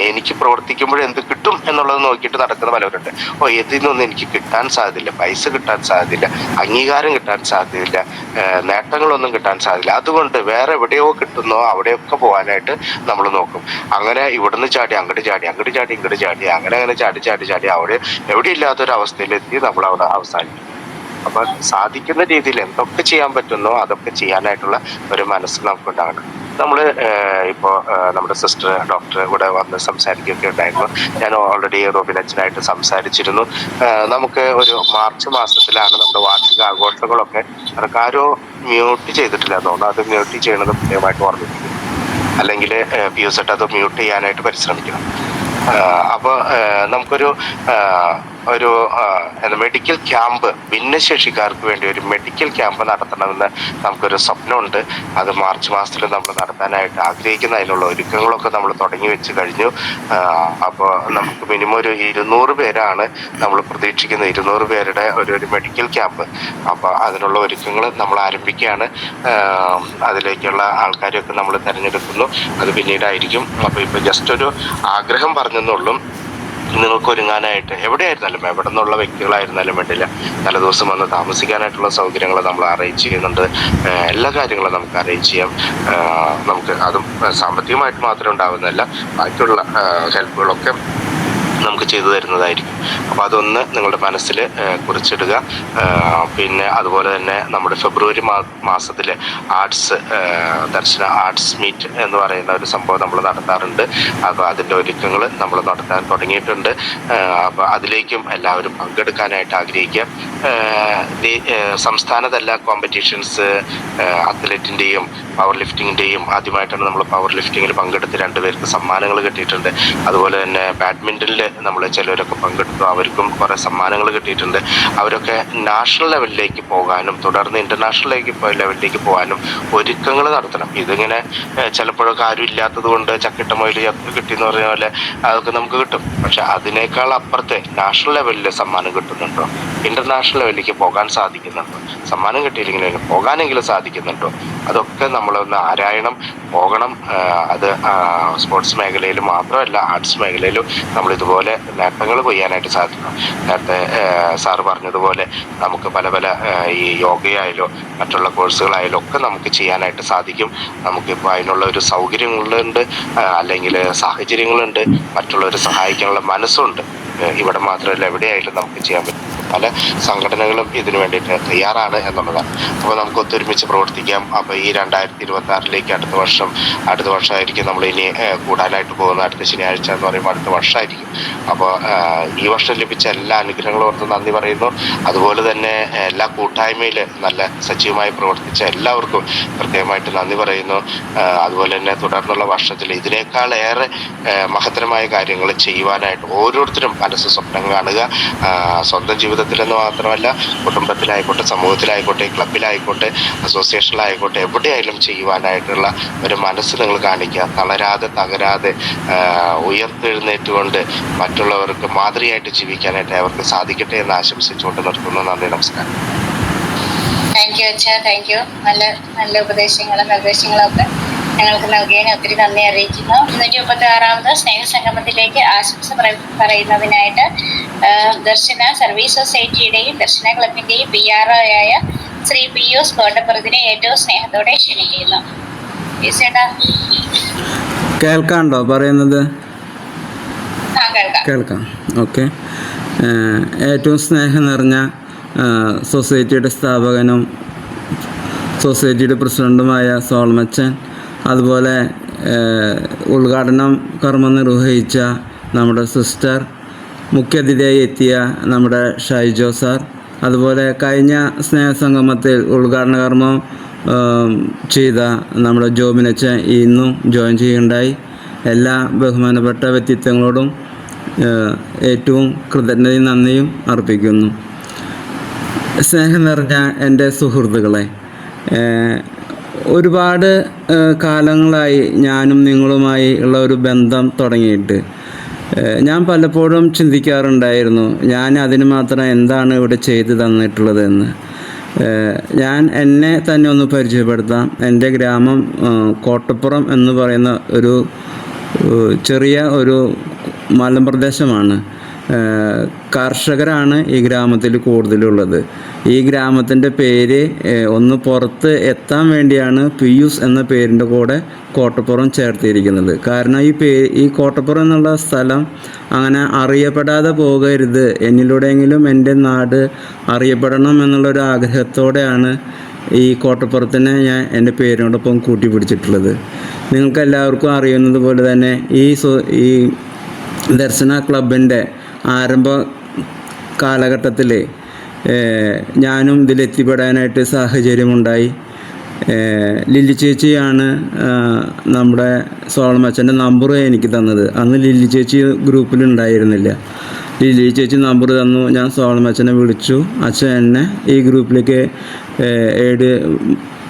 എനിക്ക് പ്രവർത്തിക്കുമ്പോൾ എന്ത് കിട്ടും എന്നുള്ളത് നോക്കിയിട്ട് നടക്കുന്ന പലവരുണ്ട്. ഇതിൽ നിന്നൊന്നും എനിക്ക് കിട്ടാൻ സാധ്യതയില്ല, പൈസ കിട്ടാൻ സാധ്യതയില്ല, അംഗീകാരം കിട്ടാൻ സാധ്യതയില്ല, നേട്ടങ്ങളൊന്നും കിട്ടാൻ സാധ്യതയില്ല, അതുകൊണ്ട് വേറെ എവിടെയോ കിട്ടുന്നോ അവിടെയൊക്കെ പോകാനായിട്ട് നമ്മൾ നോക്കും. അങ്ങനെ ഇവിടുന്ന് ചാടി അങ്ങോട്ട് ചാടി, അങ്ങോട്ട് ചാടി ഇങ്ങോട്ട് ചാടി, അങ്ങനെ ചാടി അവിടെ എവിടെ ഇല്ലാത്തൊരവസ്ഥയിലെത്തി നമ്മൾ അവിടെ അവസാനിക്കും. അപ്പൊ സാധിക്കുന്ന രീതിയിൽ എന്തൊക്കെ ചെയ്യാൻ പറ്റുന്നോ അതൊക്കെ ചെയ്യാനായിട്ടുള്ള ഒരു മനസ്സ് നമുക്കുണ്ടാകണം. നമ്മള് ഇപ്പോ നമ്മുടെ സിസ്റ്റർ ഡോക്ടർ ഇവിടെ വന്ന് സംസാരിക്കുകയൊക്കെ ഉണ്ടായിരുന്നു. ഞാൻ ഓൾറെഡി റോബിൻ അച്ഛനായിട്ട് സംസാരിച്ചിരുന്നു. നമുക്ക് ഒരു മാർച്ച് മാസത്തിലാണ് നമ്മുടെ വാർഷിക ആഘോഷങ്ങളൊക്കെ. അതൊക്കെ ആരോ മ്യൂട്ട് ചെയ്തിട്ടില്ല തോന്നുന്നു. അത് മ്യൂട്ട് ചെയ്യണത് പ്രത്യേകമായിട്ട് ഓർമ്മിപ്പിക്കും, അല്ലെങ്കിൽ പിയൂസെട്ട് അത് മ്യൂട്ട് ചെയ്യാനായിട്ട് പരിശ്രമിക്കണം. അപ്പോൾ നമുക്കൊരു മെഡിക്കൽ ക്യാമ്പ്, ഭിന്നശേഷിക്കാർക്ക് വേണ്ടി ഒരു മെഡിക്കൽ ക്യാമ്പ് നടത്തണമെന്ന് നമുക്കൊരു സ്വപ്നമുണ്ട്. അത് മാർച്ച് മാസത്തിൽ നമ്മൾ നടത്താനായിട്ട് ആഗ്രഹിക്കുന്ന അതിനുള്ള ഒരുക്കങ്ങളൊക്കെ നമ്മൾ തുടങ്ങി വെച്ച് കഴിഞ്ഞു. അപ്പോൾ നമുക്ക് മിനിമം ഒരു 200 പേരാണ് നമ്മൾ പ്രതീക്ഷിക്കുന്നത്, 200 പേരുടെ ഒരു മെഡിക്കൽ ക്യാമ്പ്. അപ്പോൾ അതിനുള്ള ഒരുക്കങ്ങൾ നമ്മൾ ആരംഭിക്കുകയാണ്. അതിലേക്കുള്ള ആൾക്കാരെയൊക്കെ നമ്മൾ തിരഞ്ഞെടുക്കുന്നു, അത് പിന്നീടായിരിക്കും. അപ്പോൾ ഇപ്പോൾ ജസ്റ്റ് ഒരു ആഗ്രഹം പറഞ്ഞെന്നുള്ളൂ. നിങ്ങൾക്ക് ഒരുങ്ങാനായിട്ട് എവിടെയായിരുന്നാലും, എവിടെ നിന്നുള്ള വ്യക്തികളായിരുന്നാലും വേണ്ടില്ല, തലേദിവസം വന്ന് താമസിക്കാനായിട്ടുള്ള സൗകര്യങ്ങൾ നമ്മൾ അറേഞ്ച് ചെയ്യുന്നുണ്ട്. എല്ലാ കാര്യങ്ങളും നമുക്ക് അറേഞ്ച് ചെയ്യാം. നമുക്ക് അതും സാമ്പത്തികമായിട്ട് മാത്രമേ ഉണ്ടാവുന്നതല്ല, ബാക്കിയുള്ള ഹെൽപ്പുകളൊക്കെ നമുക്ക് ചെയ്തു തരുന്നതായിരിക്കും. അപ്പോൾ അതൊന്ന് നിങ്ങളുടെ മനസ്സിൽ കുറിച്ചിടുക. പിന്നെ അതുപോലെ തന്നെ നമ്മുടെ ഫെബ്രുവരി മാസത്തിൽ ആർട്സ് ദർശന ആർട്സ് മീറ്റ് എന്ന് പറയുന്ന ഒരു സംഭവം നമ്മൾ നടത്താറുണ്ട്. അപ്പോൾ അതിൻ്റെ ഒരുക്കങ്ങൾ നമ്മൾ നടത്താൻ തുടങ്ങിയിട്ടുണ്ട്. അപ്പോൾ അതിലേക്കും എല്ലാവരും പങ്കെടുക്കാനായിട്ട് ആഗ്രഹിക്കുക. സംസ്ഥാനതല കോമ്പറ്റീഷൻസ് അത്ലറ്റിൻ്റെയും പവർ ലിഫ്റ്റിങ്ങിൻ്റെയും ആദ്യമായിട്ടാണ് നമ്മൾ പവർ ലിഫ്റ്റിങ്ങിൽ പങ്കെടുത്ത് 2 പേർക്ക് സമ്മാനങ്ങൾ കിട്ടിയിട്ടുണ്ട്. അതുപോലെ തന്നെ ബാഡ്മിൻ്റണിൽ നമ്മൾ ചിലരൊക്കെ പങ്കെടുത്തു, അവർക്കും കുറേ സമ്മാനങ്ങൾ കിട്ടിയിട്ടുണ്ട്. അവരൊക്കെ നാഷണൽ ലെവലിലേക്ക് പോകാനും തുടർന്ന് ഇൻ്റർനാഷണൽ ലെവലിലേക്ക് പോകാനും ഒരുക്കങ്ങൾ നടത്തണം. ഇതിങ്ങനെ ചിലപ്പോഴൊക്കെ ആരും ഇല്ലാത്തത് കൊണ്ട് ചക്കിട്ട മൊയിൽ കിട്ടിയെന്ന് പറഞ്ഞ പോലെ അതൊക്കെ നമുക്ക് കിട്ടും. പക്ഷെ അതിനേക്കാൾ അപ്പുറത്തെ നാഷണൽ ലെവലിൽ സമ്മാനം കിട്ടുന്നുണ്ടോ, ഇൻ്റർനാഷണൽ ലെവലിലേക്ക് പോകാൻ സാധിക്കുന്നുണ്ടോ, സമ്മാനം കിട്ടിയില്ലെങ്കിലും പോകാനെങ്കിലും സാധിക്കുന്നുണ്ടോ, അതൊക്കെ നമ്മളൊന്ന് ആരായണം, പോകണം. അത് സ്പോർട്സ് മേഖലയിൽ മാത്രമല്ല, ആർട്സ് മേഖലയിലും നമ്മൾ ഇതുപോലെ നേട്ടങ്ങൾ കൊയ്യാനായിട്ട് സാധിക്കണം. നേരത്തെ സാറ് പറഞ്ഞതുപോലെ നമുക്ക് പല ഈ യോഗയായാലോ മറ്റുള്ള കോഴ്സുകളായാലും ഒക്കെ നമുക്ക് ചെയ്യാനായിട്ട് സാധിക്കും. നമുക്കിപ്പോൾ അതിനുള്ള ഒരു സൗകര്യങ്ങളുണ്ട്, അല്ലെങ്കിൽ സാഹചര്യങ്ങളുണ്ട്, മറ്റുള്ളവരെ സഹായിക്കാനുള്ള മനസ്സുണ്ട്. ഇവിടെ മാത്രമല്ല, എവിടെയായാലും നമുക്ക് ചെയ്യാൻ പറ്റും. പല സംഘടനകളും ഇതിനു വേണ്ടിയിട്ട് തയ്യാറാണ് എന്നുള്ളതാണ്. അപ്പോൾ നമുക്ക് ഒത്തൊരുമിച്ച് പ്രവർത്തിക്കാം. അപ്പോൾ ഈ 2026 അടുത്ത വർഷമായിരിക്കും നമ്മൾ ഇനി കൂടാനായിട്ട് പോകുന്നത്. അടുത്ത ശനിയാഴ്ച എന്ന് പറയുമ്പോൾ അടുത്ത വർഷമായിരിക്കും. അപ്പോൾ ഈ വർഷം ലഭിച്ച എല്ലാ അനുഗ്രഹങ്ങളും ഓർത്ത് നന്ദി പറയുന്നു. അതുപോലെ തന്നെ എല്ലാ കൂട്ടായ്മയിൽ നല്ല സജീവമായി പ്രവർത്തിച്ച എല്ലാവർക്കും പ്രത്യേകമായിട്ട് നന്ദി പറയുന്നു. അതുപോലെ തന്നെ തുടർന്നുള്ള വർഷത്തിൽ ഇതിനേക്കാളേറെ മഹത്തരമായ കാര്യങ്ങൾ ചെയ്യുവാനായിട്ട് ഓരോരുത്തരും മനസ്സ് സ്വപ്നം കാണുക. സ്വന്തം ജീവിതത്തിലെന്ന് മാത്രമല്ല, കുടുംബത്തിലായിക്കോട്ടെ, സമൂഹത്തിലായിക്കോട്ടെ, ക്ലബിലായിക്കോട്ടെ, അസോസിയേഷനിലായിക്കോട്ടെ, എവിടെയായാലും ചെയ്യുവാനായിട്ടുള്ള ഒരു മനസ്സ് നിങ്ങൾ കാണിക്കുക. തകരാതെ ഉയർത്തെഴുന്നേറ്റുകൊണ്ട് മറ്റുള്ളവർക്ക് മാതൃകയായിട്ട് ജീവിക്കാനായിട്ട് അവർക്ക് സാധിക്കട്ടെ എന്ന് ആശംസിച്ചുകൊണ്ട് നിർത്തുന്നു. നന്ദി, നമസ്കാരം. താങ്ക് യു അച്ഛാ, താങ്ക് യു. നല്ല നല്ല ഉപദേശങ്ങളും നിർദ്ദേശങ്ങളും ഒക്കെ ഞങ്ങൾക്ക് നൽകിയതിന് ഒത്തിരി നന്ദി അറിയിക്കുന്നു. 236ാമത് സ്നേഹസംഗമത്തിലേക്ക് ആശംസ പറയുന്നതിനായിട്ട് ദർശന സർവീസ് സൊസൈറ്റിയുടെയും ദർശന ക്ലബിന്റെയും PRO ആയ ശ്രീ പിയൂസ് കോട്ടപ്പുറത്തിനെ ഏറ്റവും സ്നേഹത്തോടെ ക്ഷണിക്കുന്നു. കേൾക്കാണ്ടോ പറയുന്നത്? കേൾക്കാം. കേൾക്കാം. ഓക്കെ. ഏറ്റവും സ്നേഹം നിറഞ്ഞ സൊസൈറ്റിയുടെ സ്ഥാപകനും സൊസൈറ്റിയുടെ പ്രസിഡൻറ്റുമായ സോളമച്ചൻ, അതുപോലെ ഉദ്ഘാടനം കർമ്മം നിർവഹിച്ച നമ്മുടെ സിസ്റ്റർ, മുഖ്യാതിഥിയായി എത്തിയ നമ്മുടെ ഷൈജോ സാർ, അതുപോലെ കഴിഞ്ഞ സ്നേഹസംഗമത്തിൽ ഉദ്ഘാടന കർമ്മം ചെയ്ത നമ്മുടെ ജോബിനച്ചൻ ഇന്നും ജോയിൻ ചെയ്യുകയുണ്ടായി. എല്ലാ ബഹുമാനപ്പെട്ട വ്യക്തിത്വങ്ങളോടും ഏറ്റവും കൃതജ്ഞതയും നന്ദിയും അർപ്പിക്കുന്നു. സ്നേഹം നിറഞ്ഞ എൻ്റെ സുഹൃത്തുക്കളെ, ഒരുപാട് കാലങ്ങളായി ഞാനും നിങ്ങളുമായി ഉള്ള ഒരു ബന്ധം തുടങ്ങിയിട്ട് ഞാൻ പലപ്പോഴും ചിന്തിക്കാറുണ്ടായിരുന്നു, ഞാൻ അതിന് മാത്രം എന്താണ് ഇവിടെ ചെയ്തു തന്നിട്ടുള്ളതെന്ന്. ഞാൻ എന്നെ തന്നെ ഒന്ന് പരിചയപ്പെടുത്താം. എൻ്റെ ഗ്രാമം കോട്ടപ്പുറം എന്ന് പറയുന്ന ഒരു ചെറിയ ഒരു മലമ്പ്രദേശമാണ്. കർഷകരാണ് ഈ ഗ്രാമത്തിൽ കൂടുതലുള്ളത്. ഈ ഗ്രാമത്തിൻ്റെ പേര് ഒന്ന് പുറത്ത് എത്താൻ വേണ്ടിയാണ് പിയൂസ് എന്ന പേരിൻ്റെ കൂടെ കോട്ടപ്പുറം ചേർത്തിരിക്കുന്നത്. കാരണം ഈ കോട്ടപ്പുറം എന്നുള്ള സ്ഥലം അങ്ങനെ അറിയപ്പെടാതെ പോകരുത്, എന്നിലൂടെയെങ്കിലും എൻ്റെ നാട് അറിയപ്പെടണം എന്നുള്ളൊരു ആഗ്രഹത്തോടെയാണ് ഈ കോട്ടപ്പുറത്തിനെ ഞാൻ എൻ്റെ പേരിനോടൊപ്പം കൂട്ടിപ്പിടിച്ചിട്ടുള്ളത്. നിങ്ങൾക്കെല്ലാവർക്കും അറിയുന്നത് പോലെ തന്നെ ഈ ദർശന ക്ലബിൻ്റെ ആരംഭ കാലഘട്ടത്തിൽ ഞാനും ഇതിലെത്തിപ്പെടാനായിട്ട് സാഹചര്യമുണ്ടായി. ലില്ലി ചേച്ചിയാണ് നമ്മുടെ സോളമച്ചൻ്റെ നമ്പർ എനിക്ക് തന്നത്. അന്ന് ലില്ലി ചേച്ചി ഗ്രൂപ്പിലുണ്ടായിരുന്നില്ല. ലില്ലി ചേച്ചി നമ്പർ തന്നു. ഞാൻ സോളമച്ചനെ വിളിച്ചു. അച്ഛൻ എന്നെ ഈ ഗ്രൂപ്പിലേക്ക്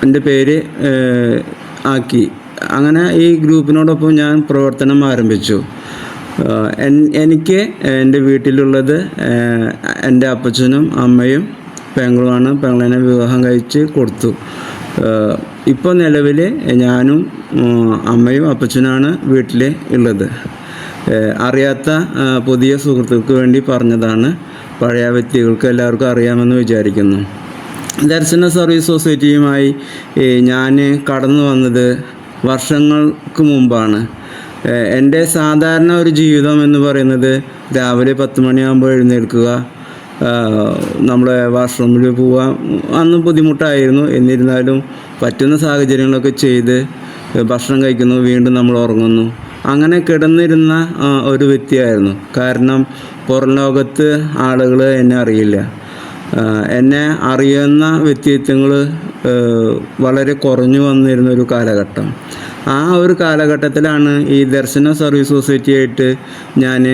എൻ്റെ പേര് ആക്കി. അങ്ങനെ ഈ ഗ്രൂപ്പിനോടൊപ്പം ഞാൻ പ്രവർത്തനം ആരംഭിച്ചു. എനിക്ക് എൻ്റെ വീട്ടിലുള്ളത് എൻ്റെ അപ്പച്ചനും അമ്മയും പെങ്ങളുമാണ്. പെങ്ങളെ വിവാഹം കഴിച്ച് കൊടുത്തു. ഇപ്പോൾ നിലവിൽ ഞാനും അമ്മയും അപ്പച്ചനാണ് വീട്ടിൽ ഉള്ളത്. അറിയാത്ത പുതിയ സുഹൃത്തുക്കൾക്ക് വേണ്ടി പറഞ്ഞതാണ്. പഴയ വ്യക്തികൾക്ക് എല്ലാവർക്കും അറിയാമെന്ന് വിചാരിക്കുന്നു. ദർശന സർവീസ് സൊസൈറ്റിയുമായി ഞാൻ കടന്നു വന്നത് വർഷങ്ങൾക്ക് മുമ്പാണ്. എൻ്റെ സാധാരണ ഒരു ജീവിതം എന്ന് പറയുന്നത് രാവിലെ 10 മണിയാകുമ്പോൾ എഴുന്നേൽക്കുക, നമ്മളെ വാഷ്റൂമിൽ പോവാൻ അന്ന് ബുദ്ധിമുട്ടായിരുന്നു. എന്നിരുന്നാലും പറ്റുന്ന സാഹചര്യങ്ങളൊക്കെ ചെയ്ത് ഭക്ഷണം കഴിക്കുന്നു, വീണ്ടും നമ്മൾ ഉറങ്ങുന്നു. അങ്ങനെ കിടന്നിരുന്ന ഒരു വ്യക്തിയായിരുന്നു. കാരണം പുറം ലോകത്ത് ആളുകൾ എന്നെ അറിയില്ല. എന്നെ അറിയുന്ന വ്യക്തിത്വങ്ങൾ വളരെ കുറഞ്ഞു വന്നിരുന്ന ഒരു കാലഘട്ടം. ആ ഒരു കാലഘട്ടത്തിലാണ് ഈ ദർശന സർവീസ് സൊസൈറ്റിയായിട്ട് ഞാൻ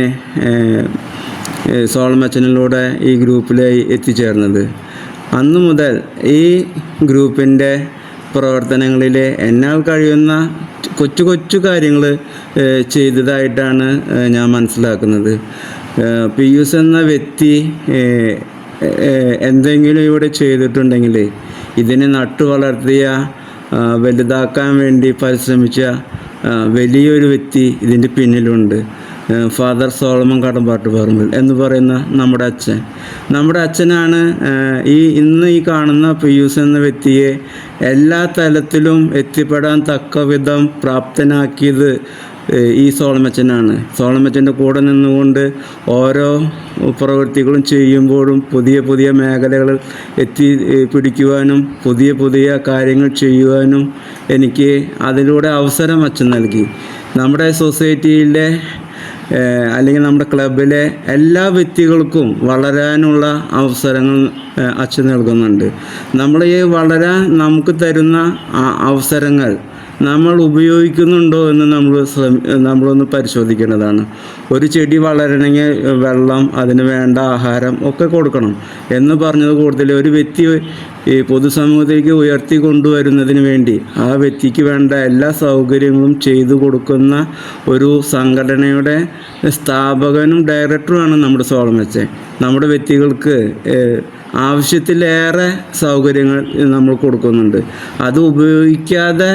സോളമച്ചനിലൂടെ ഈ ഗ്രൂപ്പിലായി എത്തിച്ചേർന്നത്. അന്നു മുതൽ ഈ ഗ്രൂപ്പിൻ്റെ പ്രവർത്തനങ്ങളിൽ എന്നാൽ കഴിയുന്ന കൊച്ചു കൊച്ചു കാര്യങ്ങൾ ചെയ്തതായിട്ടാണ് ഞാൻ മനസ്സിലാക്കുന്നത്. പിയൂസ് എന്ന വ്യക്തി എന്തെങ്കിലും ഇവിടെ ചെയ്തിട്ടുണ്ടെങ്കിൽ ഇതിനെ നട്ടു വളർത്തിയ വലുതാക്കാൻ വേണ്ടി പരിശ്രമിച്ച വലിയൊരു വ്യക്തി ഇതിൻ്റെ പിന്നിലുണ്ട്. ഫാദർ സോളമൻ കടമ്പാട്ട് പറമ്പിൽ എന്ന് പറയുന്ന നമ്മുടെ അച്ഛനാണ് ഇന്ന് ഈ കാണുന്ന പിയൂസ് എന്ന വ്യക്തിയെ എല്ലാ തലത്തിലും എത്തിപ്പെടാൻ തക്ക വിധം പ്രാപ്തനാക്കിയത് ഈ സോളമച്ചനാണ്. സോളമച്ചൻ്റെ കൂടെ നിന്നുകൊണ്ട് ഓരോ പ്രവൃത്തികളും ചെയ്യുമ്പോഴും പുതിയ പുതിയ മേഖലകളിൽ എത്തി പിടിക്കുവാനും പുതിയ പുതിയ കാര്യങ്ങൾ ചെയ്യുവാനും എനിക്ക് അതിലൂടെ അവസരം അച്ഛൻ നൽകി. നമ്മുടെ സൊസൈറ്റിയിലെ അല്ലെങ്കിൽ നമ്മുടെ ക്ലബിലെ എല്ലാ വ്യക്തികൾക്കും വളരാനുള്ള അവസരങ്ങൾ അച്ഛൻ നൽകുന്നുണ്ട്. നമ്മൾ ഈ വളരാൻ നമുക്ക് തരുന്ന അവസരങ്ങൾ നമ്മൾ ഉപയോഗിക്കുന്നുണ്ടോ എന്ന് നമ്മളൊന്ന് പരിശോധിക്കേണ്ടതാണ്. ഒരു ചെടി വളരണമെങ്കിൽ വെള്ളം, അതിന് വേണ്ട ആഹാരം ഒക്കെ കൊടുക്കണം എന്ന് പറഞ്ഞത് കൂടുതൽ ഒരു വ്യക്തി ഈ പൊതുസമൂഹത്തിലേക്ക് ഉയർത്തി കൊണ്ടുവരുന്നതിന് വേണ്ടി ആ വ്യക്തിക്ക് വേണ്ട എല്ലാ സൗകര്യങ്ങളും ചെയ്തു കൊടുക്കുന്ന ഒരു സംഘടനയുടെ സ്ഥാപകനും ഡയറക്ടറുമാണ് നമ്മുടെ സോളമച്ചൻ. നമ്മുടെ വ്യക്തികൾക്ക് ആവശ്യത്തിലേറെ സൗകര്യങ്ങൾ നമ്മൾ കൊടുക്കുന്നുണ്ട്. അത് ഉപയോഗിക്കാതെ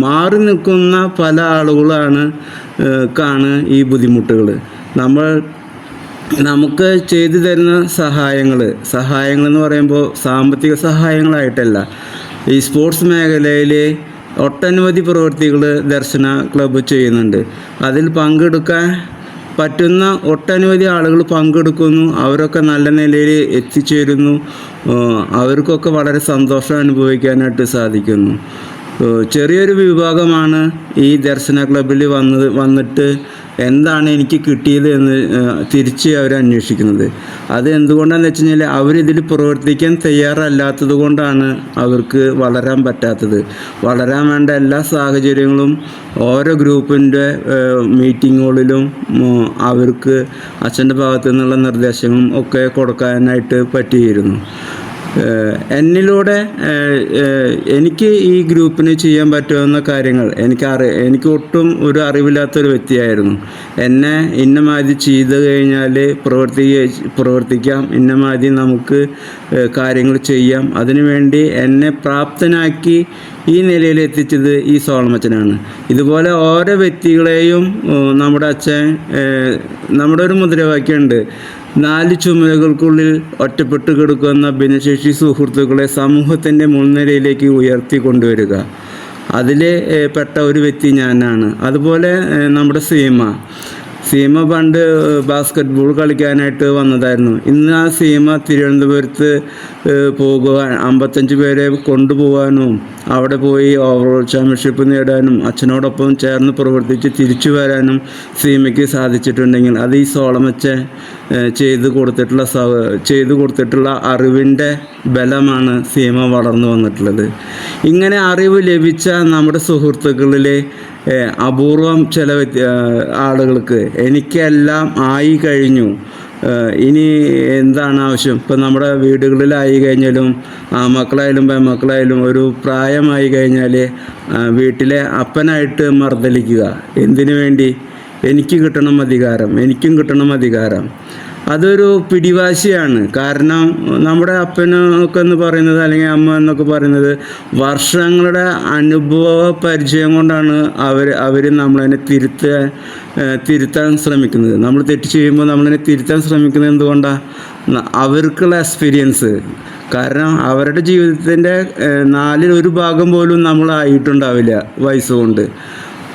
മാറി നിൽക്കുന്ന പല ആളുകളാണ് ഈ ബുദ്ധിമുട്ടുകൾ. നമുക്ക് ചെയ്തു തരുന്ന സഹായങ്ങളെന്ന് പറയുമ്പോൾ സാമ്പത്തിക സഹായങ്ങളായിട്ടല്ല. ഈ സ്പോർട്സ് മേഖലയിൽ ഒട്ടനവധി പ്രവൃത്തികൾ ദർശന ക്ലബ്ബ് ചെയ്യുന്നുണ്ട്. അതിൽ പങ്കെടുക്കാൻ പറ്റുന്ന ഒട്ടനവധി ആളുകൾ പങ്കെടുക്കുന്നു. അവരൊക്കെ നല്ല നിലയിൽ എത്തിച്ചേരുന്നു. അവർക്കൊക്കെ വളരെ സന്തോഷം അനുഭവിക്കാനായിട്ട് സാധിക്കുന്നു. ചെറിയൊരു വിഭാഗമാണ് ഈ ദർശന ക്ലബ്ബിൽ വന്നിട്ട് എന്താണ് എനിക്ക് കിട്ടിയത് എന്ന് തിരിച്ച് അവർ അന്വേഷിക്കുന്നത്. അത് എന്തുകൊണ്ടാണെന്ന് വെച്ച് കഴിഞ്ഞാൽ അവരിതിൽ പ്രവർത്തിക്കാൻ തയ്യാറല്ലാത്തത് കൊണ്ടാണ് അവർക്ക് വളരാൻ പറ്റാത്തത്. വളരാൻ വേണ്ട എല്ലാ സാഹചര്യങ്ങളും ഓരോ ഗ്രൂപ്പിൻ്റെ മീറ്റിങ്ങുകളിലും അവർക്ക് അച്ഛൻ്റെ ഭാഗത്തു നിന്നുള്ള നിർദ്ദേശങ്ങളും ഒക്കെ കൊടുക്കാനായിട്ട് പറ്റിയിരുന്നു. എന്നിലൂടെ എനിക്ക് ഈ ഗ്രൂപ്പിന് ചെയ്യാൻ പറ്റുന്ന കാര്യങ്ങൾ എനിക്ക് ഒട്ടും ഒരു അറിവില്ലാത്തൊരു വ്യക്തിയായിരുന്നു. എന്നെ ഇന്നമാതിരി ചെയ്ത് കഴിഞ്ഞാൽ പ്രവർത്തിക്കാം, ഇന്നമാതിരി നമുക്ക് കാര്യങ്ങൾ ചെയ്യാം, അതിനുവേണ്ടി എന്നെ പ്രാപ്തനാക്കി ഈ നിലയിൽ എത്തിച്ചത് ഈ സോളമച്ചനാണ്. ഇതുപോലെ ഓരോ വ്യക്തികളെയും നമ്മുടെ അച്ഛൻ, നമ്മുടെ ഒരു മുദ്രാവാക്യമുണ്ട്, 4 ചുമരുകൾക്കുള്ളിൽ ഒറ്റപ്പെട്ട് കിടക്കുന്ന ഭിന്നശേഷി സുഹൃത്തുക്കളെ സമൂഹത്തിൻ്റെ മുൻനിരയിലേക്ക് ഉയർത്തി കൊണ്ടുവരിക. അതിൽ പെട്ട ഒരു വ്യക്തി ഞാനാണ്. അതുപോലെ നമ്മുടെ സീമ പണ്ട് ബാസ്കറ്റ് ബോൾ കളിക്കാനായിട്ട് വന്നതായിരുന്നു. ഇന്ന് ആ സീമ തിരുവനന്തപുരത്ത് പോകുവാൻ 55 പേരെ കൊണ്ടുപോകാനും അവിടെ പോയി ഓവറോൾ ചാമ്പ്യൻഷിപ്പ് നേടാനും അച്ഛനോടൊപ്പം ചേർന്ന് പ്രവർത്തിച്ച് തിരിച്ചു വരാനും സീമയ്ക്ക് സാധിച്ചിട്ടുണ്ടെങ്കിൽ അത് ഈ സോളമച്ചൻ ചെയ്തു കൊടുത്തിട്ടുള്ള അറിവിൻ്റെ ബലമാണ് സീമ വളർന്നു വന്നിട്ടുള്ളത്. ഇങ്ങനെ അറിവ് ലഭിച്ച നമ്മുടെ സുഹൃത്തുക്കളിലെ അപൂർവം ചില ആളുകൾക്ക് എനിക്കെല്ലാം ആയി കഴിഞ്ഞു, ഇനി എന്താണ് ആവശ്യം? ഇപ്പം നമ്മുടെ വീടുകളിലായി കഴിഞ്ഞാലും മക്കളായാലും പെൺമക്കളായാലും ഒരു പ്രായമായി കഴിഞ്ഞാൽ വീട്ടിലെ അപ്പനായിട്ട് മർദ്ദലിക്കുക. എന്തിനു വേണ്ടി? എനിക്കും കിട്ടണം അധികാരം. അതൊരു പിടിവാശിയാണ്. കാരണം നമ്മുടെ അപ്പനൊക്കെ എന്ന് പറയുന്നത് അല്ലെങ്കിൽ അമ്മ എന്നൊക്കെ പറയുന്നത് വർഷങ്ങളുടെ അനുഭവ പരിചയം കൊണ്ടാണ് അവർ നമ്മളതിനെ തിരുത്താൻ ശ്രമിക്കുന്നത്. നമ്മൾ തെറ്റ് ചെയ്യുമ്പോൾ നമ്മളതിനെ തിരുത്താൻ ശ്രമിക്കുന്നത് എന്തുകൊണ്ടാണ്? അവർക്കുള്ള എക്സ്പീരിയൻസ്. കാരണം അവരുടെ ജീവിതത്തിൻ്റെ 1/4 ഭാഗം പോലും നമ്മളായിട്ടുണ്ടാവില്ല വയസ്സുകൊണ്ട്.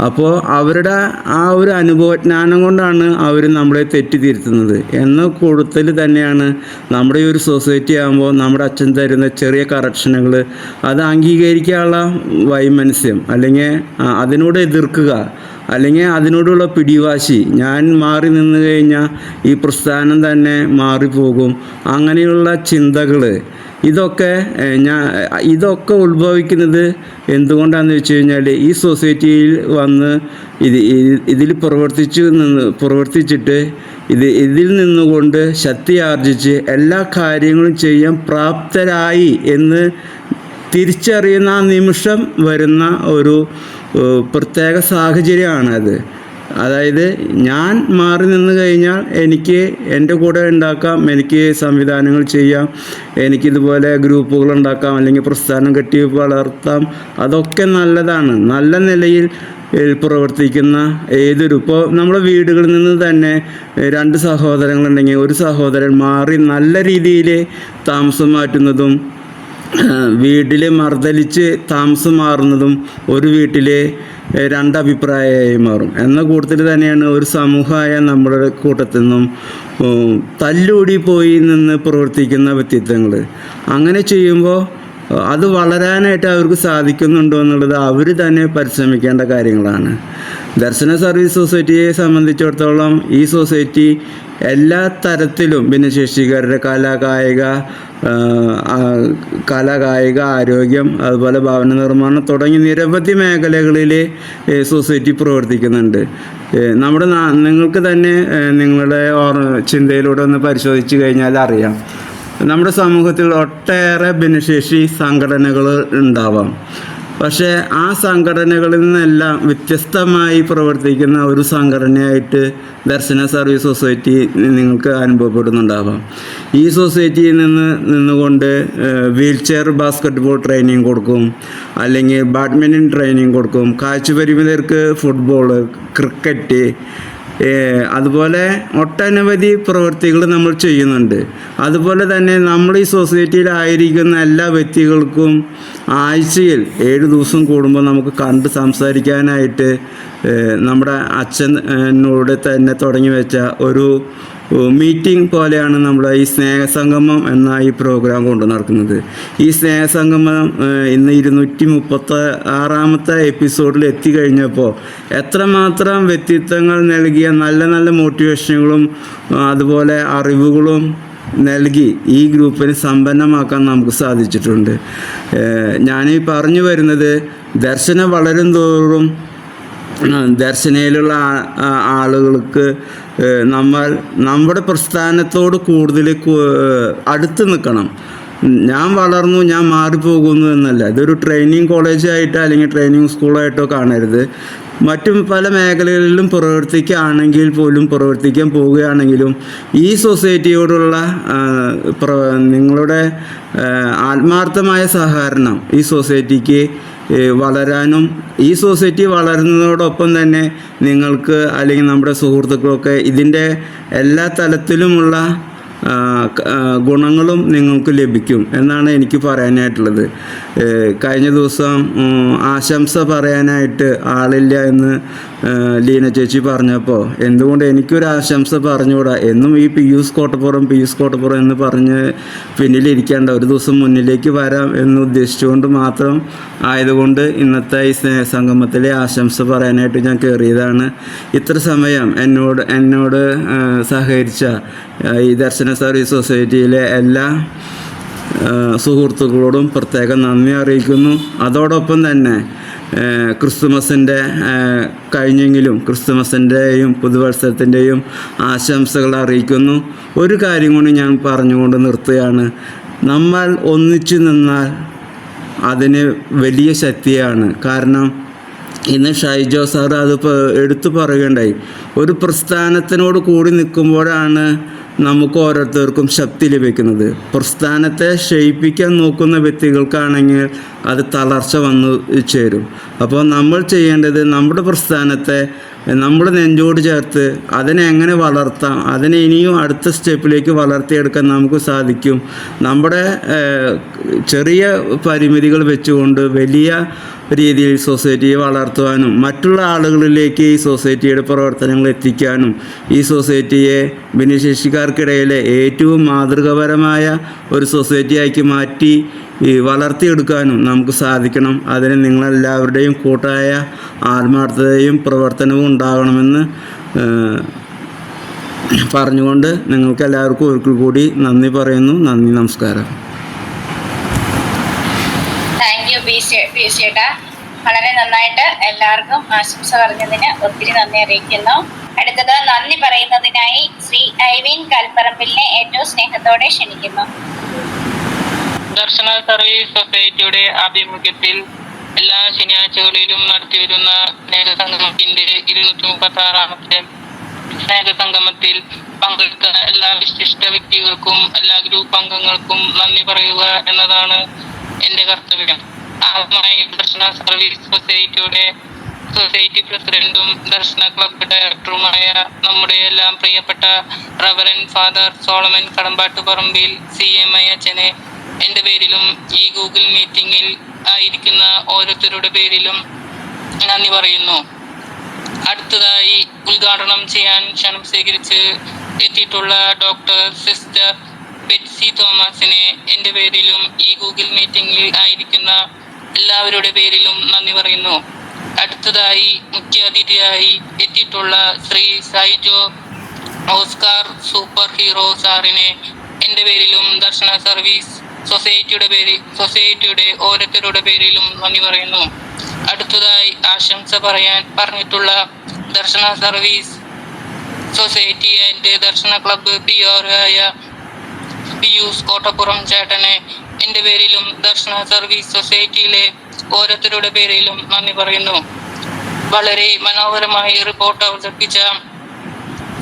അപ്പോൾ അവരുടെ ആ ഒരു അനുഭവജ്ഞാനം കൊണ്ടാണ് അവർ നമ്മളെ തെറ്റിതിരുത്തുന്നത് എന്ന കൂടുതൽ തന്നെയാണ് നമ്മുടെ ഈ ഒരു സൊസൈറ്റി ആകുമ്പോൾ നമ്മുടെ അച്ഛൻ തരുന്ന ചെറിയ കറക്ഷനുകൾ അത് അംഗീകരിക്കാനുള്ള വൈമനസ്യം, അല്ലെങ്കിൽ അതിനോട് എതിർക്കുക, അല്ലെങ്കിൽ അതിനോടുള്ള പിടിവാശി. ഞാൻ മാറി നിന്ന് കഴിഞ്ഞാൽ ഈ പ്രസ്ഥാനം തന്നെ മാറിപ്പോകും, അങ്ങനെയുള്ള ചിന്തകൾ. ഇതൊക്കെ ഉത്ഭവിക്കുന്നത് എന്തുകൊണ്ടാണെന്ന് വെച്ച് കഴിഞ്ഞാൽ ഈ സൊസൈറ്റിയിൽ വന്ന് ഇതിൽ പ്രവർത്തിച്ചിട്ട് ഇതിൽ നിന്നുകൊണ്ട് ശക്തി ആർജിച്ച് എല്ലാ കാര്യങ്ങളും ചെയ്യാൻ പ്രാപ്തരായി എന്ന് തിരിച്ചറിയുന്ന ആ നിമിഷം വരുന്ന ഒരു പ്രത്യേക സാഹചര്യമാണത്. അതായത് ഞാൻ മാറി നിന്ന് കഴിഞ്ഞാൽ എനിക്ക് എൻ്റെ കൂടെ ഉണ്ടാക്കാം, എനിക്ക് സംവിധാനങ്ങൾ ചെയ്യാം, എനിക്കിതുപോലെ ഗ്രൂപ്പുകൾ ഉണ്ടാക്കാം, അല്ലെങ്കിൽ പ്രസ്ഥാനം കെട്ടി വളർത്താം. അതൊക്കെ നല്ലതാണ്. നല്ല നിലയിൽ പ്രവർത്തിക്കുന്ന ഇപ്പോൾ നമ്മുടെ വീടുകളിൽ നിന്ന് തന്നെ 2 സഹോദരങ്ങളുണ്ടെങ്കിൽ ഒരു സഹോദരൻ മാറി നല്ല രീതിയിൽ താമസം മാറ്റുന്നതും വീട്ടിൽ മർദ്ദലിച്ച് താമസം മാറുന്നതും ഒരു വീട്ടിലെ രണ്ടഭിപ്രായമായി മാറും എന്ന കൂട്ടത്തിൽ തന്നെയാണ് ഒരു സമൂഹമായ നമ്മുടെ കൂട്ടത്തിൽ നിന്നും തല്ലൂടി പോയി നിന്ന് പ്രവർത്തിക്കുന്ന വ്യക്തിത്വങ്ങൾ. അങ്ങനെ ചെയ്യുമ്പോൾ അത് വളരാനായിട്ട് അവർക്ക് സാധിക്കുന്നുണ്ടോ എന്നുള്ളത് അവർ തന്നെ പരിശ്രമിക്കേണ്ട കാര്യങ്ങളാണ്. ദർശന സർവീസ് സൊസൈറ്റിയെ സംബന്ധിച്ചിടത്തോളം ഈ സൊസൈറ്റി എല്ലാ തരത്തിലും ഭിന്നശേഷിക്കാരുടെ കലാകായിക ആരോഗ്യം, അതുപോലെ ഭവന നിർമ്മാണം തുടങ്ങി നിരവധി മേഖലകളിൽ സൊസൈറ്റി പ്രവർത്തിക്കുന്നുണ്ട്. നിങ്ങൾക്ക് തന്നെ നിങ്ങളുടെ ചിന്തയിലൂടെ ഒന്ന് പരിശോധിച്ച് കഴിഞ്ഞാൽ അറിയാം, നമ്മുടെ സമൂഹത്തിൽ ഒട്ടേറെ ഭിന്നശേഷി സംഘടനകൾ ഉണ്ടാവാം. പക്ഷേ ആ സംഘടനകളിൽ നിന്നെല്ലാം വ്യത്യസ്തമായി പ്രവർത്തിക്കുന്ന ഒരു സംഘടനയായിട്ട് ദർശന സർവീസ് സൊസൈറ്റി നിങ്ങൾക്ക് അനുഭവപ്പെടുന്നുണ്ടാവാം. ഈ സൊസൈറ്റിയിൽ നിന്നുകൊണ്ട് വീൽചെയർ ബാസ്കറ്റ്ബോൾ ട്രെയിനിങ് കൊടുക്കും, അല്ലെങ്കിൽ ബാഡ്മിൻ്റൺ ട്രെയിനിങ് കൊടുക്കും, കാഴ്ചപരിമിതർക്ക് ഫുട്ബോൾ, ക്രിക്കറ്റ്, അതുപോലെ ഒട്ടനവധി പ്രവൃത്തികൾ നമ്മൾ ചെയ്യുന്നുണ്ട്. അതുപോലെ തന്നെ നമ്മൾ ഈ സൊസൈറ്റിയിലായിരിക്കുന്ന എല്ലാ വ്യക്തികൾക്കും ആഴ്ചയിൽ 7 ദിവസം കൂടുമ്പോൾ നമുക്ക് കണ്ട് സംസാരിക്കാനായിട്ട് നമ്മുടെ അച്ഛനോട് തന്നെ തുടങ്ങി വെച്ച ഒരു മീറ്റിംഗ് പോലെയാണ് നമ്മുടെ ഈ സ്നേഹസംഗമം എന്ന ഈ പ്രോഗ്രാം കൊണ്ട് നടക്കുന്നത്. ഈ സ്നേഹസംഗമം ഇന്ന് 236ാമത്തെ എപ്പിസോഡിൽ എത്തിക്കഴിഞ്ഞപ്പോൾ എത്രമാത്രം വ്യക്തിത്വങ്ങൾ നൽകിയ നല്ല നല്ല മോട്ടിവേഷനുകളും അതുപോലെ അറിവുകളും നൽകി ഈ ഗ്രൂപ്പിനെ സമ്പന്നമാക്കാൻ നമുക്ക് സാധിച്ചിട്ടുണ്ട്. ഞാനീ പറഞ്ഞു വരുന്നത്, ദർശനം വളരും തോറും ദർശനയിലുള്ള ആളുകൾക്ക് നമ്മുടെ പ്രസ്ഥാനത്തോട് കൂടുതൽ അടുത്ത് നിൽക്കണം. ഞാൻ വളർന്നു, ഞാൻ മാറിപ്പോകുന്നു എന്നല്ല. ഇതൊരു ട്രെയിനിങ് കോളേജായിട്ടോ അല്ലെങ്കിൽ ട്രെയിനിങ് സ്കൂളായിട്ടോ കാണരുത്. മറ്റും പല മേഖലകളിലും പ്രവർത്തിക്കാൻ പോവുകയാണെങ്കിലും ഈ സൊസൈറ്റിയോടുള്ള നിങ്ങളുടെ ആത്മാർത്ഥമായ സഹകരണം ഈ സൊസൈറ്റിക്ക് വളരാനും, ഈ സൊസൈറ്റി വളരുന്നതോടൊപ്പം തന്നെ നിങ്ങൾക്ക് അല്ലെങ്കിൽ നമ്മുടെ സുഹൃത്തുക്കളൊക്കെ ഇതിൻ്റെ എല്ലാ തലത്തിലുമുള്ള ഗുണങ്ങളും നിങ്ങൾക്ക് ലഭിക്കും എന്നാണ് എനിക്ക് പറയാനായിട്ടുള്ളത്. കഴിഞ്ഞ ദിവസം ആശംസ പറയാനായിട്ട് ആളില്ല എന്ന് ലീന ചേച്ചി പറഞ്ഞപ്പോൾ എന്തുകൊണ്ട് എനിക്കൊരു ആശംസ പറഞ്ഞുകൂടാ, എന്നും ഈ പീയൂസ് കോട്ടപ്പുറം എന്ന് പറഞ്ഞ് പിന്നിലിരിക്കേണ്ട, ഒരു ദിവസം മുന്നിലേക്ക് വരാം എന്ന് ഉദ്ദേശിച്ചുകൊണ്ട് മാത്രം ആയതുകൊണ്ട് ഇന്നത്തെ ഈ സംഗമത്തിലെ ആശംസ പറയാനായിട്ട് ഞാൻ കയറിയതാണ്. ഇത്ര സമയം എന്നോട് സഹകരിച്ച ഈ ദർശന സർവീസ് സൊസൈറ്റിയിലെ എല്ലാ സുഹൃത്തുക്കളോടും പ്രത്യേകം നന്ദി അറിയിക്കുന്നു. അതോടൊപ്പം തന്നെ ക്രിസ്തുമസിൻ്റെ കഴിഞ്ഞെങ്കിലും ക്രിസ്തുമസിൻ്റെയും പുതുവത്സരത്തിൻ്റെയും ആശംസകൾ അറിയിക്കുന്നു. ഒരു കാര്യം കൂടി ഞാൻ പറഞ്ഞുകൊണ്ട് നിർത്തുകയാണ്. നമ്മൾ ഒന്നിച്ചു നിന്നാൽ അതിന് വലിയ ശക്തിയാണ്. കാരണം ഇന്ന് ഷൈജോ സാർ അത് എടുത്തു പറയുകയുണ്ടായി, ഒരു പ്രസ്ഥാനത്തിനോട് കൂടി നിൽക്കുമ്പോഴാണ് നമുക്ക് ഓരോരുത്തർക്കും ശക്തി ലഭിക്കുന്നത്. പ്രസ്ഥാനത്തെ ക്ഷയിപ്പിക്കാൻ നോക്കുന്ന വ്യക്തികൾക്കാണെങ്കിൽ അത് തളർച്ച വന്നു ചേരും. അപ്പോൾ നമ്മൾ ചെയ്യേണ്ടത് നമ്മുടെ പ്രസ്ഥാനത്തെ നമ്മൾ നെഞ്ചോട് ചേർത്ത് അതിനെ എങ്ങനെ വളർത്താം, അതിനെ ഇനിയും അടുത്ത സ്റ്റെപ്പിലേക്ക് വളർത്തിയെടുക്കാൻ നമുക്ക് സാധിക്കും. നമ്മുടെ ചെറിയ പരിമിതികൾ വെച്ചുകൊണ്ട് വലിയ രീതിയിൽ സൊസൈറ്റിയെ വളർത്തുവാനും മറ്റുള്ള ആളുകളിലേക്ക് ഈ സൊസൈറ്റിയുടെ പ്രവർത്തനങ്ങൾ എത്തിക്കാനും ഈ സൊസൈറ്റിയെ ഭിന്നശേഷിക്കാർക്കിടയിലെ ഏറ്റവും മാതൃകാപരമായ ഒരു സൊസൈറ്റിയാക്കി മാറ്റി വളർത്തിയെടുക്കാനും നമുക്ക് സാധിക്കണം. അതിന് നിങ്ങളെല്ലാവരുടെയും കൂട്ടായ ആത്മാർത്ഥതയും പ്രവർത്തനവും ഉണ്ടാകണമെന്ന് പറഞ്ഞുകൊണ്ട് നിങ്ങൾക്ക് എല്ലാവർക്കും ഒരിക്കൽ കൂടി നന്ദി പറയുന്നു. നന്ദി, നമസ്കാരം. താങ്ക് യു ചേട്ടാ, വളരെ നന്നായിട്ട് എല്ലാവർക്കും ആശംസ പറഞ്ഞതിന് ഒത്തിരി നന്ദി അറിയിക്കുന്നു. അടുത്തത് നന്ദി പറയുന്നതിനായി ശ്രീ ഐവിൻ കൽപ്പറമ്പിലിനെ ഏറ്റവും സ്നേഹത്തോടെ ക്ഷണിക്കുന്നു. ദർശന സർവീസ് സൊസൈറ്റിയുടെ ആഭിമുഖ്യത്തിൽ എല്ലാ ശനിയാഴ്ചകളിലും നടത്തിവരുന്ന സ്നേഹസംഗമത്തിന്റെ 236ാമത്തെ സ്നേഹസംഗമത്തിൽ പങ്കെടുത്ത എല്ലാ വിശിഷ്ട വ്യക്തികൾക്കും എല്ലാ ഗ്രൂപ്പ് അംഗങ്ങൾക്കും നന്ദി പറയുക എന്നതാണ് എന്റെ കർത്തവ്യം. ആദ്യമായി ദർശന സർവീസ് സൊസൈറ്റി പ്രസിഡന്റും ദർശന ക്ലബ് ഡയറക്ടറുമായ നമ്മുടെ എല്ലാം പ്രിയപ്പെട്ട reverend father Solomon Kadambattuparambil CMI അച്ഛനെ എൻ്റെ പേരിലും ഈ ഗൂഗിൾ മീറ്റിംഗിൽ ആയിരിക്കുന്ന ഓരോരുത്തരുടെ പേരിലും നന്ദി പറയുന്നു. അടുത്തതായി ഉദ്ഘാടനം ചെയ്യാൻ ക്ഷണം സ്വീകരിച്ച് എത്തിയിട്ടുള്ള ഡോക്ടർ സിസ്റ്റർ ബെറ്റ്സി തോമസിനെ എൻ്റെ പേരിലും ഈ ഗൂഗിൾ മീറ്റിംഗിൽ ആയിരിക്കുന്ന എല്ലാവരുടെ പേരിലും നന്ദി പറയുന്നു. അടുത്തതായി മുഖ്യാതിഥിയായി എത്തിയിട്ടുള്ള Shri Saijo Oscar super hero സാറിനെ എൻ്റെ പേരിലും ദർശന സർവീസ് സൊസൈറ്റിയുടെ ഓരോരുത്തരുടെ പേരിലും നന്ദി പറയുന്നു. അടുത്തതായി ആശംസ പറഞ്ഞിട്ടുള്ള Darshana service society and Darshana club PR ആയ പിയൂസ് കോട്ടപ്പുറം ചേട്ടനെ എൻ്റെ പേരിലും ദർശന സർവീസ് സൊസൈറ്റിയിലെ ഓരോരുത്തരുടെ പേരിലും നന്ദി പറയുന്നു. വളരെ മനോഹരമായി റിപ്പോർട്ട് അവതരിപ്പിച്ച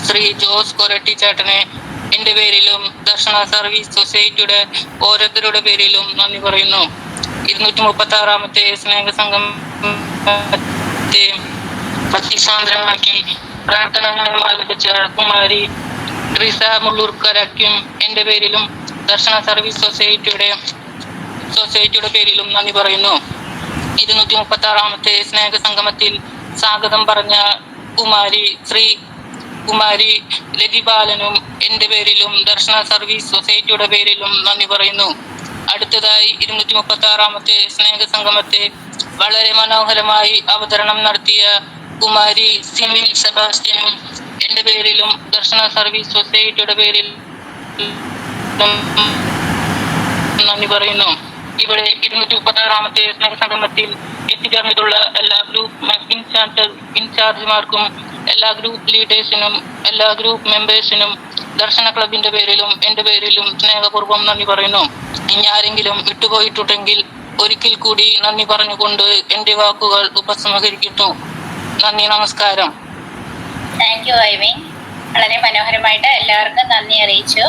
ശ്രീ ജോസ് കൊരട്ടി ചേട്ടനെ എൻ്റെ പേരിലും ദർശന സർവീസ് സൊസൈറ്റിയുടെ ഓരോരുത്തരുടെ പേരിലും നന്ദി പറയുന്നു. 236ാമത്തെ സ്നേഹസംഗമത്തെ ഭക്തിസാന്ദ്രമാക്കി പ്രാർത്ഥനകൾ ആലപിച്ച കുമാരി ട്രീസ മുള്ളൂർക്കരയ്ക്കും എൻ്റെ പേരിലും ദർശന സർവീസ് സൊസൈറ്റിയുടെ പേരിലും നന്ദി പറയുന്നു. 236ാമത്തെ സ്നേഹസംഗമത്തിൽ സ്വാഗതം പറഞ്ഞ കുമാരി ലതിബാലനും എൻ്റെ പേരിലും ദർശന സർവീസ് സൊസൈറ്റിയുടെ പേരിലും നന്ദി പറയുന്നു. അടുത്തതായി 236ാമത്തെ സ്നേഹസംഗമത്തെ വളരെ മനോഹരമായി അവതരണം നടത്തിയ കുമാരി സിമിൽ സെബാസ്റ്റ്യനും എൻ്റെ പേരിലും ദർശന സർവീസ് സൊസൈറ്റിയുടെ പേരിൽ നന്ദി പറയുന്നു. ഇവിടെ 236ാമത്തെ സ്നേഹസംഗമത്തിൽ എത്തിച്ചേർന്നിട്ടുള്ള എല്ലാ ഗ്രൂപ്പ് ഇൻചാർജിമാർക്കും എല്ലാ ഗ്രൂപ്പ് ലീഡേഴ്സിനും എല്ലാ ഗ്രൂപ്പ് മെമ്പേഴ്സിനും ദർശന ക്ലബിന്റെ പേരിലും എൻ്റെ പേരിലും സ്നേഹപൂർവ്വം നന്ദി പറയുന്നു. ഇനി ആരെങ്കിലും വിട്ടുപോയിട്ടുണ്ടെങ്കിൽ ഒരിക്കൽ കൂടി നന്ദി പറഞ്ഞുകൊണ്ട് എൻ്റെ വാക്കുകൾ ഉപസംഹരിക്കുന്നു. നന്ദി, നമസ്കാരം. Thank you Ivin. വളരെ മനോഹരമായിട്ട് എല്ലാവർക്കും നന്ദി അറിയിച്ചു.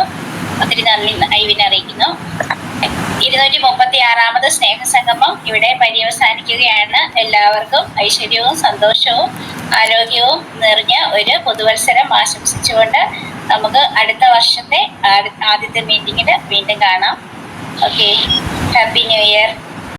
ഒത്തിരി നന്ദി ഐവിനെ അറിയിക്കുന്നു. 236ാമത് സ്നേഹസംഗമം ഇവിടെ പര്യവസാനിക്കുകയാണ്. എല്ലാവർക്കും ഐശ്വര്യവും സന്തോഷവും ആരോഗ്യവും നിറഞ്ഞ ഒരു പുതുവത്സരം ആശംസിച്ചുകൊണ്ട് നമുക്ക് അടുത്ത വർഷത്തെ ആദ്യത്തെ മീറ്റിങ്ങിൽ വീണ്ടും കാണാം. Okay, happy new year.